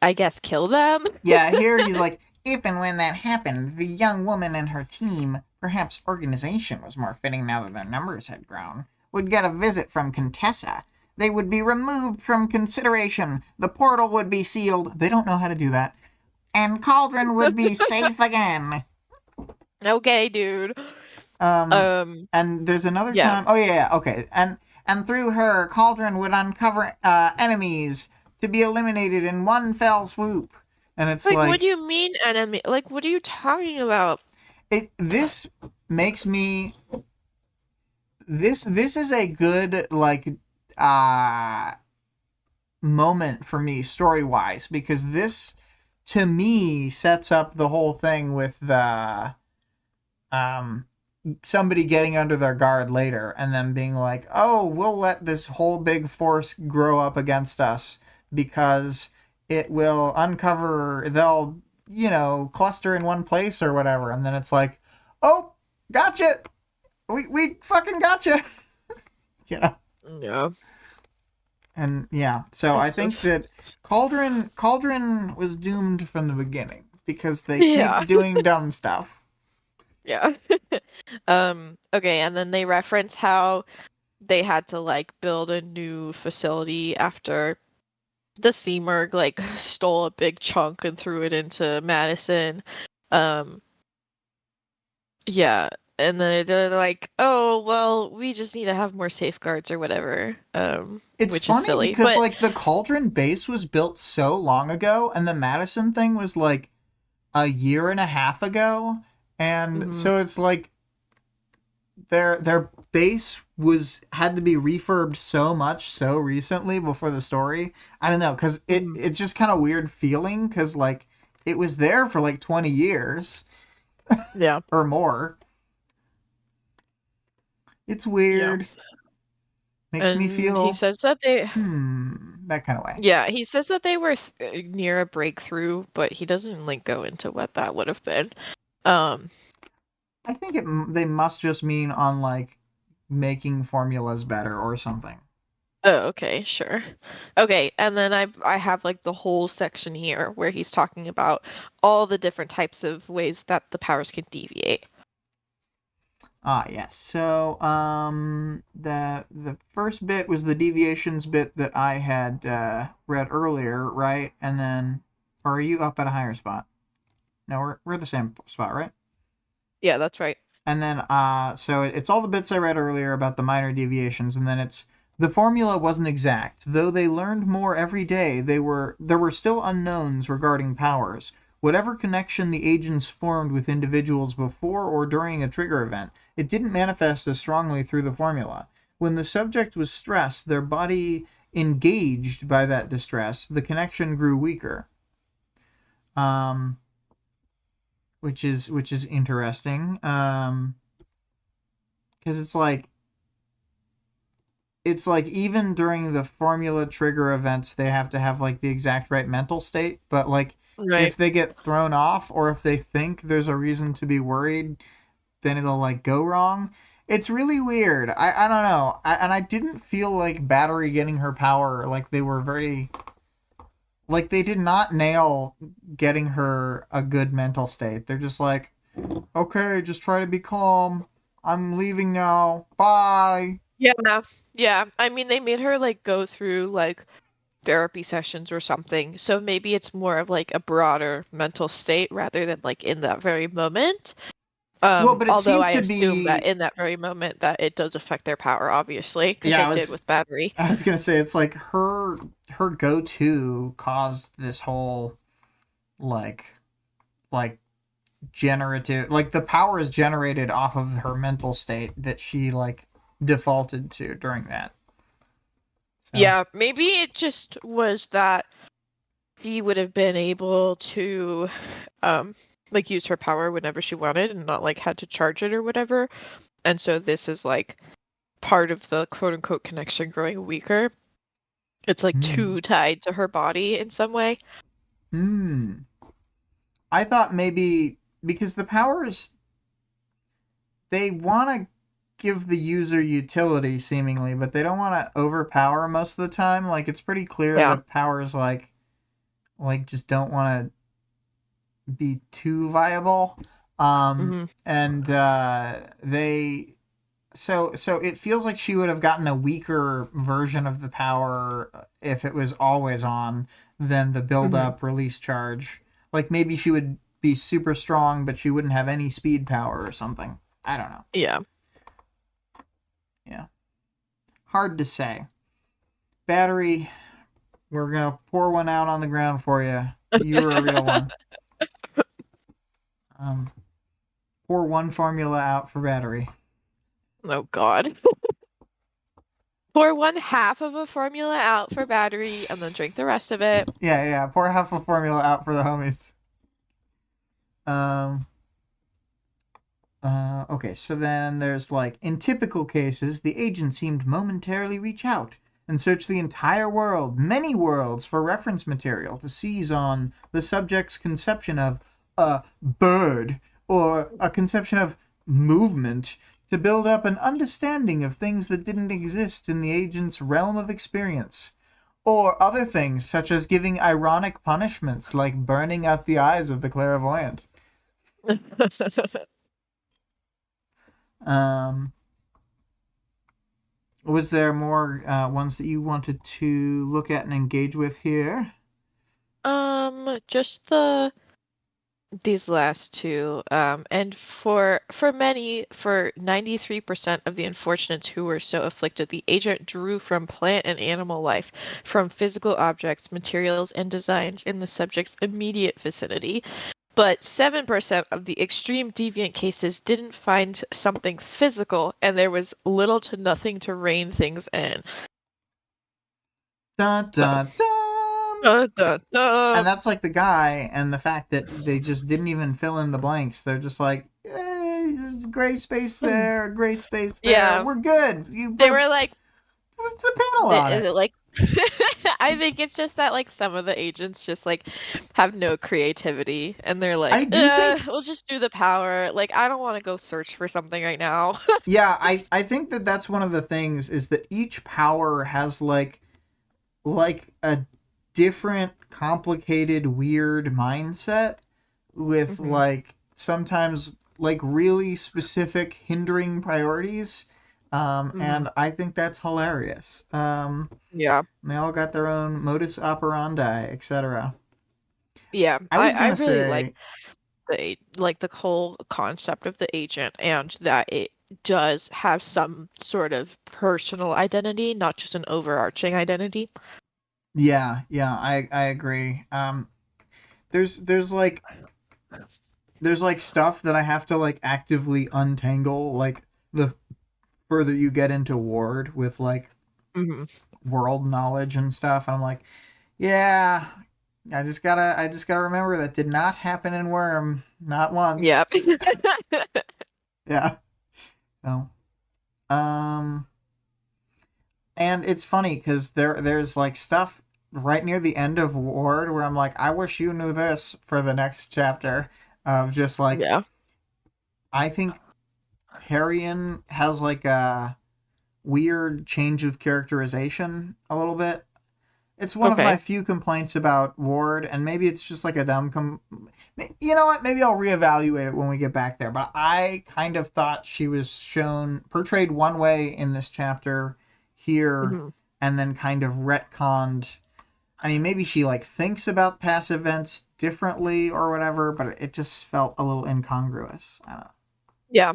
Speaker 2: I guess kill them.
Speaker 1: Yeah, here he's like, if and when that happened, the young woman and her team, perhaps organization was more fitting now that their numbers had grown, would get a visit from Contessa. They would be removed from consideration. The portal would be sealed. They don't know how to do that. And Cauldron would be safe again.
Speaker 2: Okay, dude.
Speaker 1: Um, and there's another
Speaker 2: Yeah.
Speaker 1: time. Oh yeah, okay. And through her, Cauldron would uncover enemies to be eliminated in one fell swoop. And it's
Speaker 2: Like, what
Speaker 1: like
Speaker 2: do you mean enemy? Like, what are you talking about?
Speaker 1: this makes me this is a good like uh moment for me story wise because this to me sets up the whole thing with the um somebody getting under their guard later and then being like, oh, we'll let this whole big force grow up against us because it will uncover, they'll, cluster in one place or whatever. And then it's like, oh, gotcha. We fucking gotcha. you know?
Speaker 2: Yeah.
Speaker 1: And yeah, so I
Speaker 2: It's
Speaker 1: think
Speaker 2: just
Speaker 1: that Cauldron was doomed from the beginning because they
Speaker 2: yeah.
Speaker 1: keep doing dumb stuff.
Speaker 2: Yeah. Okay, and then they reference how they had to like build a new facility after the Seamerg like stole a big chunk and threw it into Madison. Um yeah. and then they're like, "Oh, well, we just need to have more safeguards or whatever,"
Speaker 1: It's
Speaker 2: which is
Speaker 1: funny
Speaker 2: silly.
Speaker 1: because
Speaker 2: But
Speaker 1: like the Cauldron base was built so long ago, and the Madison thing was like a year and a half ago, and
Speaker 2: mhm,
Speaker 1: so it's like their base was had to be refurbed so much so recently before the story. I don't know, because
Speaker 2: mhm.
Speaker 1: it's just kind of weird feeling because like it was there for like 20 years
Speaker 2: Yeah,
Speaker 1: or more. It's
Speaker 2: yeah.
Speaker 1: weird. Makes me
Speaker 2: And he
Speaker 1: feel
Speaker 2: says that they,
Speaker 1: that kind of way.
Speaker 2: yeah, he says that they were near a breakthrough, but he doesn't like go into what that would have been. Um,
Speaker 1: I think they must just mean on like making formulas better or something.
Speaker 2: oh, okay, sure. Okay, and then I have like the whole section here where he's talking about all the different types of ways that the powers can deviate.
Speaker 1: Ah, yes. So, the first bit was the deviations bit that I had read earlier, right? And then, or are you up at a higher spot? No, we're at the same spot, right?
Speaker 2: Yeah, that's right.
Speaker 1: And then, so it's all the bits I read earlier about the minor deviations, and then it's the formula wasn't exact, though they learned more every day. There were still unknowns regarding powers. Whatever connection the agents formed with individuals before or during a trigger event, it didn't manifest as strongly through the formula. When the subject was stressed, their body engaged by that distress, the connection grew weaker. Um, which is interesting. Because it's like even during the formula trigger events, they have to have like the exact right mental state. But like
Speaker 2: Right.
Speaker 1: if they get thrown off or if they think there's a reason to be worried, then it'll like go wrong. It's really weird. I don't know. And I didn't feel like Battery getting her power like they were very like they did not nail getting her a good mental state. They're just like, okay, just try to be calm. I'm leaving now. Bye.
Speaker 2: Yeah. Yeah. I mean, they made her like go through like therapy sessions or something. So maybe it's more of like a broader mental state rather than like in that very moment.
Speaker 1: Well, but it
Speaker 2: Although
Speaker 1: seemed
Speaker 2: I
Speaker 1: to
Speaker 2: assume that
Speaker 1: be.
Speaker 2: in that very moment that it does affect their power, obviously, because
Speaker 1: Yeah,
Speaker 2: it did with Battery.
Speaker 1: I was gonna say it's like her go to caused this whole like like generative like the power is generated off of her mental state that she like defaulted to during that. So
Speaker 2: Yeah, maybe it just was that she would have been able to um like use her power whenever she wanted and not like had to charge it or whatever. And so this is like part of the quote unquote connection growing weaker. It's like
Speaker 1: hmm.
Speaker 2: too tied to her body in some way.
Speaker 1: Hmm. I thought maybe because the powers they want to give the user utility seemingly, but they don't want to overpower most of the time. Like it's pretty clear
Speaker 2: Yeah.
Speaker 1: that powers like just don't want to be too viable.
Speaker 2: Hmm.
Speaker 1: And they so it feels like she would have gotten a weaker version of the power if it was always on than the build
Speaker 2: Hmm.
Speaker 1: up release charge. Like maybe she would be super strong, but she wouldn't have any speed power or something. I don't know.
Speaker 2: Yeah.
Speaker 1: Yeah, hard to say. Battery, we're gonna pour one out on the ground for you. You're a real one. Um, pour one formula out for Battery.
Speaker 2: Oh God. Pour one half of a formula out for Battery and then drink the rest of it.
Speaker 1: Yeah. Pour half a formula out for the homies. Um. Okay, so then there's like, in typical cases, the agent seemed momentarily reach out and search the entire world, many worlds, for reference material to seize on the subject's conception of a bird or a conception of movement to build up an understanding of things that didn't exist in the agent's realm of experience. Or other things, such as giving ironic punishments like burning out the eyes of the clairvoyant. Um, was there more ones that you wanted to look at and engage with here?
Speaker 2: Just the these last two, and for many, for 93% of the unfortunates who were so afflicted, the agent drew from plant and animal life, from physical objects, materials, and designs in the subject's immediate vicinity. But 7% of the extreme deviant cases didn't find something physical, and there was little to nothing to rein things in.
Speaker 1: Dun,
Speaker 2: So,
Speaker 1: dun, dun.
Speaker 2: dun, dun, dun.
Speaker 1: And that's like the guy, and the fact that they just didn't even fill in the blanks. They're just like, there's gray space there, gray space there.
Speaker 2: Yeah.
Speaker 1: We're good. You
Speaker 2: They were like,
Speaker 1: put the panel on
Speaker 2: is
Speaker 1: it.
Speaker 2: it like I think it's just that like some of the agents just like have no creativity and they're
Speaker 1: I
Speaker 2: like,
Speaker 1: do think,
Speaker 2: we'll just do the power. Like I don't want to go search for something right now.
Speaker 1: yeah, I think that that's one of the things is that each power has like a different, complicated, weird mindset with
Speaker 2: Mhm.
Speaker 1: like sometimes like really specific hindering priorities.
Speaker 2: Mhm.
Speaker 1: And I think that's hilarious.
Speaker 2: Yeah.
Speaker 1: They all got their own modus operandi, etc.
Speaker 2: Yeah.
Speaker 1: I was
Speaker 2: I
Speaker 1: gonna
Speaker 2: really like
Speaker 1: say,
Speaker 2: the whole concept of the agent and that it does have some sort of personal identity, not just an overarching identity.
Speaker 1: yeah, I agree. There's there's like stuff that I have to like actively untangle, like the further you get into Ward with like
Speaker 2: Hmm.
Speaker 1: world knowledge and stuff, and I'm like, yeah, I just gotta remember that did not happen in Worm, not once.
Speaker 2: Yep.
Speaker 1: Yeah. So, um, and it's funny because there's like stuff right near the end of Ward where I'm like, I wish you knew this for the next chapter of just like
Speaker 2: Yeah.
Speaker 1: I think Harrion has like a weird change of characterization a little bit. It's one of my
Speaker 2: Okay.
Speaker 1: few complaints about Ward, and maybe it's just like a dumb. You know what? Maybe I'll reevaluate it when we get back there. But I kind of thought she was portrayed one way in this chapter here,
Speaker 2: Hmm.
Speaker 1: and then kind of retconned. I mean, maybe she like thinks about past events differently or whatever, but it just felt a little incongruous. I don't
Speaker 2: Yeah.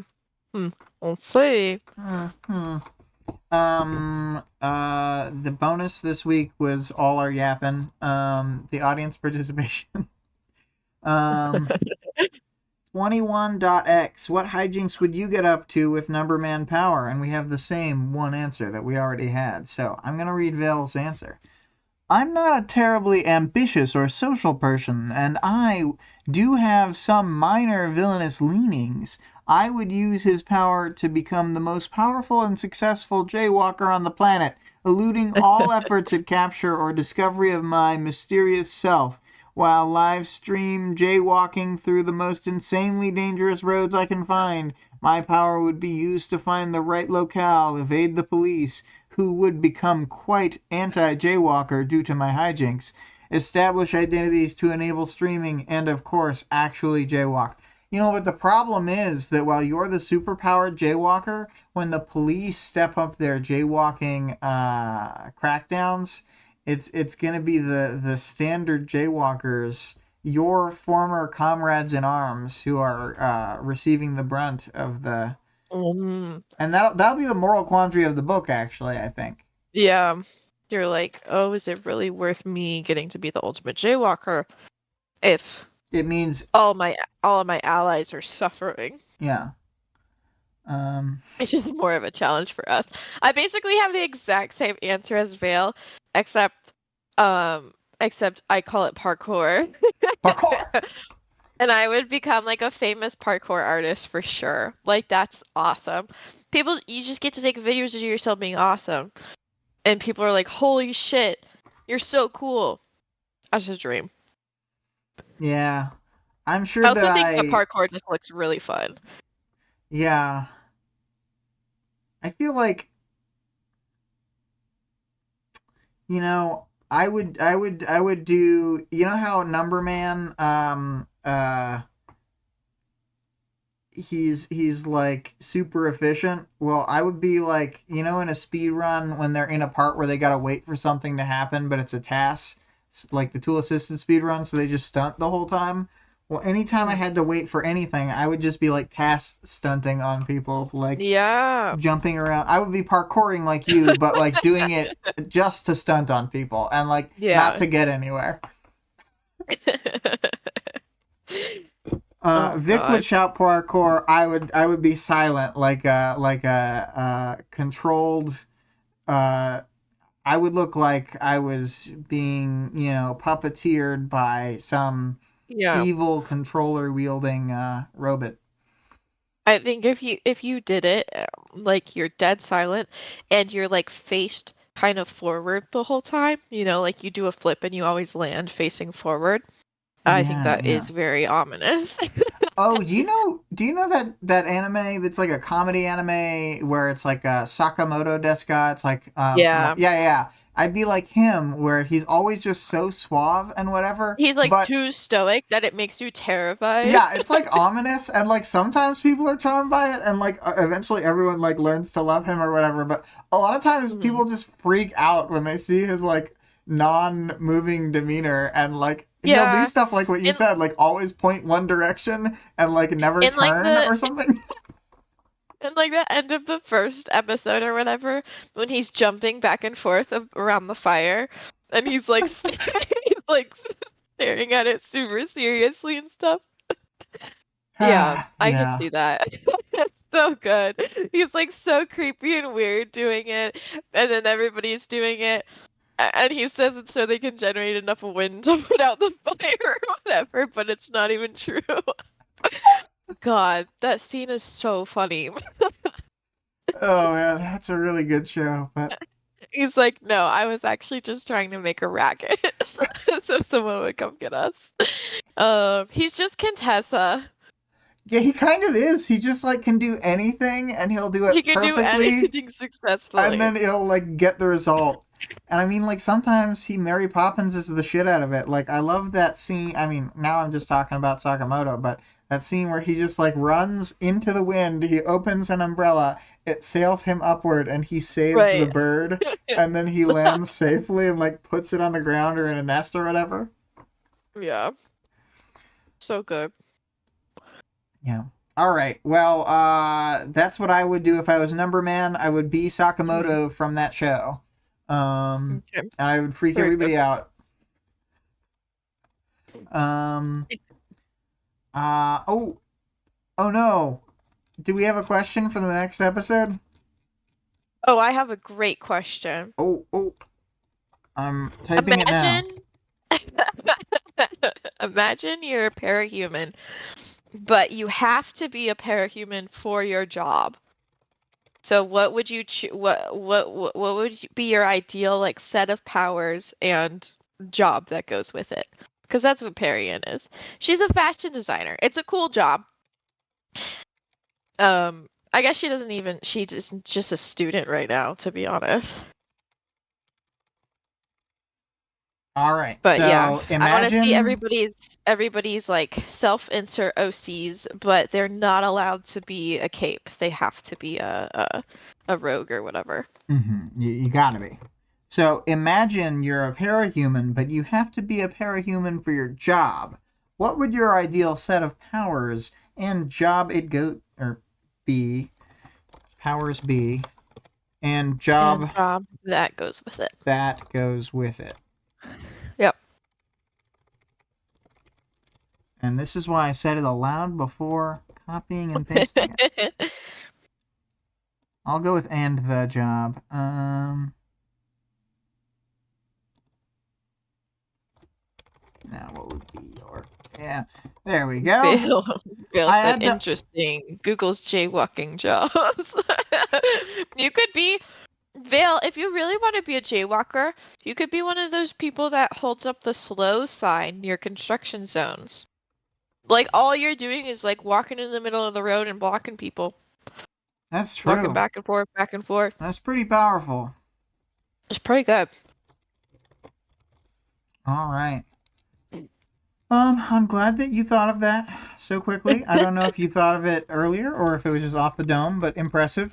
Speaker 2: Hmm. We'll see.
Speaker 1: know. The bonus this week was all our yapping. The audience participation. um 21.x. What hijinks would you get up to with Numberman power? And we have the same one answer that we already had. So I'm gonna read Vale's answer. I'm not a terribly ambitious or social person, and I do have some minor villainous leanings. I would use his power to become the most powerful and successful jaywalker on the planet, eluding all efforts at capture or discovery of my mysterious self, while live stream jaywalking through the most insanely dangerous roads I can find. My power would be used to find the right locale, evade the police, who would become quite anti-jaywalker due to my hijinks, establish identities to enable streaming, and of course, actually jaywalk. You know, but the problem is that while you're the superpowered jaywalker, when the police step up their jaywalking crackdowns, it's gonna be the standard jaywalkers, your former comrades in arms, who are receiving the brunt of the.
Speaker 2: Mm.
Speaker 1: And that'll be the moral quandary of the book, actually, I think.
Speaker 2: Yeah. You're like, oh, is it really worth me getting to be the ultimate jaywalker if
Speaker 1: It means,
Speaker 2: all of my allies are suffering?
Speaker 1: yeah.
Speaker 2: It's just more of a challenge for us. I basically have the exact same answer as Vale, except except I call it parkour.
Speaker 1: Parkour!
Speaker 2: And I would become like a famous parkour artist for sure. Like that's awesome. People, you just get to take videos of yourself being awesome, and people are like, "Holy shit, you're so cool." That's a dream.
Speaker 1: Yeah. I'm
Speaker 2: I
Speaker 1: sure that
Speaker 2: also think that parkour just looks really fun.
Speaker 1: yeah. I feel like, you know, I would do, you know how Numberman, he's like super efficient. Well, I would be like, you know, in a speed run when they're in a part where they gotta wait for something to happen, but it's a task, like the tool assisted speed run, so they just stunt the whole time. Well, anytime I had to wait for anything, I would just be like task stunting on people, like
Speaker 2: Yeah.
Speaker 1: jumping around. I would be parkouring like you, but like doing it just to stunt on people and like not
Speaker 2: Yeah.
Speaker 1: to get anywhere.
Speaker 2: Oh
Speaker 1: Vic would
Speaker 2: God.
Speaker 1: shout parkour. I would be silent, like a controlled. Uh, I would look like I was being, puppeteered by some
Speaker 2: Yeah.
Speaker 1: evil controller wielding robot.
Speaker 2: I think if you did it, like you're dead silent and you're like faced kind of forward the whole time, like you do a flip and you always land facing forward. I think
Speaker 1: Yeah,
Speaker 2: that
Speaker 1: yeah.
Speaker 2: is very ominous.
Speaker 1: Oh, do you know that anime that's like a comedy anime where it's like a Sakamoto Desuka? It's like
Speaker 2: Yeah.
Speaker 1: yeah, yeah. I'd be like him where he's always just so suave and whatever,
Speaker 2: He's like
Speaker 1: but
Speaker 2: too stoic that it makes you terrified.
Speaker 1: yeah, it's like ominous and like sometimes people are charmed by it and like eventually everyone like learns to love him or whatever, but a lot of times
Speaker 2: Mhm.
Speaker 1: people just freak out when they see his like non-moving demeanor and like he'll do
Speaker 2: Yeah.
Speaker 1: stuff like what you
Speaker 2: In
Speaker 1: said, like always point one direction and like never
Speaker 2: in like
Speaker 1: turn
Speaker 2: the
Speaker 1: or something.
Speaker 2: in like the end of the first episode or whatever, when he's jumping back and forth around the fire, and he's like he's like staring at it super seriously and stuff. Yeah, I could
Speaker 1: Yeah.
Speaker 2: see that. It's so good. He's like so creepy and weird doing it, and then everybody's doing it, and he says it's so they can generate enough wind to put out the fire or whatever, but it's not even true. God, that scene is so funny.
Speaker 1: Oh man, that's a really good show. But
Speaker 2: He's like, no, I was actually just trying to make a racket so someone would come get us. He's just Contessa.
Speaker 1: yeah, he kind of is. He just like can do anything and he'll do
Speaker 2: He
Speaker 1: it
Speaker 2: can do
Speaker 1: perfectly
Speaker 2: anything
Speaker 1: and
Speaker 2: successfully.
Speaker 1: then it'll like get the result. And I mean, like sometimes he Mary Poppins is the shit out of it. Like I love that scene. I mean, now I'm just talking about Sakamoto, but that scene where he just like runs into the wind, he opens an umbrella, it sails him upward, and he saves the
Speaker 2: Right.
Speaker 1: bird, and then he lands safely and like puts it on the ground or in a nest or whatever.
Speaker 2: Yeah. So good.
Speaker 1: Yeah. All right. Well, that's what I would do if I was Number Man. I would be
Speaker 2: Mhm.
Speaker 1: Sakamoto from that show.
Speaker 2: Okay.
Speaker 1: And I would freak
Speaker 2: Very good.
Speaker 1: everybody out. Um, oh, oh no. Do we have a question for the next episode?
Speaker 2: Oh, I have a great question.
Speaker 1: Oh, oh, I'm typing it now.
Speaker 2: Imagine imagine you're a parahuman, but you have to be a parahuman for your job. So what would you what would be your ideal like set of powers and job that goes with it? Because that's what Parian is. She's a fashion designer. It's a cool job. I guess she doesn't even she's just a student right now, to be honest.
Speaker 1: All right.
Speaker 2: But yeah,
Speaker 1: So
Speaker 2: I want to see
Speaker 1: imagine.
Speaker 2: everybody's like self-insert OCs, but they're not allowed to be a cape. They have to be a rogue or whatever.
Speaker 1: You gotta be. So imagine you're a parahuman, but you have to be a parahuman for your job. What would your ideal set of powers and job it go or be powers be and
Speaker 2: And
Speaker 1: job
Speaker 2: job that goes with it.
Speaker 1: that goes with it?
Speaker 2: Yep.
Speaker 1: And this is why I said it aloud before copying and pasting it. I'll go with and the job. Now what would be your yeah? There we go.
Speaker 2: Bill, Bill
Speaker 1: I
Speaker 2: said
Speaker 1: had to.
Speaker 2: interesting. Google's jaywalking jobs. You could be Vale, if you really want to be a jaywalker, you could be one of those people that holds up the slow sign near construction zones. Like all you're doing is like walking in the middle of the road and blocking people.
Speaker 1: That's
Speaker 2: Walking
Speaker 1: true.
Speaker 2: back and forth, back and forth.
Speaker 1: That's pretty powerful.
Speaker 2: It's pretty good.
Speaker 1: All right. I'm glad that you thought of that so quickly. I don't know if you thought of it earlier or if it was just off the dome, but impressive.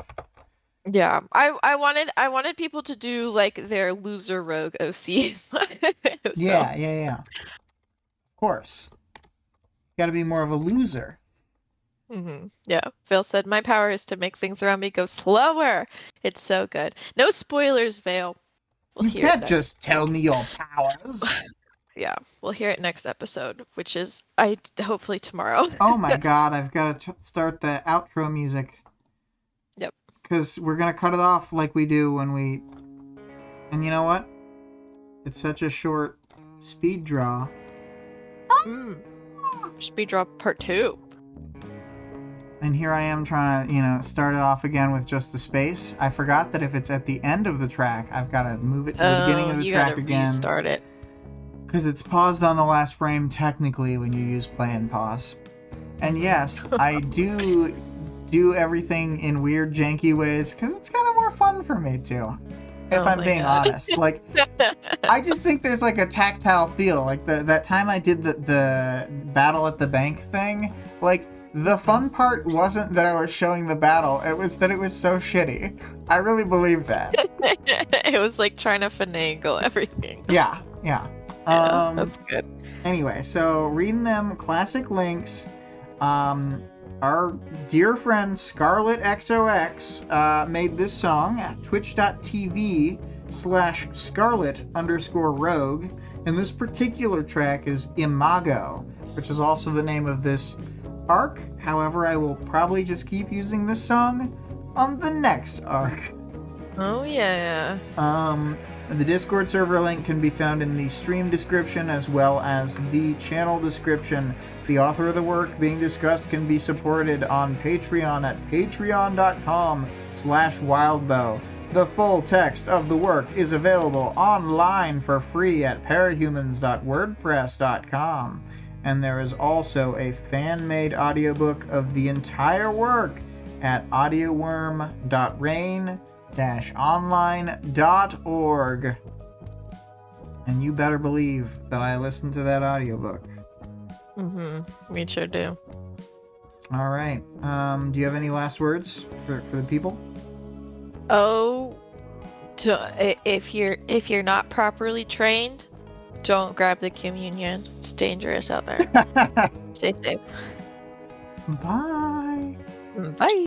Speaker 2: Yeah. I wanted people to do like their loser rogue OCs. So
Speaker 1: Yeah. Of course. gotta be more of a loser.
Speaker 2: Yeah, Phil said, my power is to make things around me go slower. It's so good. No spoilers, Vale. We'll
Speaker 1: You
Speaker 2: hear it
Speaker 1: can't
Speaker 2: next.
Speaker 1: just tell me your powers.
Speaker 2: Yeah, we'll hear it next episode, which is hopefully tomorrow.
Speaker 1: Oh my god, I've got to start the outro music.
Speaker 2: Yep.
Speaker 1: Because we're gonna cut it off like we do when we... And you know what? It's such a short speed draw.
Speaker 2: Speed draw part 2.
Speaker 1: And here I am trying to, start it off again with just the space. I forgot that if it's at the end of the track, I've got to move it to the beginning of the track again.
Speaker 2: Restart it.
Speaker 1: Because it's paused on the last frame technically when you use play and pause. And yes, I do everything in weird janky ways because it's kind of more fun for me too. If I'm being honest. Like, I just think there's like a tactile feel. Like that time I did the battle at the bank thing, like, the fun part wasn't that I was showing the battle, it was that it was so shitty. I really believe that.
Speaker 2: It was like trying to finagle everything.
Speaker 1: Yeah.
Speaker 2: That's good.
Speaker 1: Anyway, so reading them classic links. Our dear friend ScarlettXOX made this song at twitch.tv/Scarlett_Rogue. And this particular track is Imago, which is also the name of this arc. However, I will probably just keep using this song on the next arc.
Speaker 2: Oh yeah.
Speaker 1: The Discord server link can be found in the stream description as well as the channel description. The author of the work being discussed can be supported on Patreon at patreon.com/wildbow. The full text of the work is available online for free at parahumans.wordpress.com. And there is also a fan-made audiobook of the entire work at audioworm.rain-online.org. And you better believe that I listened to that audiobook.
Speaker 2: We sure do.
Speaker 1: All right. Do you have any last words for the people?
Speaker 2: Oh, if you're not properly trained, don't grab the communion. It's dangerous out there. Stay safe.
Speaker 1: Bye.
Speaker 2: Bye.